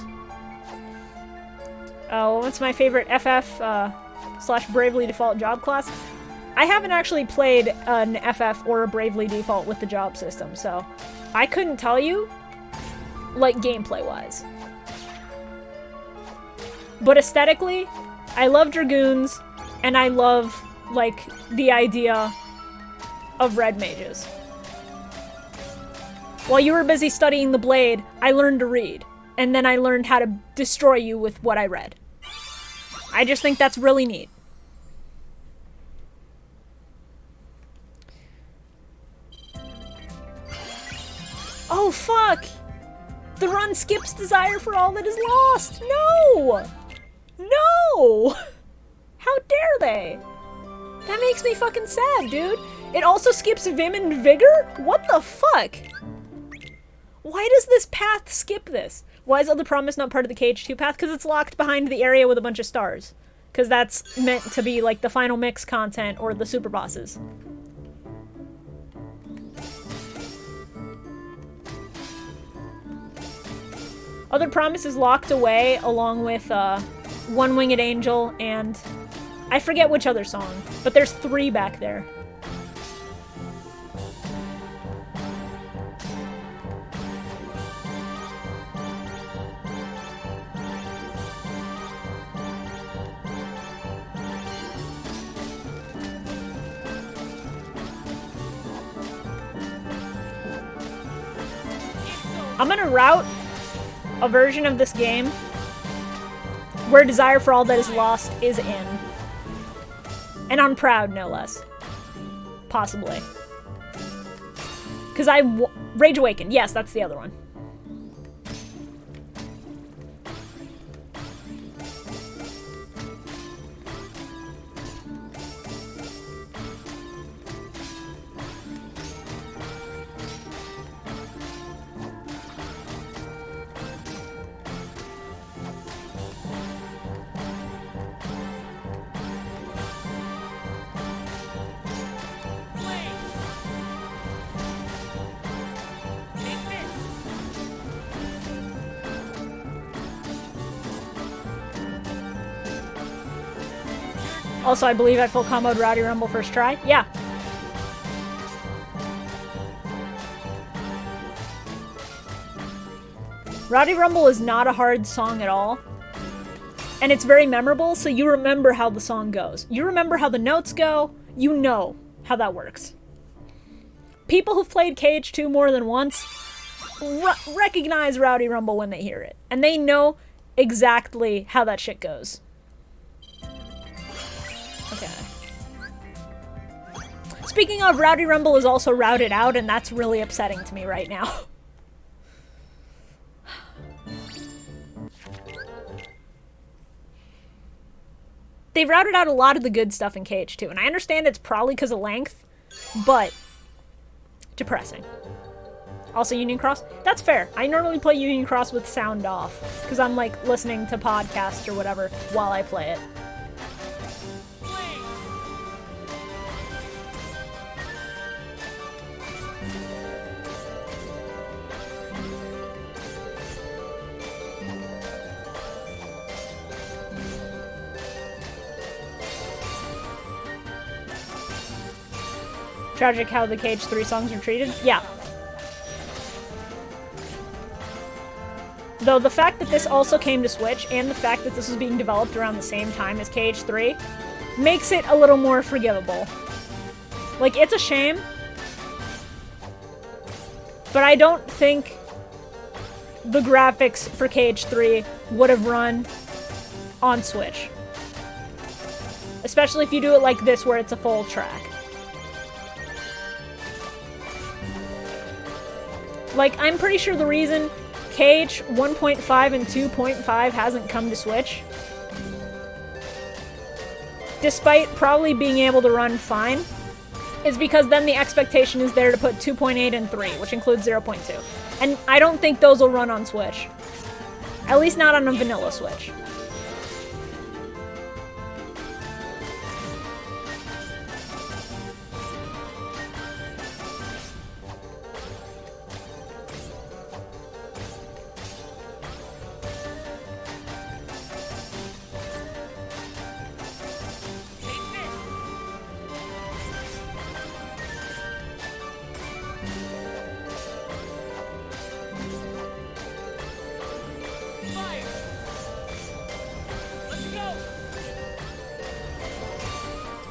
Oh, what's my favorite FF / Bravely Default job class? I haven't actually played an FF or a Bravely Default with the job system, so I couldn't tell you, like, gameplay-wise. But aesthetically, I love Dragoons, and I love, like, the idea of red mages. While you were busy studying the blade, I learned to read, and then I learned how to destroy you with what I read. I just think that's really neat. Oh, fuck! The run skips desire for all that is lost! No! No! How dare they? That makes me fucking sad, dude. It also skips Vim and Vigor? What the fuck? Why does this path skip this? Why is Elder Promise not part of the KH2 path? Because it's locked behind the area with a bunch of stars. Because that's meant to be like the final mix content or the super bosses. Elder Promise is locked away along with One Winged Angel and I forget which other song, but there's 3 back there. I'm gonna route a version of this game where Desire for All That Is Lost is in. And I'm proud, no less. Possibly. Because Rage Awakened. Yes, that's the other one. Also, I believe I full comboed Rowdy Rumble first try. Yeah. Rowdy Rumble is not a hard song at all. And it's very memorable, so you remember how the song goes. You remember how the notes go. You know how that works. People who've played KH2 more than once recognize Rowdy Rumble when they hear it. And they know exactly how that shit goes. Okay. Speaking of, Rowdy Rumble is also routed out, and that's really upsetting to me right now. They've routed out a lot of the good stuff in KH2, and I understand it's probably because of length, but depressing. Also, Union Cross? That's fair. I normally play Union Cross with sound off, because I'm, like, listening to podcasts or whatever while I play it. Tragic how the KH3 songs are treated? Yeah. Though the fact that this also came to Switch, and the fact that this was being developed around the same time as KH3, makes it a little more forgivable. Like, it's a shame, but I don't think the graphics for KH3 would have run on Switch. Especially if you do it like this, where it's a full track. Like, I'm pretty sure the reason KH 1.5 and 2.5 hasn't come to Switch, despite probably being able to run fine, is because then the expectation is there to put 2.8 and 3, which includes 0.2. And I don't think those will run on Switch. At least not on a vanilla Switch.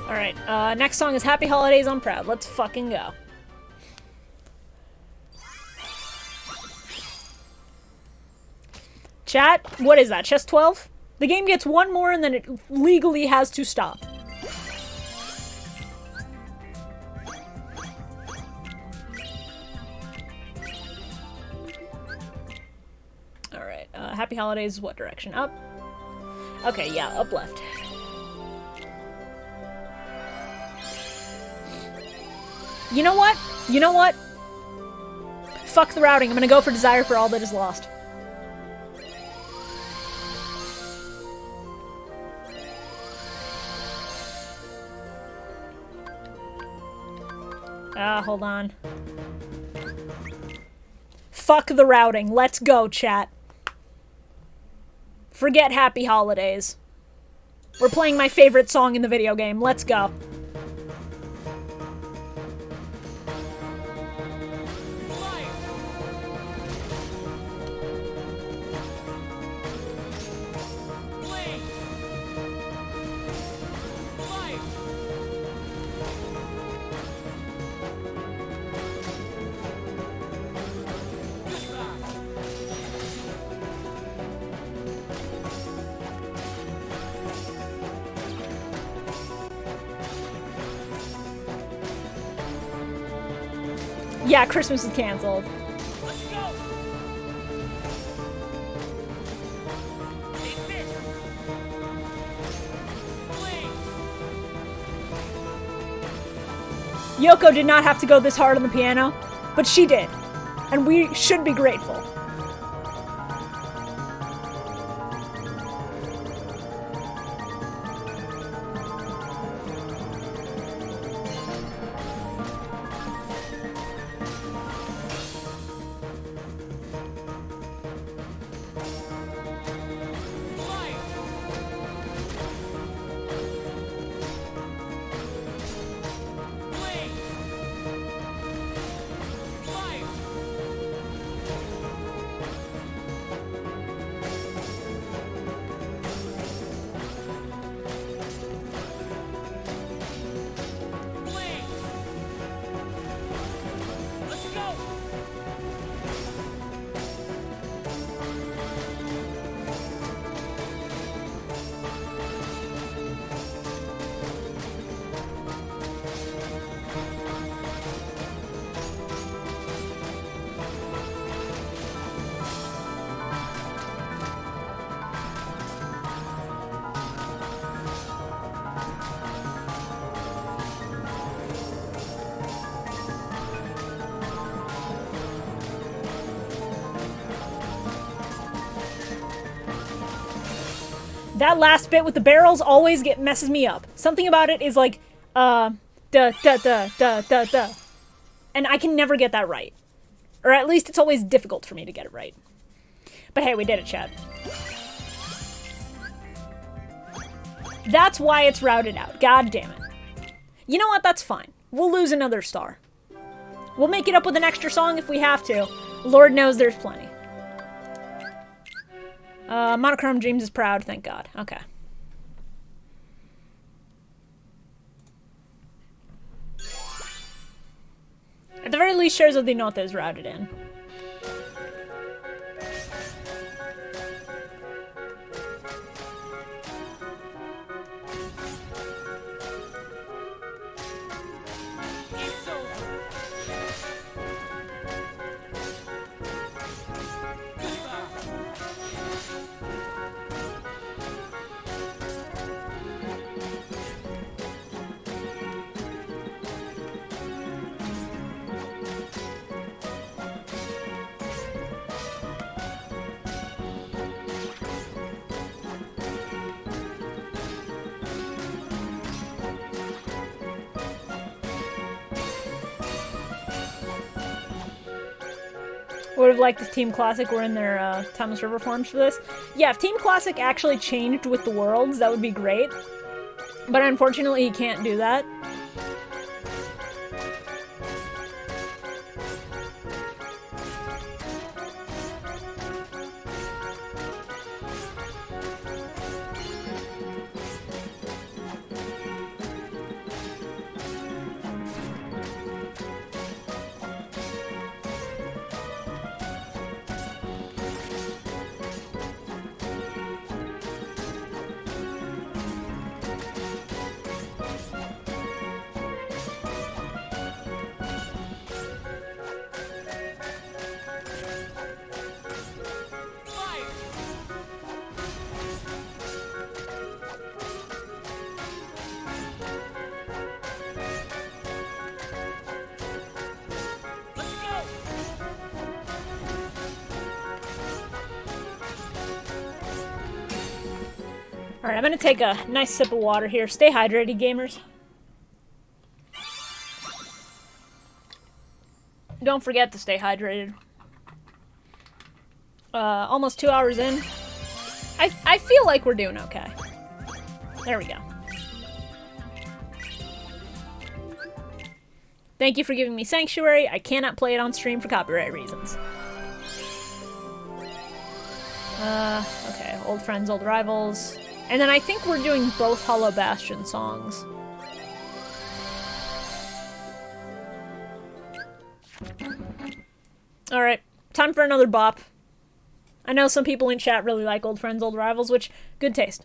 Alright, next song is Happy Holidays, I'm Proud. Let's fucking go. Chat, what is that, chess 12? The game gets one more and then it legally has to stop. Alright, Happy Holidays, what direction? Up? Okay, yeah, up left. You know what? You know what? Fuck the routing. I'm gonna go for Desire for All That Is Lost. Hold on. Fuck the routing. Let's go, chat. Forget Happy Holidays. We're playing my favorite song in the video game. Let's go. Yeah, Christmas is canceled. Let's go. Yoko did not have to go this hard on the piano, but she did. And we should be grateful. That last bit with the barrels always messes me up. Something about it is like, da da da da da da. And I can never get that right. Or at least it's always difficult for me to get it right. But hey, we did it, chat. That's why it's routed out. God damn it. You know what? That's fine. We'll lose another star. We'll make it up with an extra song if we have to. Lord knows there's plenty. Monochrome Dreams is proud, thank God. Okay. At the very least, Shares of the Note is routed in. Would have liked if Team Classic were in their Timeless River forms for this. Yeah, if Team Classic actually changed with the worlds, that would be great. But unfortunately, he can't do that. Alright, I'm gonna take a nice sip of water here. Stay hydrated, gamers. Don't forget to stay hydrated. Almost 2 hours in. I feel like we're doing okay. There we go. Thank you for giving me Sanctuary. I cannot play it on stream for copyright reasons. Okay, old friends, old rivals. And then I think we're doing both Hollow Bastion songs. Alright, time for another bop. I know some people in chat really like Old Friends, Old Rivals, which, good taste.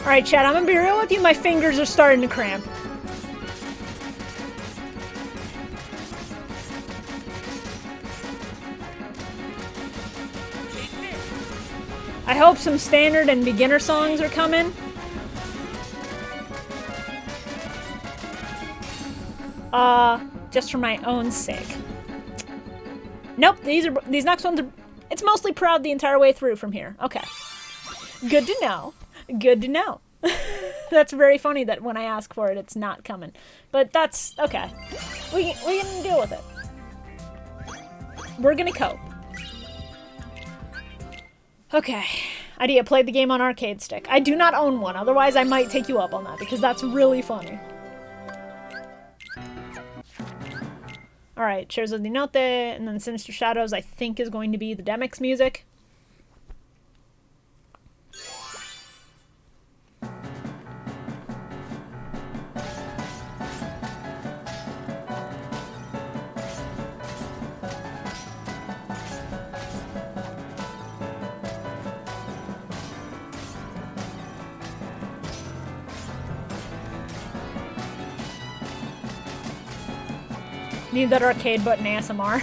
Alright, chat, I'm gonna be real with you, my fingers are starting to cramp. I hope some standard and beginner songs are coming. Just for my own sake. Nope, these next ones are... It's mostly proud the entire way through from here. Okay. Good to know. Good to know. That's very funny that when I ask for it, it's not coming. But that's okay. We can deal with it. We're gonna cope. Okay. Idea, played the game on arcade stick. I do not own one, otherwise I might take you up on that, because that's really funny. Alright, Shares of the Note, and then Sinister Shadows, I think, is going to be the Demix music. Need that arcade button ASMR.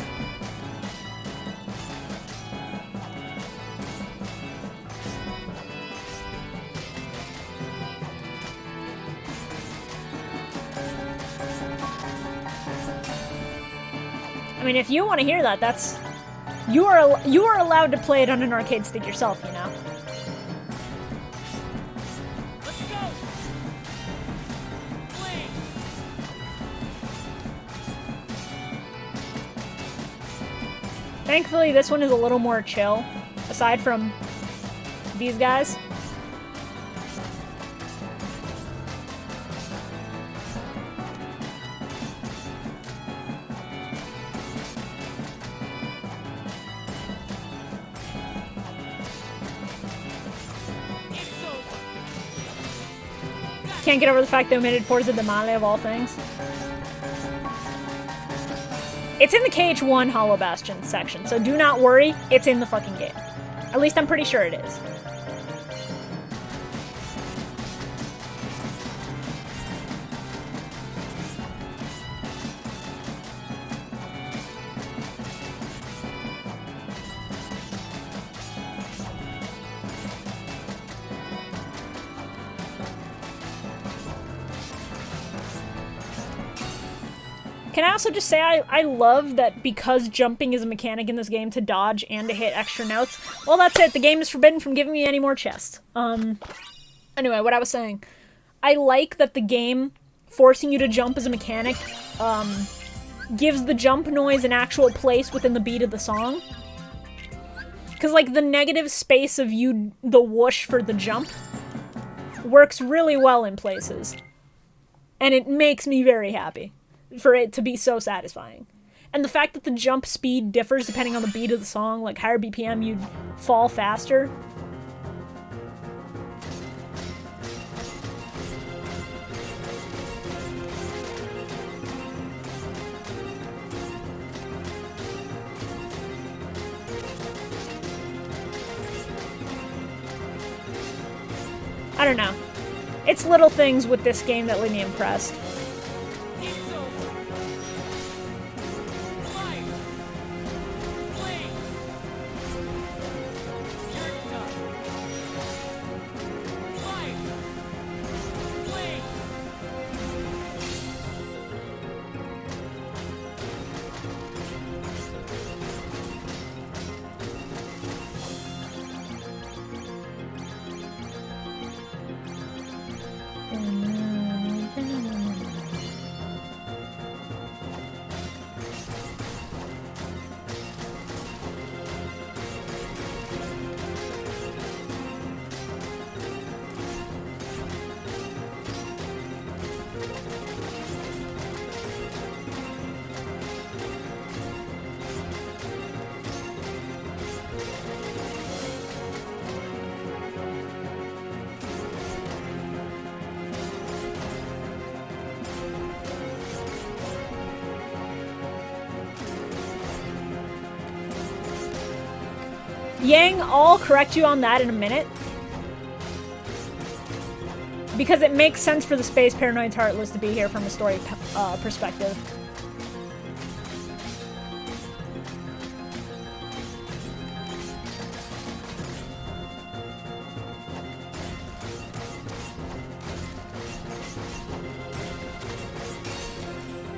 I mean, if you want to hear that, that's... You are allowed to play it on an arcade stick yourself, you know? Thankfully, this one is a little more chill, aside from these guys. Can't get over the fact they omitted Forza de Male of all things. It's in the KH1 Hollow Bastion section, so do not worry, it's in the fucking game. At least I'm pretty sure it is. Can I also just say I love that because jumping is a mechanic in this game to dodge and to hit extra notes. Well, that's it. The game is forbidden from giving me any more chests. Anyway, what I was saying. I like that the game, forcing you to jump as a mechanic, gives the jump noise an actual place within the beat of the song. Because, like, the negative space of the whoosh for the jump works really well in places. And it makes me very happy for it to be so satisfying. And the fact that the jump speed differs depending on the beat of the song, like higher BPM, you'd fall faster. I don't know. It's little things with this game that leave me impressed. Yang, I'll correct you on that in a minute. Because it makes sense for the Space Paranoid's Heartless to be here from a story perspective.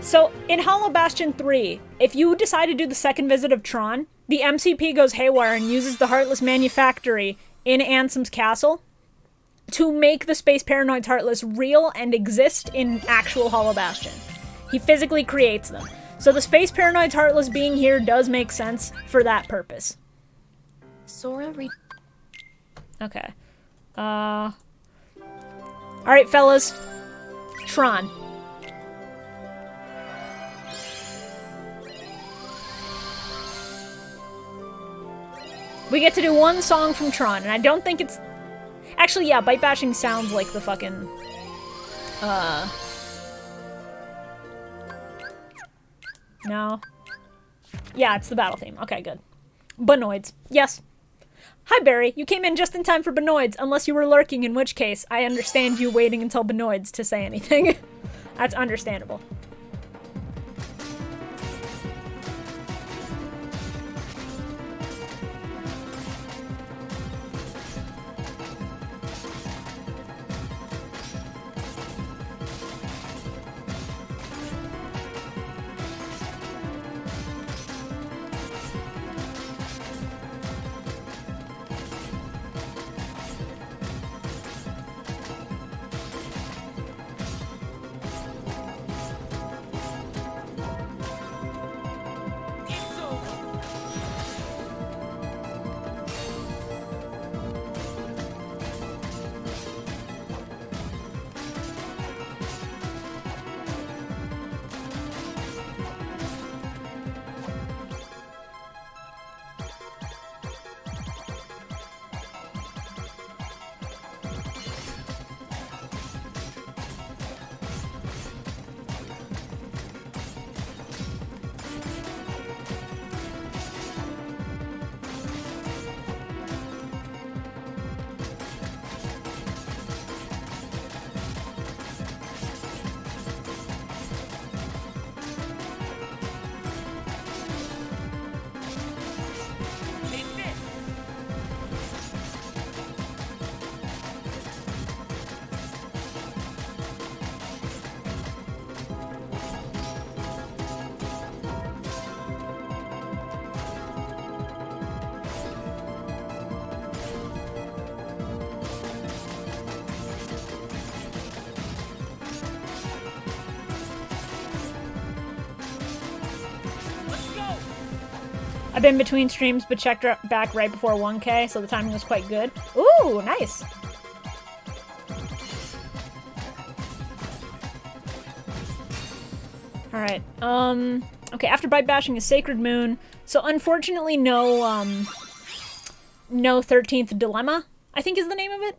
So, in Hollow Bastion 3, if you decide to do the second visit of Tron, the MCP goes haywire and uses the Heartless Manufactory in Ansem's castle to make the Space Paranoids Heartless real and exist in actual Hollow Bastion. He physically creates them. So the Space Paranoids Heartless being here does make sense for that purpose. Sora Okay. Alright, fellas. Tron. We get to do one song from Tron, and I don't think it's... Actually, yeah, Bite Bashing sounds like the fucking... No. Yeah, it's the battle theme. Okay, good. Banoids. Yes. Hi, Barry. You came in just in time for Banoids, unless you were lurking, in which case, I understand you waiting until Banoids to say anything. That's understandable. I've been between streams, but checked back right before 1K, so the timing was quite good. Ooh, nice. Alright, okay, after Bite Bashing is Sacred Moon. So unfortunately no 13th Dilemma, I think is the name of it.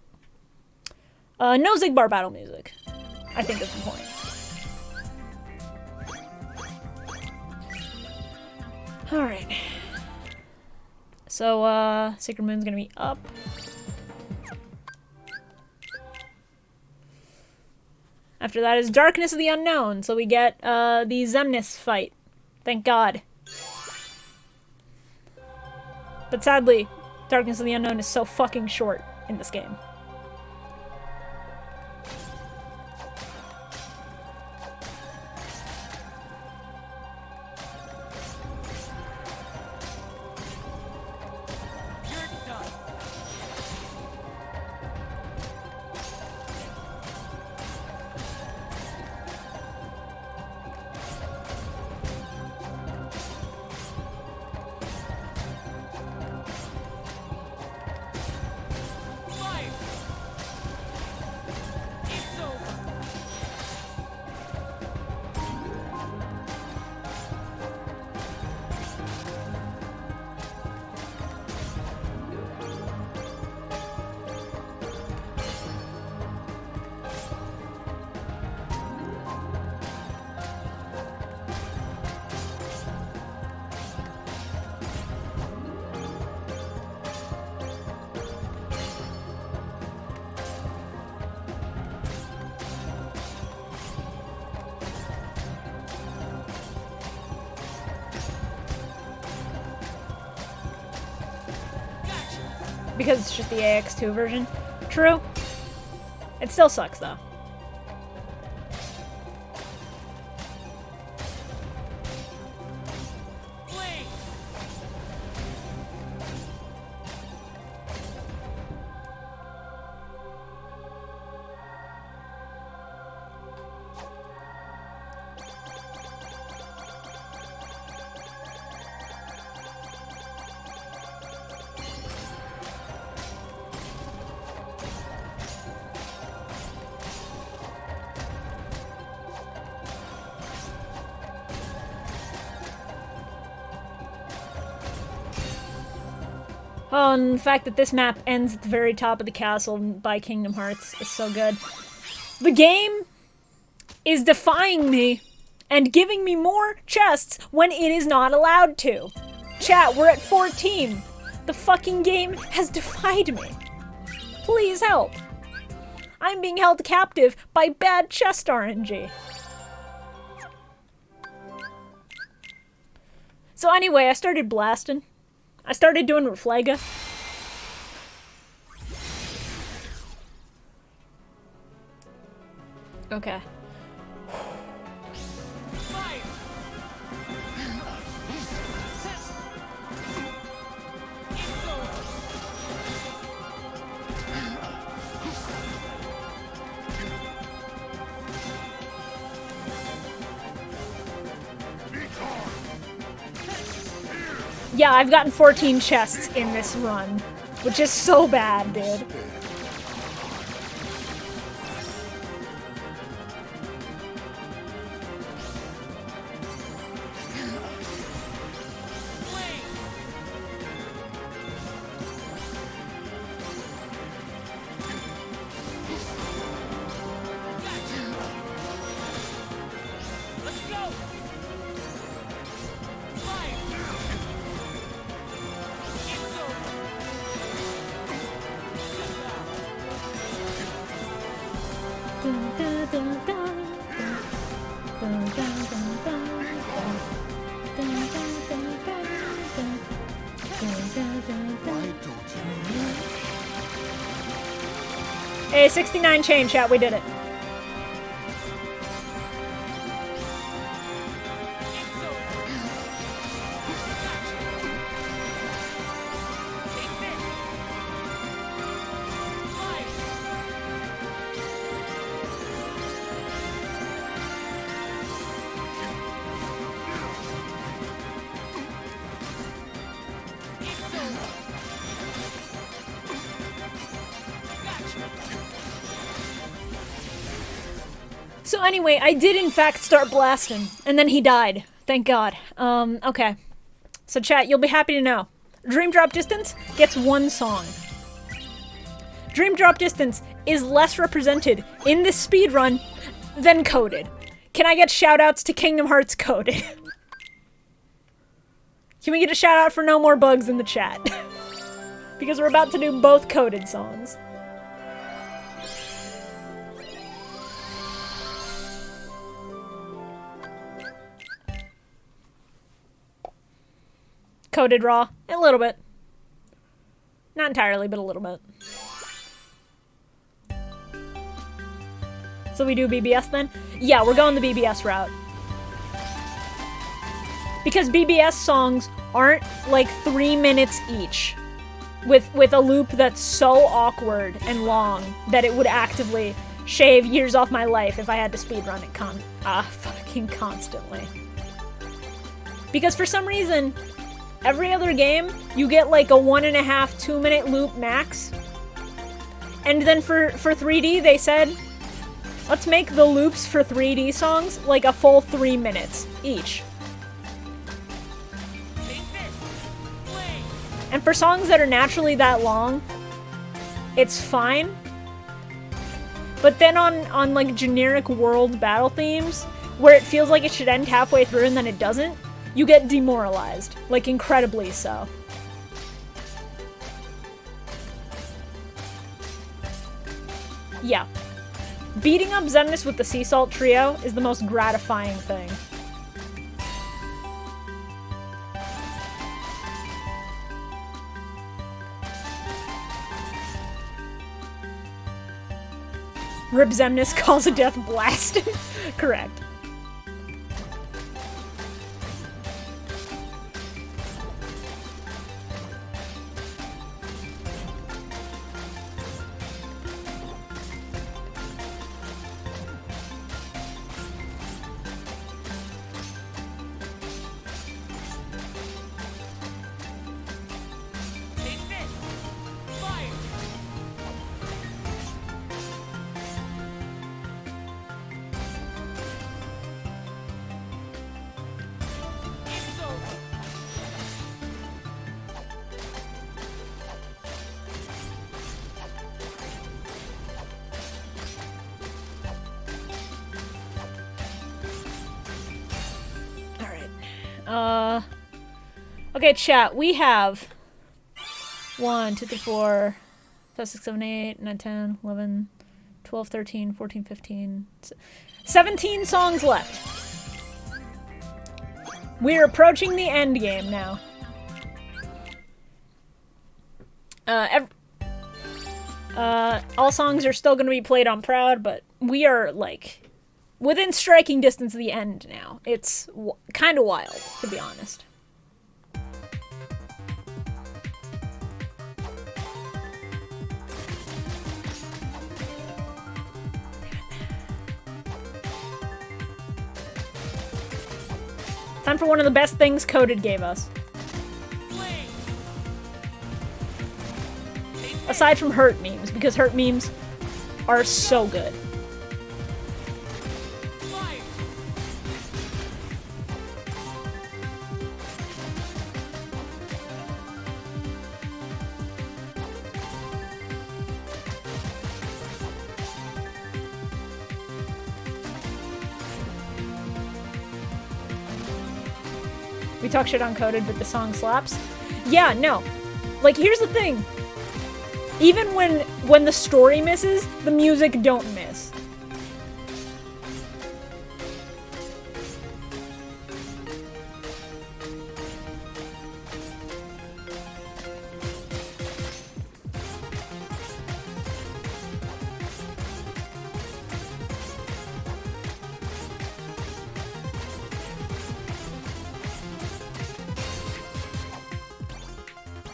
No Zigbar battle music, I think is the point. Alright. So, Sacred Moon's gonna be up. After that is Darkness of the Unknown, so we get, the Xemnas fight. Thank God. But sadly, Darkness of the Unknown is so fucking short in this game. Because it's just the AX2 version. True. It still sucks, though. Oh, and the fact that this map ends at the very top of the castle by Kingdom Hearts is so good. The game is defying me and giving me more chests when it is not allowed to. Chat, we're at 14. The fucking game has defied me. Please help. I'm being held captive by bad chest RNG. So anyway, I started blasting. I started doing Reflaga. Okay. Yeah, I've gotten 14 chests in this run, which is so bad, dude. Hey, 69 chain chat, we did it. So anyway, I did in fact start blasting, and then he died. Thank God. Okay. So chat, you'll be happy to know. Dream Drop Distance gets one song. Dream Drop Distance is less represented in this speedrun than Coded. Can I get shoutouts to Kingdom Hearts Coded? Can we get a shoutout for No More Bugs in the chat? Because we're about to do both Coded songs. Coded raw. A little bit. Not entirely, but a little bit. So we do BBS then? Yeah, we're going the BBS route. Because BBS songs aren't like 3 minutes each. With a loop that's so awkward and long that it would actively shave years off my life if I had to speedrun it fucking constantly. Because for some reason, every other game, you get like a 1.5, 2 minute loop max. And then for 3D, they said, let's make the loops for 3D songs like a full 3 minutes each. And for songs that are naturally that long, it's fine. But then on like generic world battle themes, where it feels like it should end halfway through and then it doesn't, you get demoralized, like incredibly so. Yeah. Beating up Xemnas with the Sea Salt Trio is the most gratifying thing. Rip Xemnas calls a death blast. Correct. Okay, chat. We have 1, 2, 3, 4, 5, 6, 7, 8, 9, 10, 11, 12, 13, 14, 15, 17 songs left. We're approaching the end game now. All songs are still going to be played on Proud, but we are, like, within striking distance of the end now. It's kind of wild, to be honest. Time for one of the best things Coded gave us. Aside from hurt memes, because hurt memes are so good. We talk shit on Coded, but the song slaps. Yeah, no. Like, here's the thing. Even when the story misses, the music don't miss.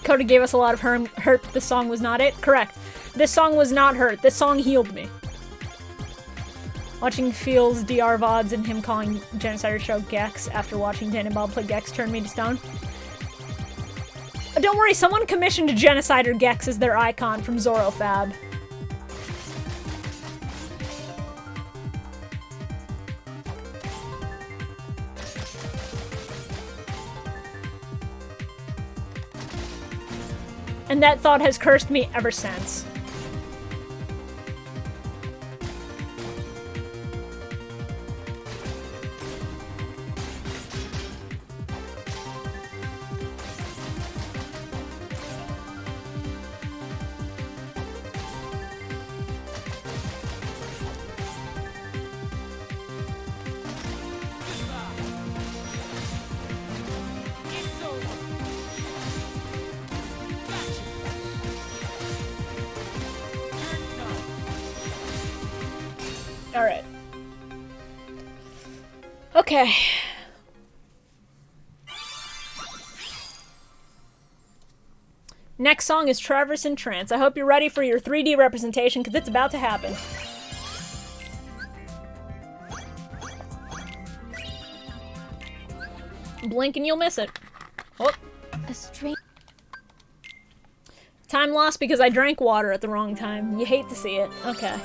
Coda gave us a lot of hurt, but this song was not it? Correct. This song was not hurt. This song healed me. Watching Feels DR VODs and him calling Genocider show Gex after watching Dan and Bob play Gex turned me to stone. Don't worry, someone commissioned Genocider Gex as their icon from Zorro Fab. And that thought has cursed me ever since. Alright. Okay. Next song is Traverse in Trance. I hope you're ready for your 3D representation, because it's about to happen. Blink and you'll miss it. Oh. A strange... Time lost because I drank water at the wrong time. You hate to see it. Okay.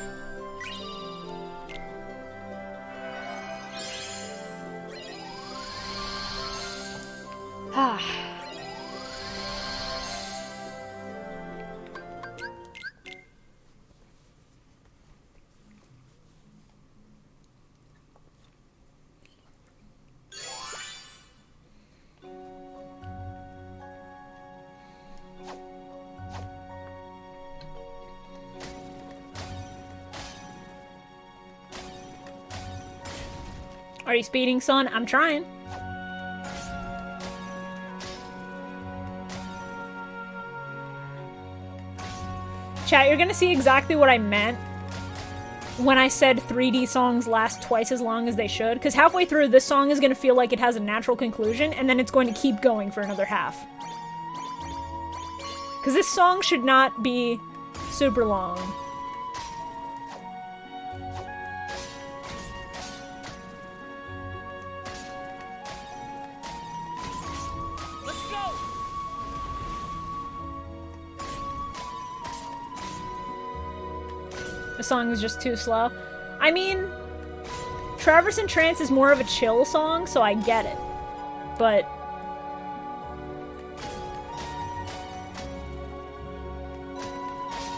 Ah. Are you speeding, son? I'm trying. Chat, you're gonna see exactly what I meant when I said 3D songs last twice as long as they should, because halfway through, this song is gonna feel like it has a natural conclusion, and then it's going to keep going for another half. Because this song should not be super long. The song is just too slow. I mean, Traverse in Trance is more of a chill song, so I get it. But...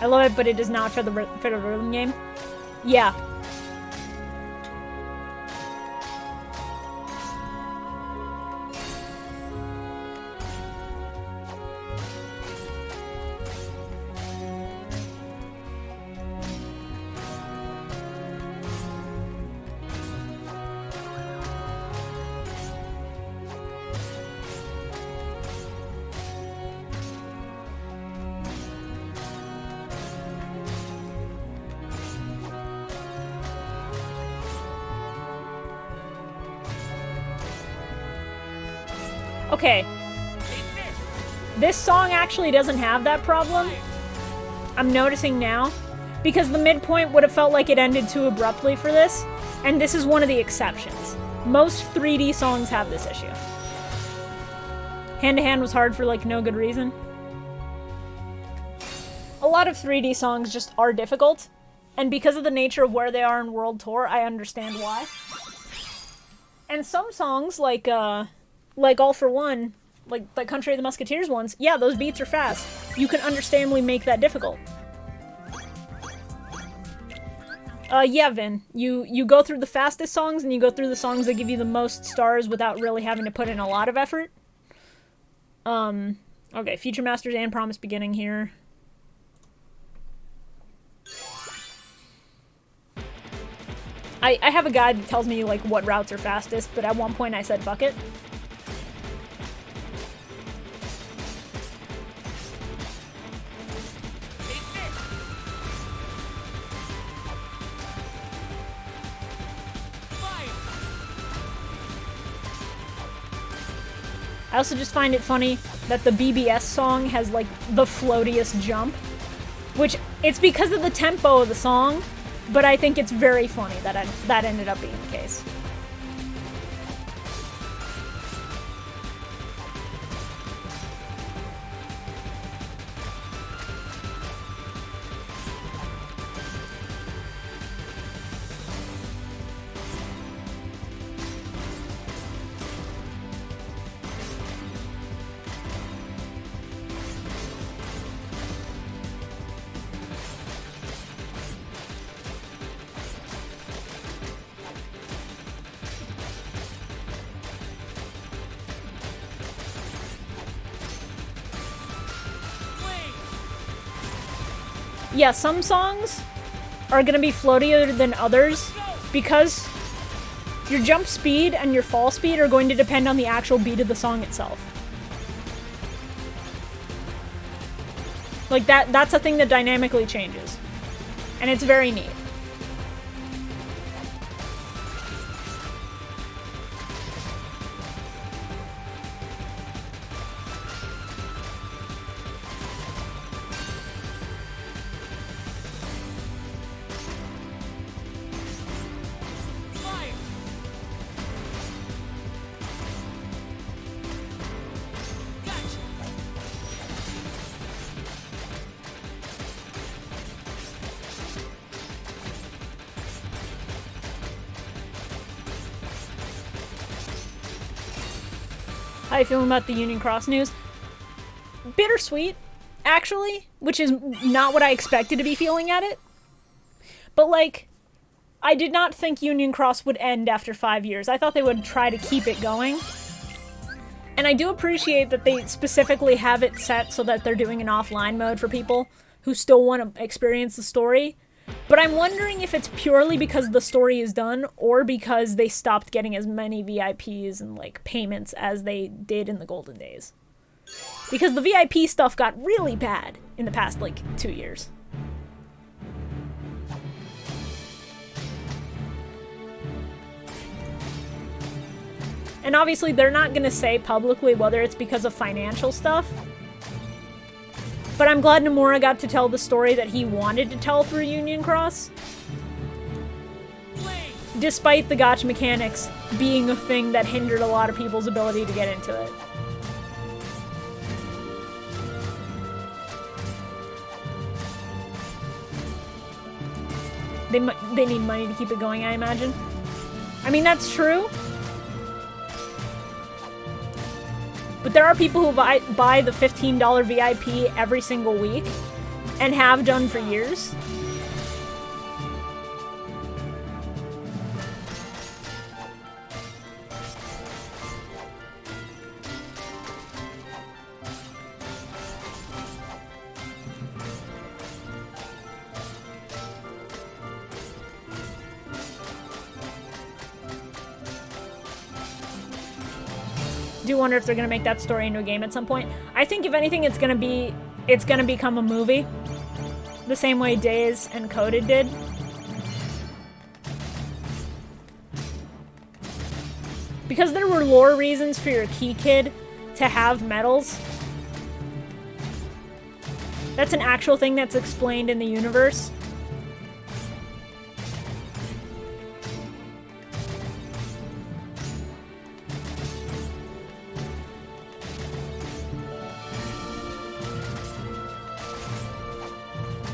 I love it, but it is not for the rhythm game. Yeah. Okay. This song actually doesn't have that problem. I'm noticing now. Because the midpoint would have felt like it ended too abruptly for this. And this is one of the exceptions. Most 3D songs have this issue. Hand to Hand was hard for like no good reason. A lot of 3D songs just are difficult. And because of the nature of where they are in World Tour, I understand why. And some songs, like All For One, like the Country of the Musketeers ones, yeah, those beats are fast. You can understandably make that difficult. Yeah, Vin. You go through the fastest songs, and you go through the songs that give you the most stars without really having to put in a lot of effort. Okay, Future Masters and Promise Beginning here. I have a guide that tells me, like, what routes are fastest, but at one point I said, fuck it. I also just find it funny that the BBS song has, like, the floatiest jump. Which, it's because of the tempo of the song, but I think it's very funny that that ended up being the case. Yeah, some songs are gonna be floatier than others because your jump speed and your fall speed are going to depend on the actual beat of the song itself. Like that's a thing that dynamically changes. And it's very neat. How you feeling about the Union Cross news? Bittersweet, actually, which is not what I expected to be feeling at it. But, like, I did not think Union Cross would end after 5 years. I thought they would try to keep it going. And I do appreciate that they specifically have it set so that they're doing an offline mode for people who still want to experience the story. But I'm wondering if it's purely because the story is done, or because they stopped getting as many VIPs and, like, payments as they did in the golden days. Because the VIP stuff got really bad in the past, like, 2 years. And obviously they're not gonna say publicly whether it's because of financial stuff. But I'm glad Nomura got to tell the story that he wanted to tell through Union Cross. Despite the gacha mechanics being a thing that hindered a lot of people's ability to get into it. They need money to keep it going, I imagine. I mean, that's true. But there are people who buy the $15 VIP every single week, and have done for years. Do wonder if they're gonna make that story into a game at some point. I think if anything, it's gonna become a movie, the same way Days and Coded did. Because there were lore reasons for your key kid to have medals. That's an actual thing that's explained in the universe.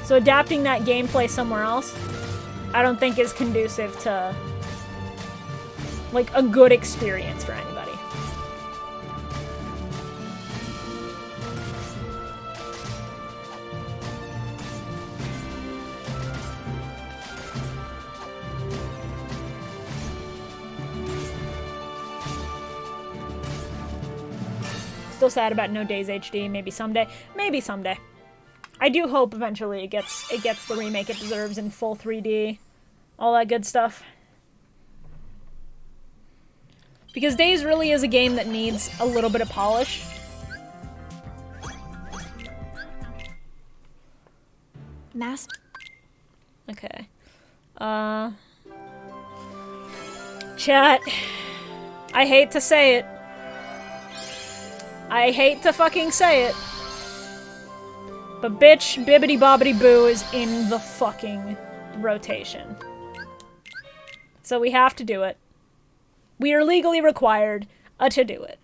So adapting that gameplay somewhere else, I don't think is conducive to, like, a good experience for anybody. Still sad about No Days HD. Maybe someday. Maybe someday. I do hope eventually it gets the remake it deserves in full 3D. All that good stuff. Because Days really is a game that needs a little bit of polish. Master. Okay. Chat. I hate to say it. I hate to fucking say it. But bitch, Bibbidi Bobbidi Boo is in the fucking rotation. So we have to do it. We are legally required to do it.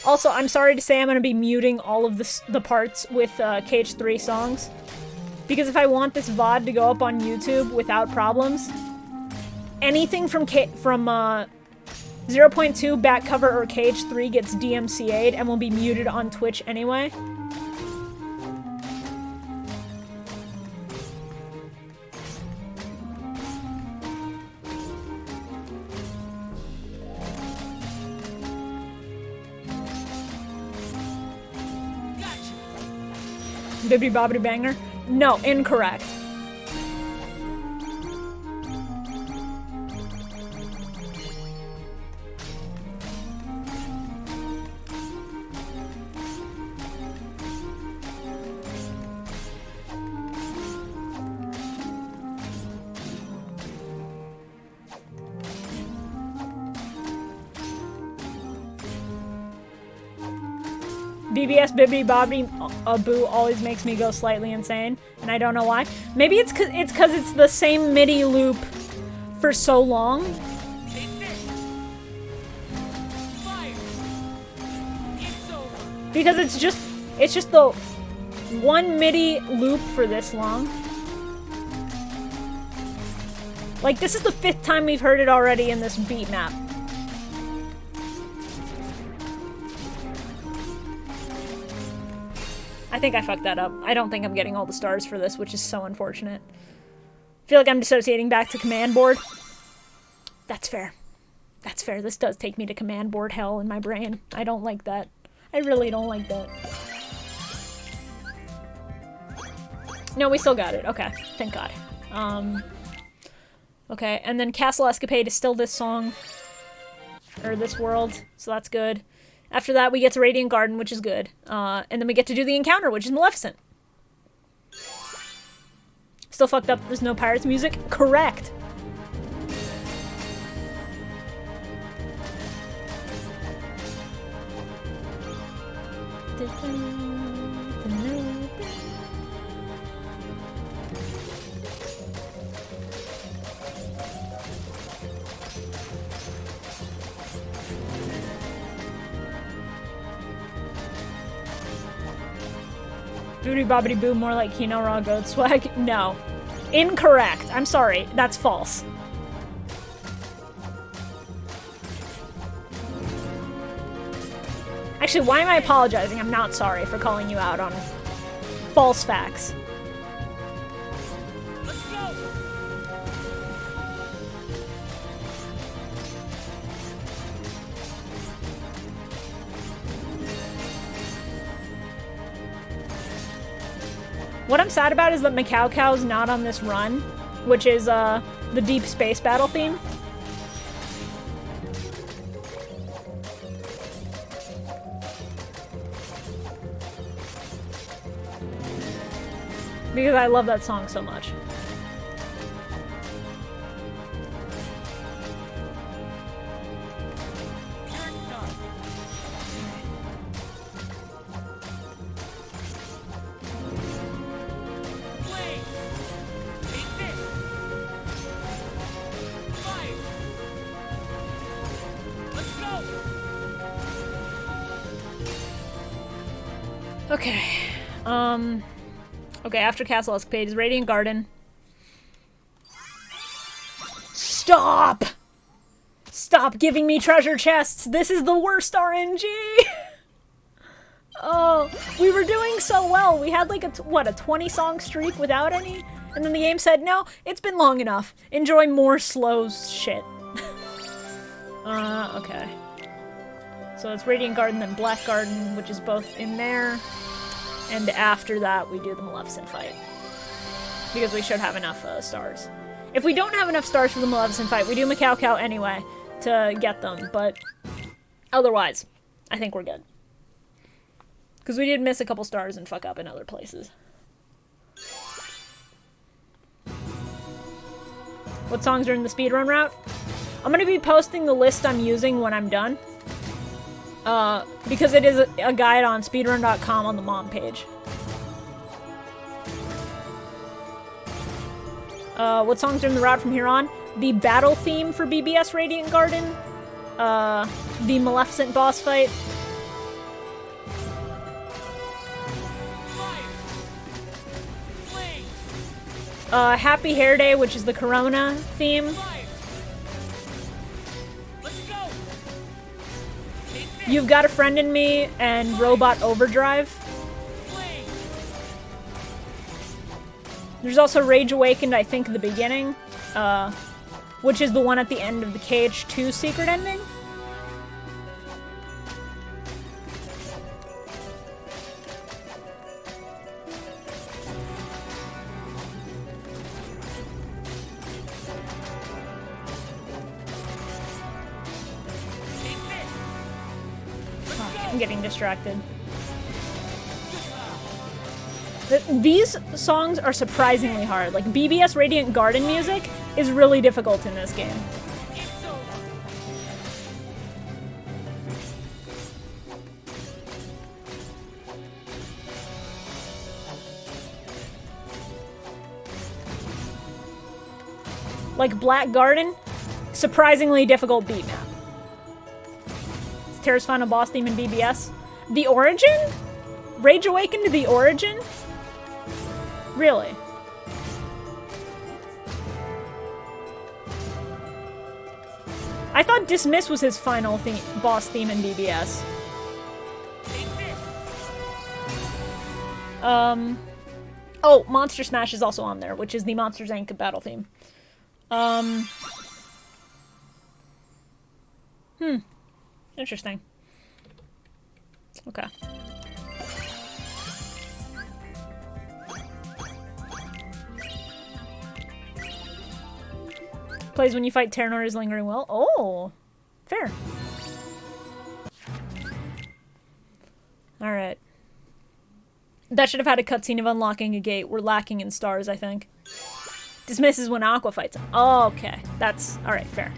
Also, I'm sorry to say I'm going to be muting all of the parts with KH3 songs. Because if I want this VOD to go up on YouTube without problems, anything from 0.2 back cover or KH3 gets DMCA'd and will be muted on Twitch anyway. Bibbidi Bobbidi Banger? No, incorrect. BBS Bibbidi Bobbidi Boo always makes me go slightly insane, and I don't know why. Maybe it's cause it's the same MIDI loop for so long. Because it's just the one MIDI loop for this long. Like, this is the 5th time we've heard it already in this beat map. I think I fucked that up. I don't think I'm getting all the stars for this, which is so unfortunate. I feel like I'm dissociating back to command board. That's fair. That's fair. This does take me to command board hell in my brain. I don't like that. I really don't like that. No, we still got it. Okay. Thank God. Okay, and then Castle Escapade is still this song. Or this world, so that's good. After that, we get to Radiant Garden, which is good. And then we get to do the encounter, which is Maleficent. Still fucked up, there's no Pirates music? Correct! Bibbidi Bobbidi Boo, more like Kino Raw Goat Swag? No. Incorrect. I'm sorry. That's false. Actually, why am I apologizing? I'm not sorry for calling you out on false facts. Let's go. What I'm sad about is that Macau Cow's not on this run, which is the Deep Space Battle theme. Because I love that song so much. Okay. Okay, after Castle Escapade is Radiant Garden. Stop! Stop giving me treasure chests! This is the worst RNG! Oh, we were doing so well. We had like a 20-song streak without any? And then the game said, no, it's been long enough. Enjoy more slow shit. Okay. So it's Radiant Garden, then Black Garden, which is both in there. And after that, we do the Maleficent fight. Because we should have enough stars. If we don't have enough stars for the Maleficent fight, we do Macau Cow anyway to get them. But otherwise, I think we're good. Because we did miss a couple stars and fuck up in other places. What songs are in the speedrun route? I'm going to be posting the list I'm using when I'm done. Because it is a guide on speedrun.com on the MoM page. What songs are in the route from here on? The battle theme for BBS Radiant Garden. The Maleficent boss fight. Happy Hair Day, which is the Corona theme. You've Got a Friend in Me and Robot Overdrive. There's also Rage Awakened, I think, at the beginning, which is the one at the end of the KH2 secret ending. I'm getting distracted. These songs are surprisingly hard. Like, BBS Radiant Garden music is really difficult in this game. Like Black Garden, surprisingly difficult beat map. Terra's final boss theme in BBS. The Origin? Rage Awakened to the Origin? Really? I thought Dismiss was his final boss theme in BBS. Oh, Monster Smash is also on there, which is the Monsters Inc. battle theme. Interesting. Okay. Plays when you fight Terranor is lingering well. Oh, fair. Alright. That should have had a cutscene of unlocking a gate. We're lacking in stars, I think. Dismisses when Aqua fights him. Oh, okay. That's... Alright, fair.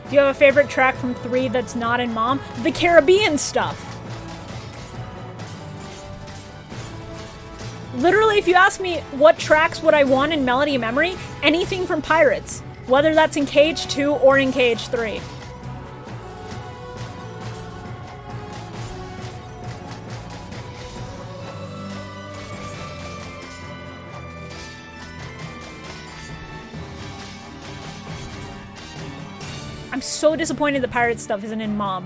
Do you have a favorite track from 3 that's not in MoM? The Caribbean stuff. Literally, if you ask me what tracks would I want in Melody of Memory, anything from Pirates. Whether that's in KH2 or in KH3. I'm so disappointed the pirate stuff isn't in MoM.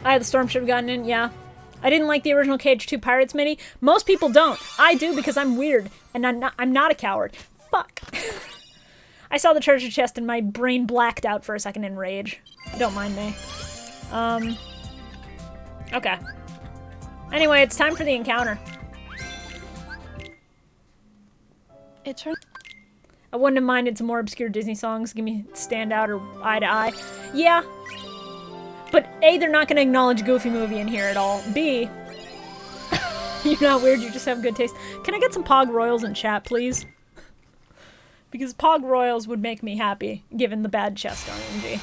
The storm should have gotten in, yeah. I didn't like the original Cage 2 Pirates mini. Most people don't. I do because I'm weird, and I'm not a coward. Fuck. I saw the treasure chest and my brain blacked out for a second in rage. Don't mind me. Okay. Anyway, it's time for the encounter. It's her. I wouldn't have minded some more obscure Disney songs. Give me Stand Out or Eye to Eye. Yeah. But A, they're not going to acknowledge Goofy Movie in here at all. B, you're not weird, you just have good taste. Can I get some Pog Royals in chat, please? Because Pog Royals would make me happy, given the bad chest RNG.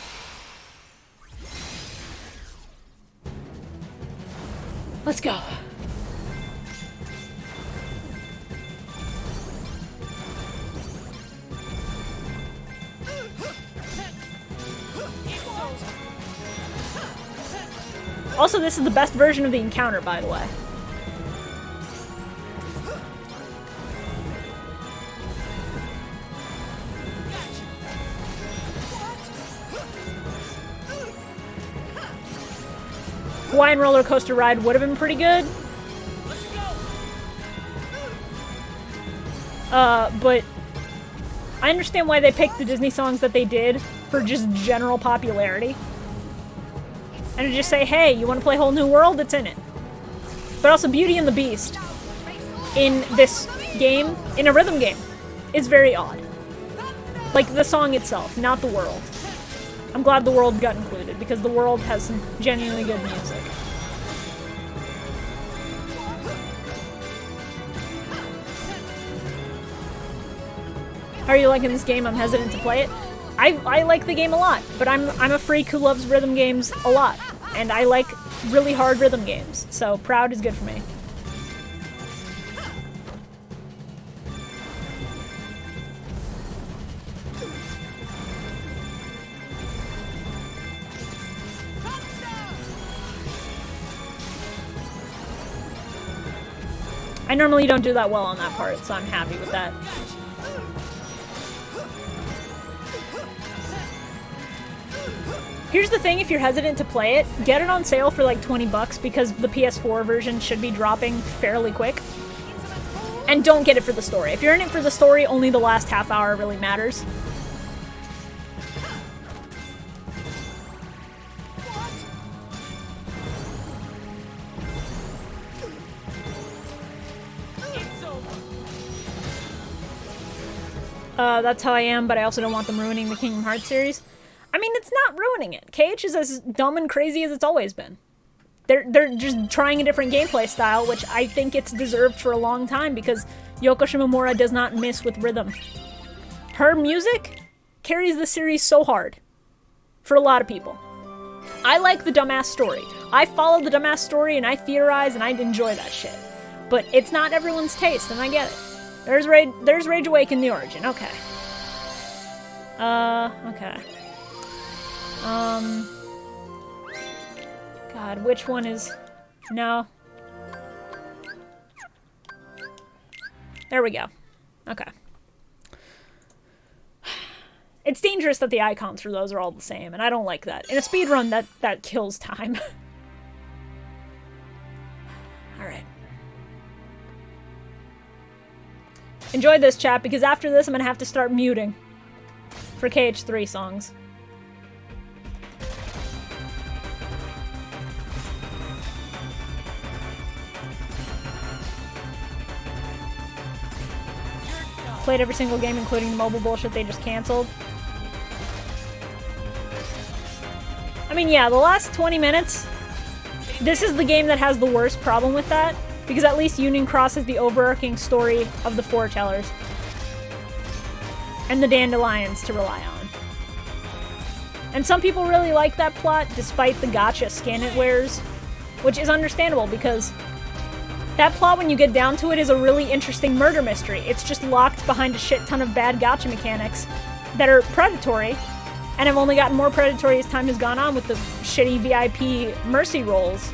Let's go. Also, this is the best version of the encounter, by the way. Hawaiian roller coaster ride would have been pretty good. But I understand why they picked the Disney songs that they did for just general popularity. And to just say, hey, you want to play Whole New World? It's in it. But also Beauty and the Beast in this game, in a rhythm game, is very odd. Like the song itself, not the world. I'm glad the world got included because the world has some genuinely good music. How are you liking this game? I'm hesitant to play it. I like the game a lot, but I'm a freak who loves rhythm games a lot, and I like really hard rhythm games, so Proud is good for me. I normally don't do that well on that part, so I'm happy with that. Here's the thing, if you're hesitant to play it, get it on sale for like 20 bucks because the PS4 version should be dropping fairly quick. And don't get it for the story. If you're in it for the story, only the last half hour really matters. That's how I am, but I also don't want them ruining the Kingdom Hearts series. I mean, it's not ruining it. KH is as dumb and crazy as it's always been. They're just trying a different gameplay style, which I think it's deserved for a long time because Yoko Shimomura does not miss with rhythm. Her music carries the series so hard for a lot of people. I like the dumbass story. I follow the dumbass story and I theorize and I enjoy that shit. But it's not everyone's taste, and I get it. There's Rage Awaken the Origin, okay. Okay. God, which one is... No. There we go. Okay. It's dangerous that the icons for those are all the same, and I don't like that. In a speedrun, that kills time. Alright. Enjoy this, chat, because after this I'm gonna have to start muting for KH3 songs. Played every single game, including the mobile bullshit they just canceled. I mean, yeah, the last 20 minutes, this is the game that has the worst problem with that, because at least Union Cross is the overarching story of the Foretellers. And the Dandelions to rely on. And some people really like that plot, despite the gacha skin it wears, which is understandable, because that plot, when you get down to it, is a really interesting murder mystery. It's just locked behind a shit ton of bad gacha mechanics that are predatory, and have only gotten more predatory as time has gone on with the shitty VIP mercy rolls.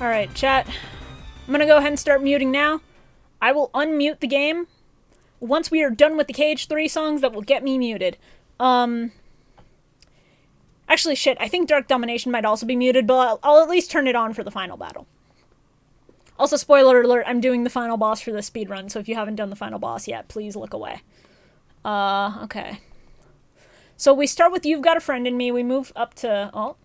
Alright, chat. I'm gonna go ahead and start muting now. I will unmute the game once we are done with the Cage 3 songs that will get me muted. Actually, shit, I think Dark Domination might also be muted, but I'll at least turn it on for the final battle. Also, spoiler alert, I'm doing the final boss for the speedrun, so if you haven't done the final boss yet, please look away. Okay. So we start with You've Got a Friend in Me, we move up to... Oh.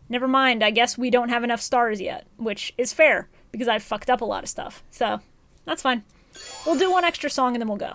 Never mind, I guess we don't have enough stars yet, which is fair, because I've fucked up a lot of stuff, so that's fine. We'll do one extra song and then we'll go.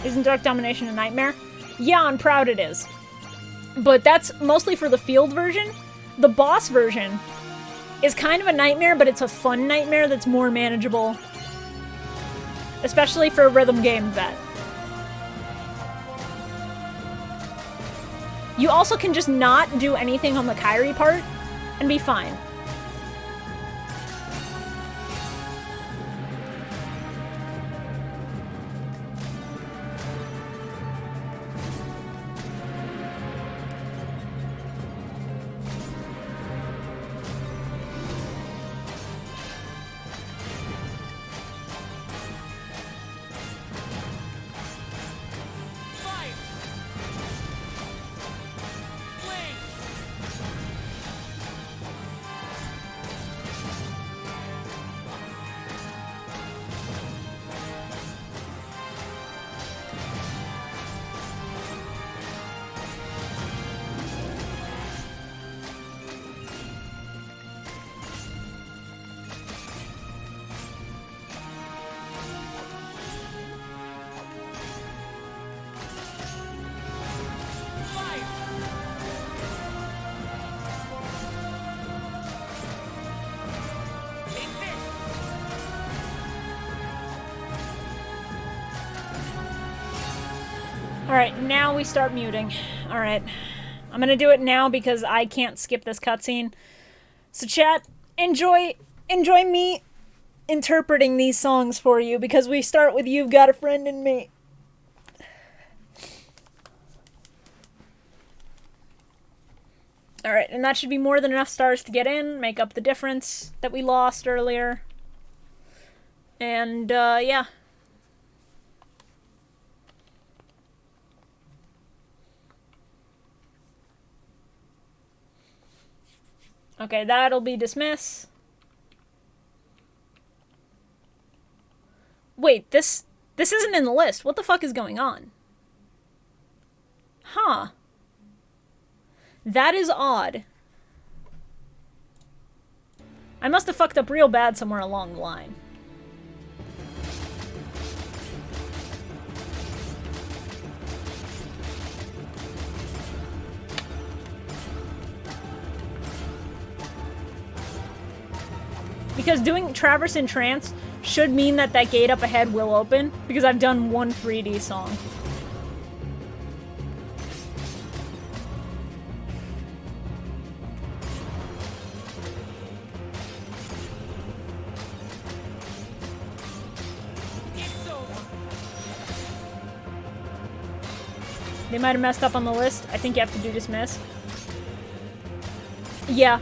Isn't Dark Domination a nightmare? Yeah, I'm proud it is. But that's mostly for the field version. The boss version is kind of a nightmare, but it's a fun nightmare that's more manageable. Especially for a rhythm game vet. You also can just not do anything on the Kyrie part and be fine. Alright, now we start muting. Alright. I'm gonna do it now because I can't skip this cutscene. So chat, enjoy me interpreting these songs for you because we start with You've Got a Friend in Me. Alright, and that should be more than enough stars to get in, make up the difference that we lost earlier. And, yeah. Okay, that'll be dismiss. Wait, this isn't in the list. What the fuck is going on? Huh. That is odd. I must have fucked up real bad somewhere along the line. Because doing Traverse in Trance should mean that that gate up ahead will open, because I've done one 3D song. They might have messed up on the list. I think you have to do dismiss. Yeah.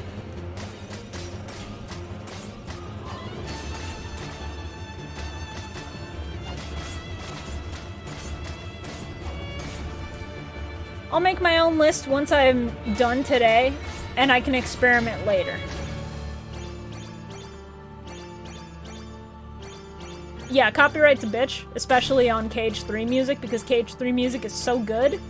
I'll make my own list once I'm done today, and I can experiment later. Yeah, copyright's a bitch, especially on Cage 3 music, because Cage 3 music is so good.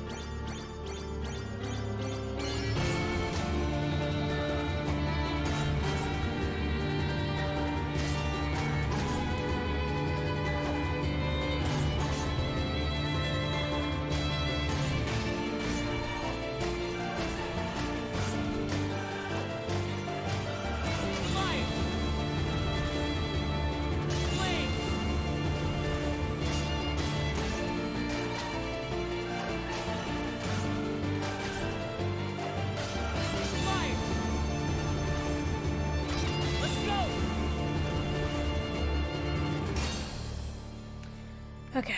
Okay.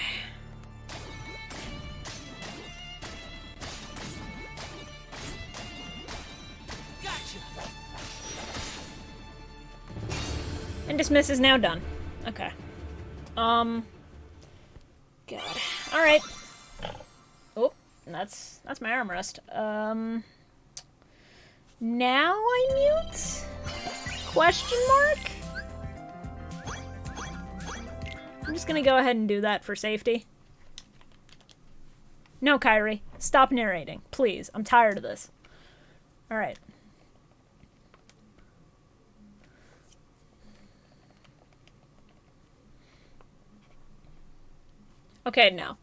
Gotcha. And dismiss is now done. Okay. God. Alright. Oh, that's my armrest. Now I mute? Question mark? I'm just gonna go ahead and do that for safety. No, Kyrie. Stop narrating. Please. I'm tired of this. Alright. Okay, no.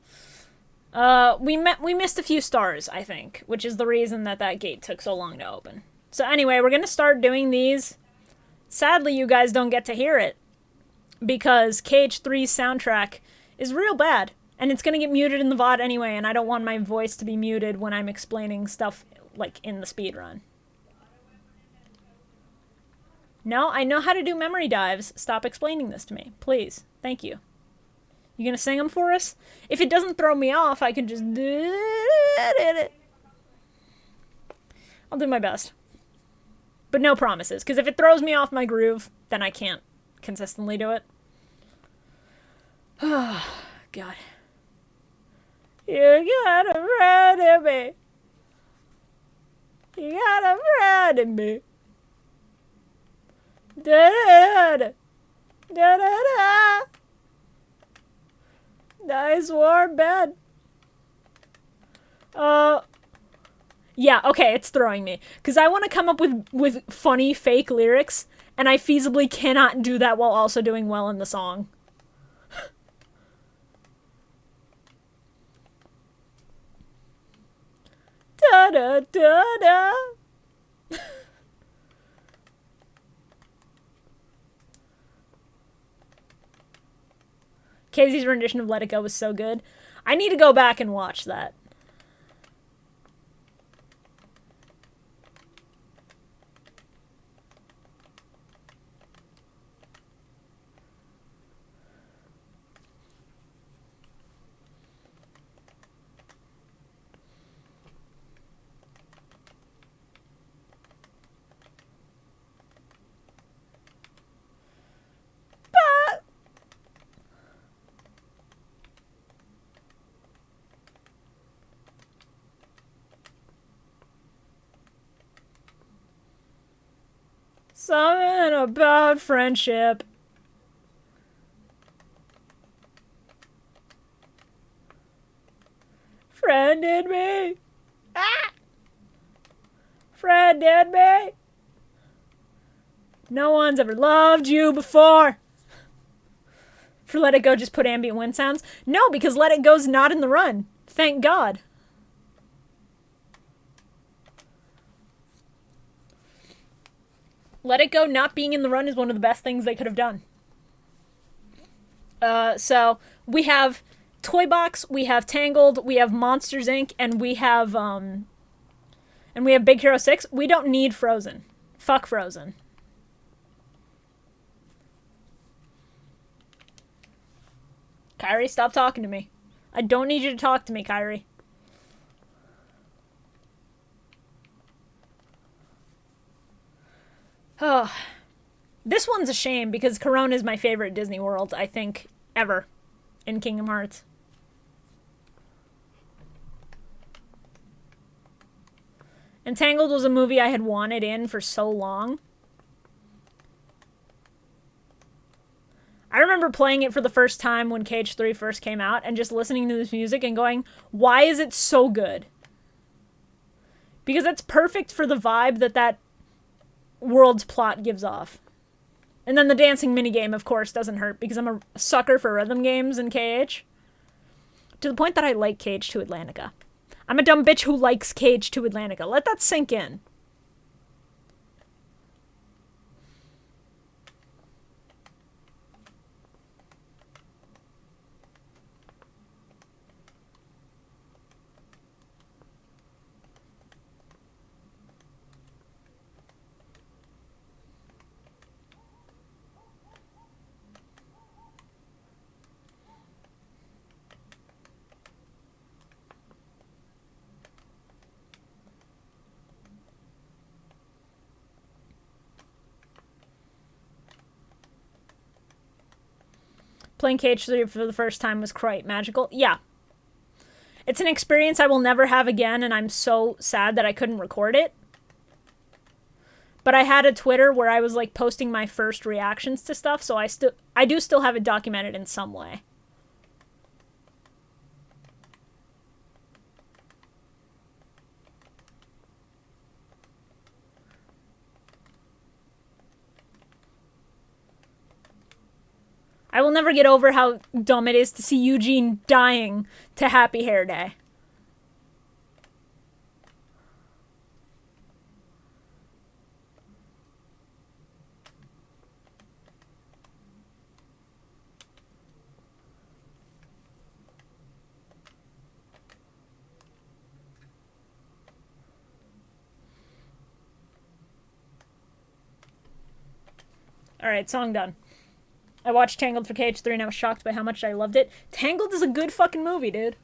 We missed a few stars, I think, which is the reason that gate took so long to open. So anyway, we're gonna start doing these. Sadly, you guys don't get to hear it, because KH3's soundtrack is real bad, and it's gonna get muted in the VOD anyway, and I don't want my voice to be muted when I'm explaining stuff, like, in the speedrun. No, I know how to do memory dives. Stop explaining this to me. Please. Thank you. You gonna sing them for us? If it doesn't throw me off, I can just do it. I'll do my best. But no promises, because if it throws me off my groove, then I can't consistently do it. Oh, God. You got a friend in me. You got a friend in me. Da-da-da. Da-da-da. Nice warm bed. Yeah, okay, it's throwing me. Because I want to come up with funny fake lyrics, and I feasibly cannot do that while also doing well in the song. Da-da-da-da. Casey's rendition of Let It Go was so good. I need to go back and watch that. Something about friendship. Friended me. Ah! Friended me. No one's ever loved you before. For Let It Go, just put ambient wind sounds? No, because Let It Go's not in the run. Thank God. Let It Go not being in the run is one of the best things they could have done. So we have Toy Box, we have Tangled, we have Monsters Inc., and we have Big Hero 6. We don't need Frozen. Fuck Frozen. Kyrie, stop talking to me. I don't need you to talk to me, Kyrie. Oh, this one's a shame because Corona is my favorite Disney World, I think, ever in Kingdom Hearts. And Tangled was a movie I had wanted in for so long. I remember playing it for the first time when KH3 first came out and just listening to this music and going, why is it so good? Because it's perfect for the vibe that world's plot gives off. And then the dancing minigame, of course, doesn't hurt because I'm a sucker for rhythm games in KH. To the point that I like KH2 Atlantica. I'm a dumb bitch who likes KH2 Atlantica. Let that sink in. Playing KH3 for the first time was quite magical. Yeah. It's an experience I will never have again, and I'm so sad that I couldn't record it. But I had a Twitter where I was, like, posting my first reactions to stuff, so I do still have it documented in some way. I will never get over how dumb it is to see Eugene dying to Happy Hair Day. Alright, song done. I watched Tangled for KH3 and I was shocked by how much I loved it. Tangled is a good fucking movie, dude.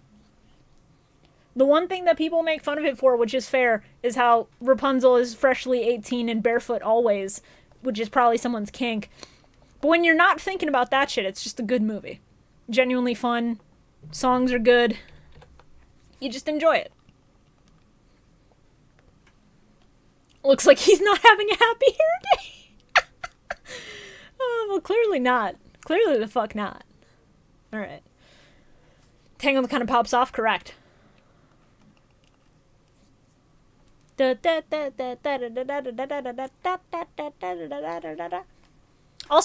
The one thing that people make fun of it for, which is fair, is how Rapunzel is freshly 18 and barefoot always, which is probably someone's kink. But when you're not thinking about that shit, it's just a good movie. Genuinely fun. Songs are good. You just enjoy it. Looks like he's not having a happy hair day. Oh, well, clearly not. Clearly the fuck not. Alright. Tangled kind of pops off, correct. Also,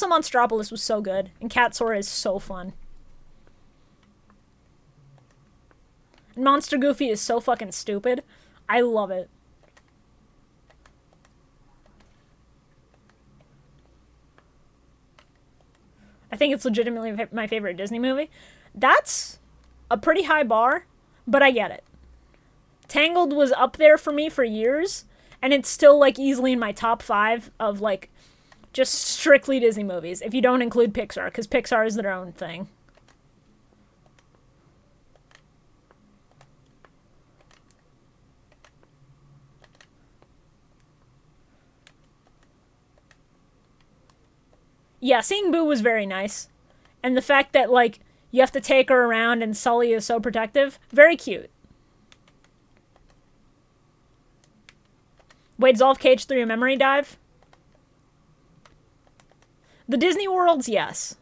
Monstropolis was so good, and Cat Sora is so fun. And Monster Goofy is so fucking stupid. I love it. I think it's legitimately my favorite Disney movie. That's a pretty high bar, but I get it. Tangled was up there for me for years, and it's still, like, easily in my top 5 of, like, just strictly Disney movies, if you don't include Pixar, because Pixar is their own thing. Yeah, seeing Boo was very nice. And the fact that, like, you have to take her around and Sully is so protective, very cute. Wait, Zolf KH3 a memory dive? The Disney worlds, yes.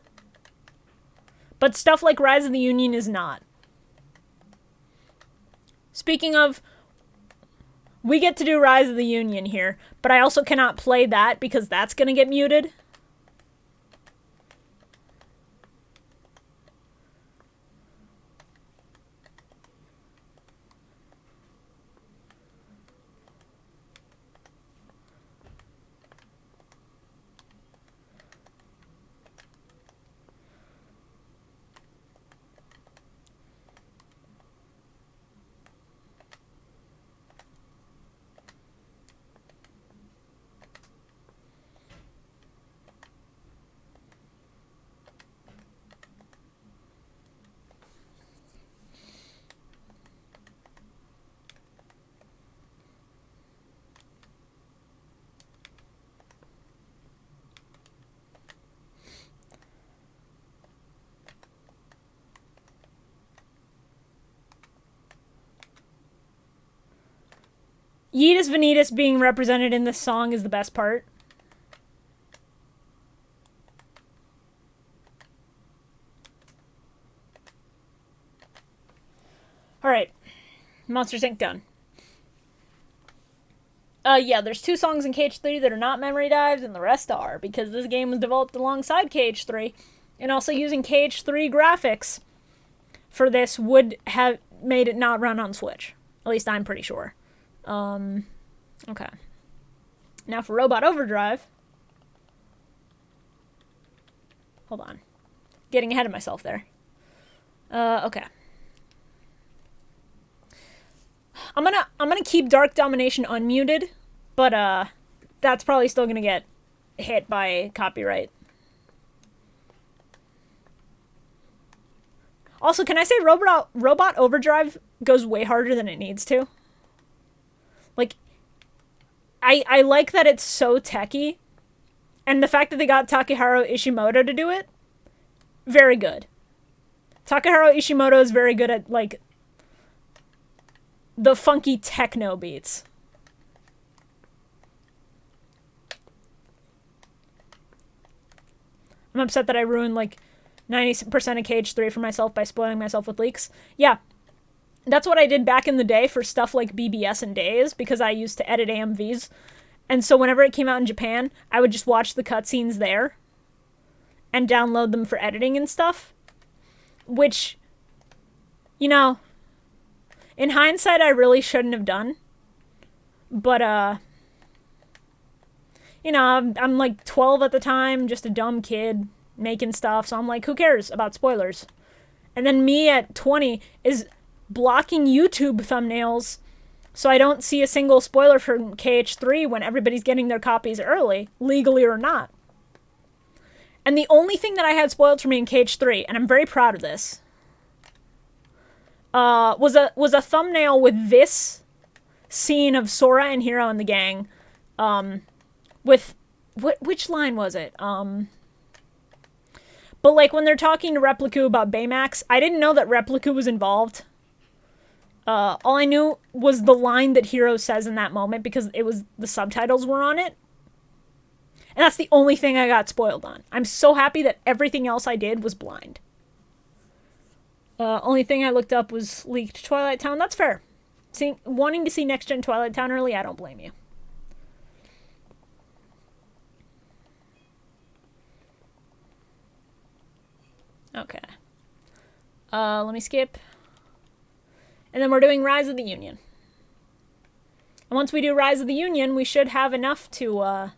But stuff like Rise of the Union is not. Speaking of, we get to do Rise of the Union here, but I also cannot play that because that's gonna get muted. Yeetus Vanitas being represented in this song is the best part. Alright. Monsters Inc. done. Yeah, there's 2 songs in KH3 that are not memory dives, and the rest are, because this game was developed alongside KH3, and also using KH3 graphics for this would have made it not run on Switch. At least I'm pretty sure. Okay. Now for Robot Overdrive. Hold on. Getting ahead of myself there. Okay. I'm gonna keep Dark Domination unmuted, but that's probably still gonna get hit by copyright. Also, can I say Robot Overdrive goes way harder than it needs to? Like, I like that it's so techy, and the fact that they got Takeharu Ishimoto to do it very good. Takahiro Ishimoto is very good at, like, the funky techno beats. I'm upset that I ruined, like, 90% of KH3 for myself by spoiling myself with leaks. Yeah, that's what I did back in the day for stuff like BBS and Days, because I used to edit AMVs. And so whenever it came out in Japan, I would just watch the cutscenes there and download them for editing and stuff. Which, you know, in hindsight, I really shouldn't have done. But, you know, I'm like 12 at the time, just a dumb kid making stuff. So I'm like, who cares about spoilers? And then me at 20 is blocking YouTube thumbnails so I don't see a single spoiler from KH3 when everybody's getting their copies early, legally or not. And the only thing that I had spoiled for me in KH3, and I'm very proud of this, was a thumbnail with this scene of Sora and Hiro and the gang, with, which line was it? But like when they're talking to Repliku about Baymax, I didn't know that Repliku was involved. All I knew was the line that Hiro says in that moment because it was, the subtitles were on it. And that's the only thing I got spoiled on. I'm so happy that everything else I did was blind. Only thing I looked up was leaked Twilight Town. That's fair. Wanting to see Next Gen Twilight Town early, I don't blame you. Okay. Let me skip. And then we're doing Rise of the Union. And once we do Rise of the Union, we should have enough to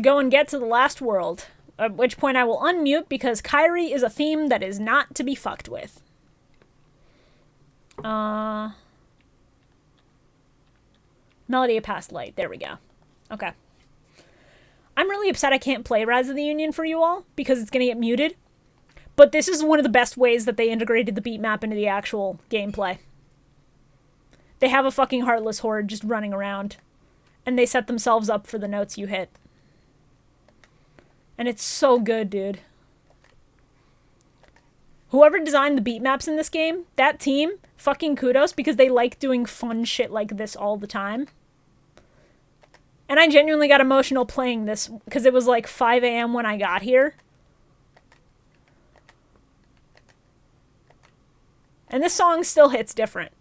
go and get to the last world. At which point I will unmute because Kairi is a theme that is not to be fucked with. Melody of Past Light. There we go. Okay. I'm really upset I can't play Rise of the Union for you all because it's going to get muted. But this is one of the best ways that they integrated the beat map into the actual gameplay. They have a fucking heartless horde just running around. And they set themselves up for the notes you hit. And it's so good, dude. Whoever designed the beat maps in this game, that team, fucking kudos, because they like doing fun shit like this all the time. And I genuinely got emotional playing this because it was like 5 a.m. when I got here. And this song still hits different.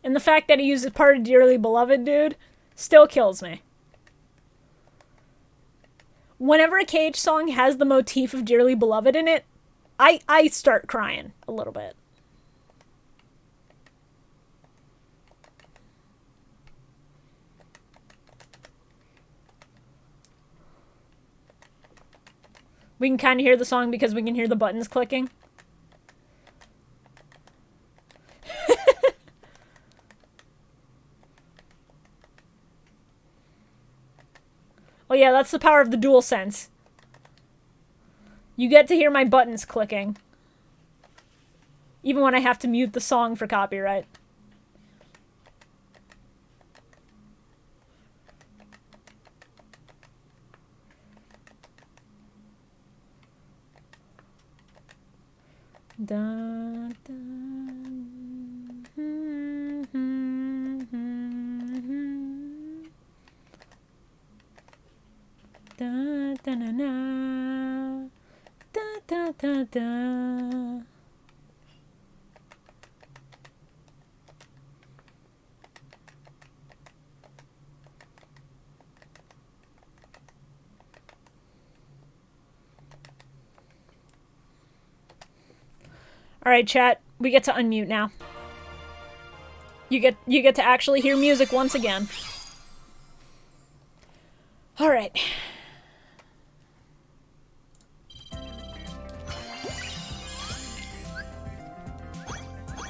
And the fact that he uses part of Dearly Beloved, dude, still kills me. Whenever a KH song has the motif of Dearly Beloved in it, I start crying a little bit. We can kind of hear the song because we can hear the buttons clicking. Oh yeah, that's the power of the DualSense. You get to hear my buttons clicking. Even when I have to mute the song for copyright. Dun, dun, da, da, na, na. Da, da, da, da. All right, chat. We get to unmute now. You get to actually hear music once again. All right.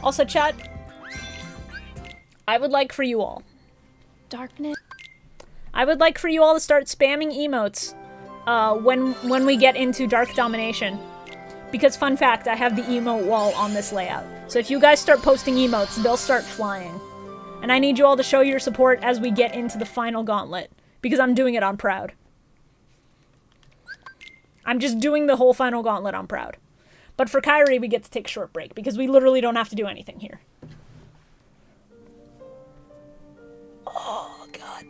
Also, chat, I would like for you all. Darkness. I would like for you all to start spamming emotes when we get into Dark Domination. Because, fun fact, I have the emote wall on this layout. So if you guys start posting emotes, they'll start flying. And I need you all to show your support as we get into the final gauntlet. Because I'm doing it on Proud. I'm just doing the whole final gauntlet on Proud. But for Kyrie, we get to take a short break. Because we literally don't have to do anything here. Oh, God.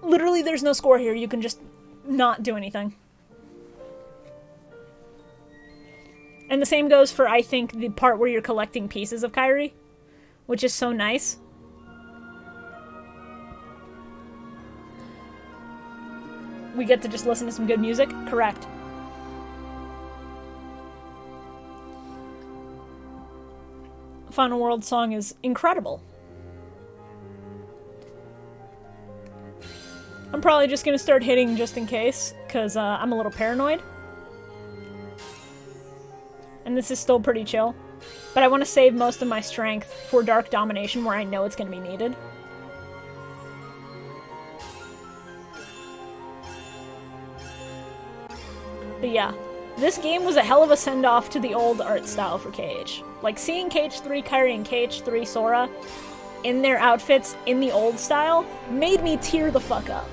Literally, there's no score here. You can just not do anything. And the same goes for, I think, the part where you're collecting pieces of Kyrie, which is so nice. We get to just listen to some good music? Correct. Final World song is incredible. I'm probably just gonna start hitting just in case, because I'm a little paranoid. And this is still pretty chill. But I want to save most of my strength for Dark Domination, where I know it's going to be needed. But yeah, this game was a hell of a send-off to the old art style for KH. Like, seeing KH3 Kyrie and KH3 Sora in their outfits in the old style made me tear the fuck up.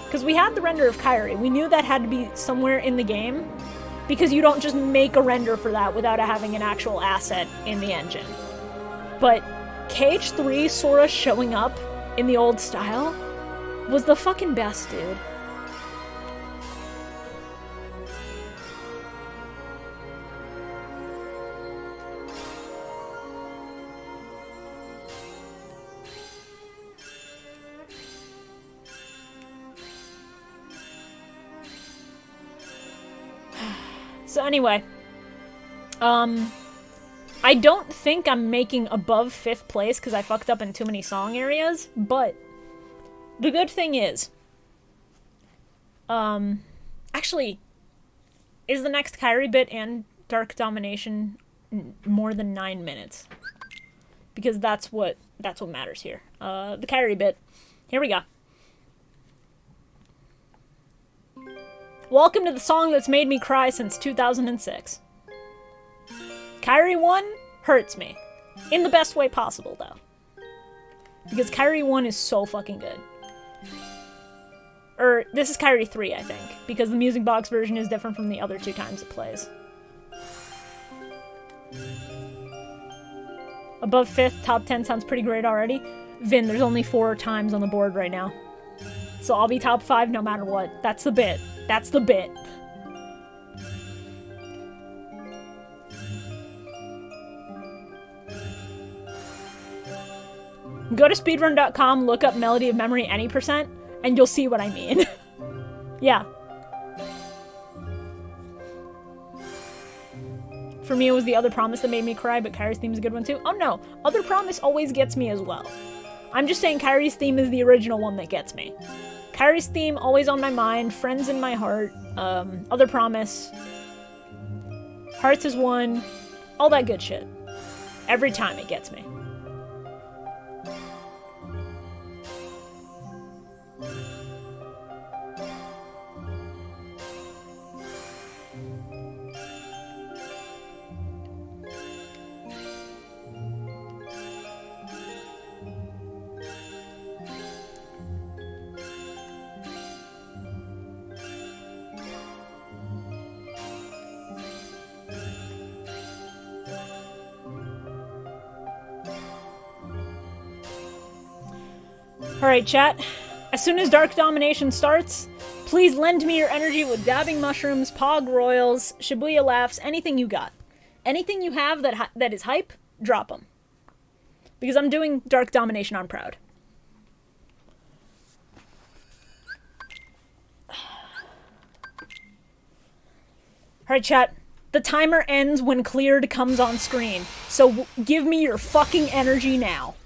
Because we had the render of Kyrie. We knew that had to be somewhere in the game. Because you don't just make a render for that without having an actual asset in the engine. But KH3 Sora showing up in the old style was the fucking best, dude. So anyway, I don't think I'm making above 5th place because I fucked up in too many song areas, but the good thing is, actually, is the next Kyrie bit and Dark Domination more than 9 minutes? Because that's what matters here. The Kyrie bit, here we go. Welcome to the song that's made me cry since 2006. Kyrie 1 hurts me. In the best way possible, though. Because Kyrie 1 is so fucking good. Or, this is Kyrie 3, I think. Because the music box version is different from the other 2 times it plays. Above 5th, top 10 sounds pretty great already. Vin, there's only 4 times on the board right now. So I'll be top 5 no matter what. That's the bit. That's the bit. Go to speedrun.com, look up Melody of Memory any %, and you'll see what I mean. Yeah. For me, it was The Other Promise that made me cry, but Kyrie's theme is a good one too. Oh no, Other Promise always gets me as well. I'm just saying Kyrie's theme is the original one that gets me. Kyrie's theme, always on my mind, Friends in my heart, Other Promise, Hearts is one, all that good shit. Every time it gets me. Alright, chat. As soon as Dark Domination starts, please lend me your energy with dabbing mushrooms, pog royals, Shibuya laughs, anything you got. Anything you have that is hype, drop them. Because I'm doing Dark Domination on Proud. Alright, chat. The timer ends when cleared comes on screen. So give me your fucking energy now.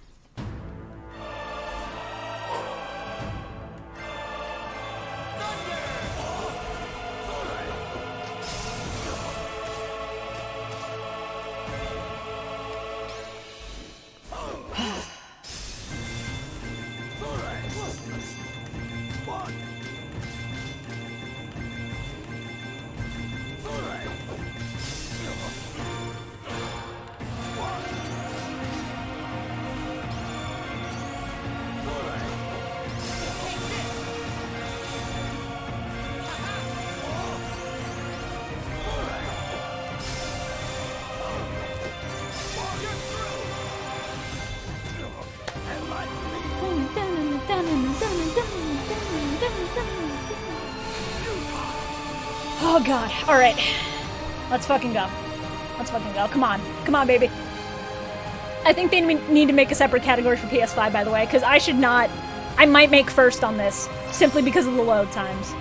Oh god. Alright. Let's fucking go. Let's fucking go. Come on. Come on, baby. I think they need to make a separate category for PS5, by the way, because I should not... I might make first on this, simply because of the load times.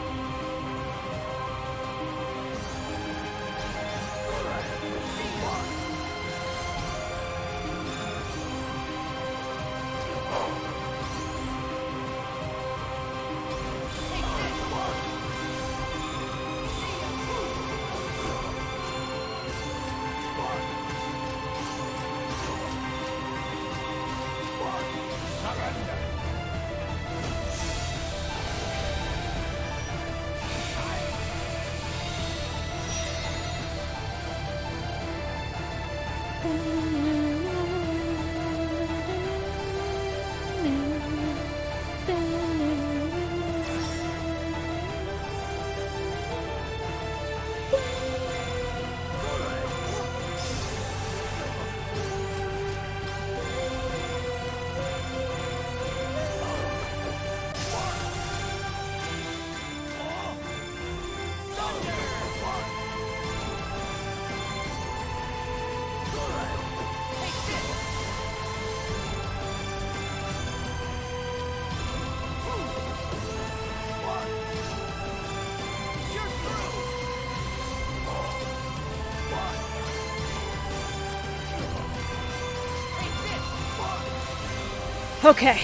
Okay.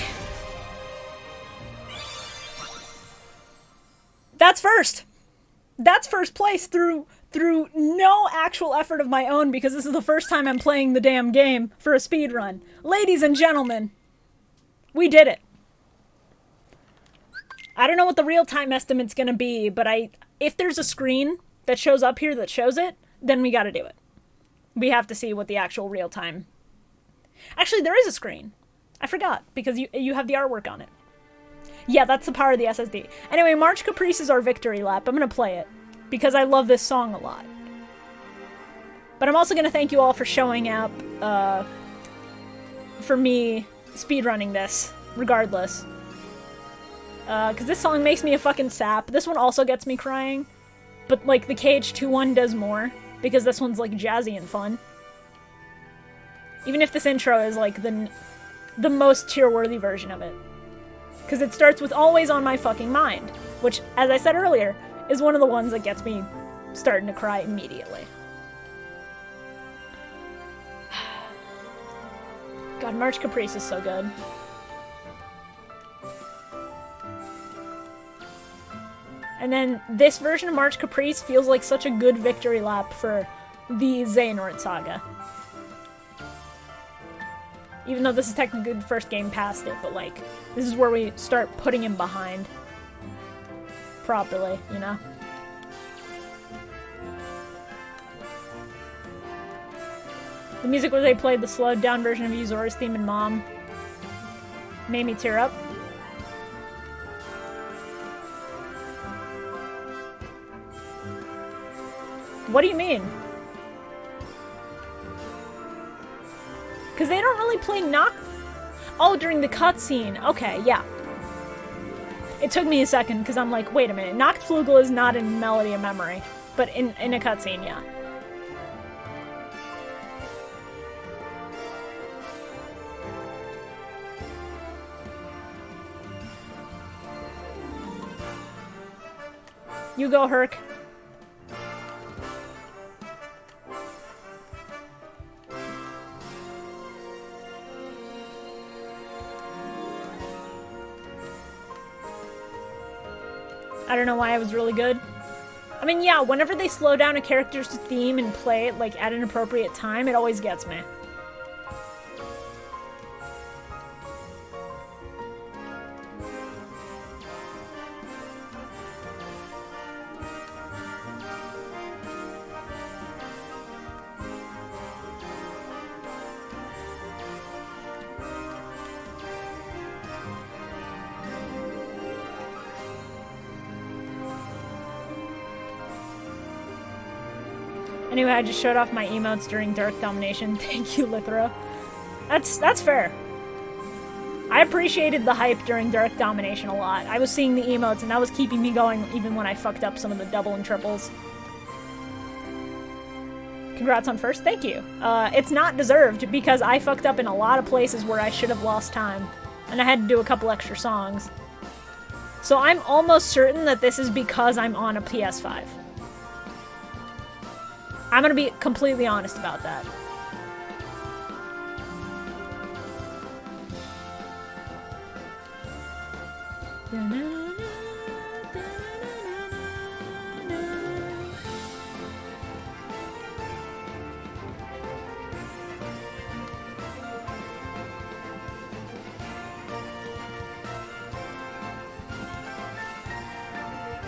That's first. That's first place through no actual effort of my own, because this is the first time I'm playing the damn game for a speedrun. Ladies and gentlemen, we did it. I don't know what the real-time estimate's gonna be, but if there's a screen that shows up here that shows it, then we gotta do it. We have to see what the actual real-time... Actually, there is a screen. I forgot, because you have the artwork on it. Yeah, that's the power of the SSD. Anyway, March Caprice is our victory lap. I'm gonna play it, because I love this song a lot. But I'm also gonna thank you all for showing up, for me speedrunning this, regardless. Because this song makes me a fucking sap. This one also gets me crying, but, like, the KH2 one does more, because this one's, like, jazzy and fun. Even if this intro is, like, the most tear-worthy version of it. Because it starts with Always on My Fucking Mind, which, as I said earlier, is one of the ones that gets me starting to cry immediately. God, March Caprice is so good. And then this version of March Caprice feels like such a good victory lap for the Xehanort saga. Even though this is technically the first game past it, but, like, this is where we start putting him behind properly, you know? The music where they played the slowed down version of Yuzora's theme in MoM made me tear up. What do you mean? Because they don't really play Oh, during the cutscene. Okay, yeah. It took me a second, because I'm like, wait a minute. Nachtflugel is not in Melody of Memory, but in a cutscene, yeah. You go, Herc. I don't know why it was really good. I mean, yeah, whenever they slow down a character's theme and play it, like, at an appropriate time, it always gets me. Anyway, I just showed off my emotes during Dark Domination. Thank you, Lithra. That's fair. I appreciated the hype during Dark Domination a lot. I was seeing the emotes, and that was keeping me going even when I fucked up some of the double and triples. Congrats on first. Thank you. It's not deserved because I fucked up in a lot of places where I should have lost time. And I had to do a couple extra songs. So I'm almost certain that this is because I'm on a PS5. I'm gonna be completely honest about that.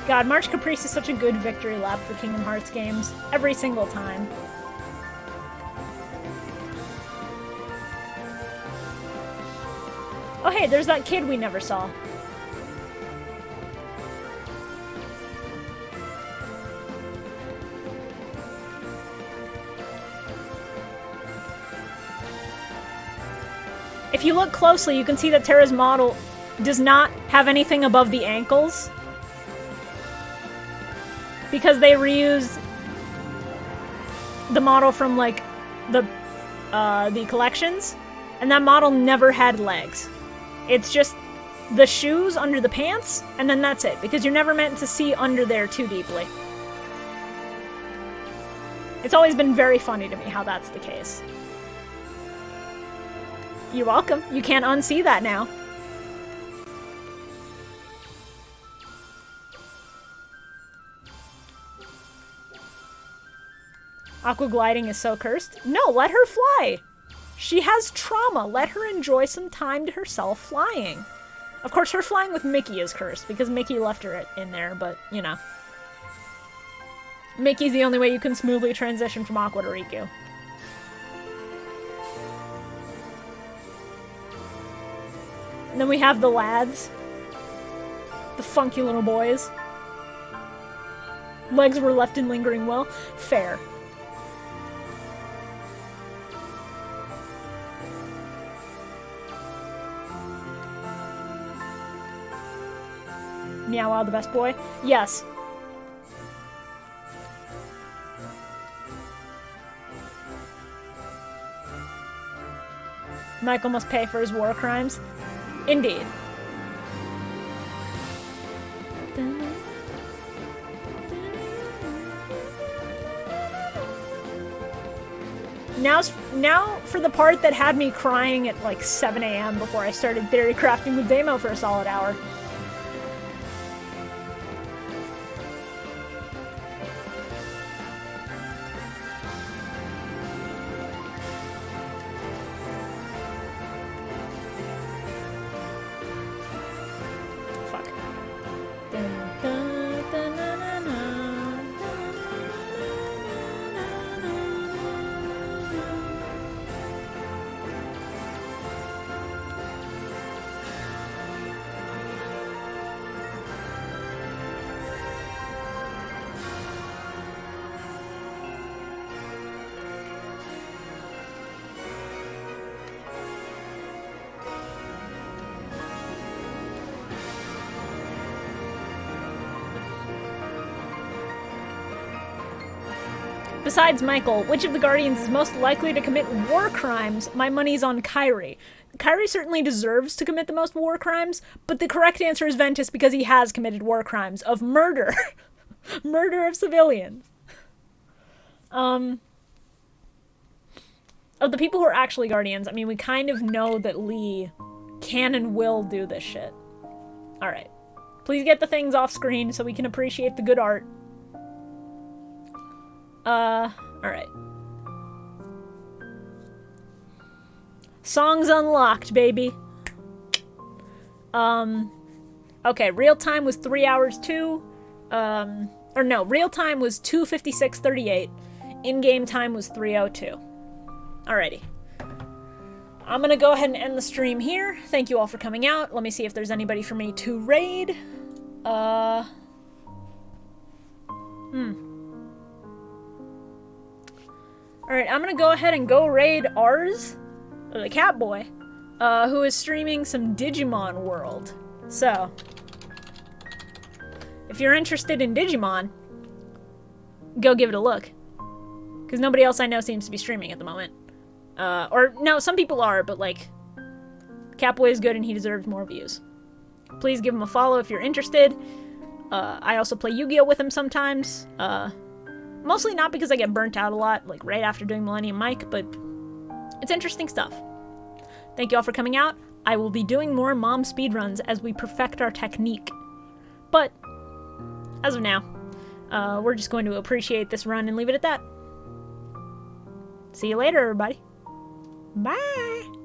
God, March Caprice is such a good victory lap for Kingdom Hearts games. Every single time. Oh hey, there's that kid we never saw. If you look closely, you can see that Terra's model does not have anything above the ankles. Because they reused the model from, like, the collections, and that model never had legs. It's just the shoes under the pants, and then that's it, because you're never meant to see under there too deeply. It's always been very funny to me how that's the case. You're welcome. You can't unsee that now. Aqua gliding is so cursed. No, let her fly. She has trauma. Let her enjoy some time to herself flying. Of course, her flying with Mickey is cursed because Mickey left her in there, but, you know. Mickey's the only way you can smoothly transition from Aqua to Riku. And then we have the lads. The funky little boys. Legs were left in lingering well. Fair. Meow Wow, the best boy? Yes. Michael must pay for his war crimes. Indeed. Now for the part that had me crying at like 7 AM before I started theory crafting with Demo for a solid hour. Besides Michael, which of the Guardians is most likely to commit war crimes? My money's on Kairi. Kairi certainly deserves to commit the most war crimes, but the correct answer is Ventus because he has committed war crimes of murder. Murder of civilians. Of the people who are actually Guardians, I mean, we kind of know that Lee can and will do this shit. Alright. Please get the things off screen so we can appreciate the good art. Alright. Songs unlocked, baby. Okay, real time was 3 hours 2. Or no, real time was 2:56:38. In-game time was 3:02. Alrighty. I'm gonna go ahead and end the stream here. Thank you all for coming out. Let me see if there's anybody for me to raid. Alright, I'm gonna go ahead and go raid Ars, or the Catboy, who is streaming some Digimon World. So, if you're interested in Digimon, go give it a look. Because nobody else I know seems to be streaming at the moment. Or, no, some people are, but, like, Catboy is good and he deserves more views. Please give him a follow if you're interested. I also play Yu-Gi-Oh! With him sometimes. Mostly not because I get burnt out a lot, like, right after doing Millennium Mike, but it's interesting stuff. Thank you all for coming out. I will be doing more MoM speedruns as we perfect our technique. But, as of now, we're just going to appreciate this run and leave it at that. See you later, everybody. Bye!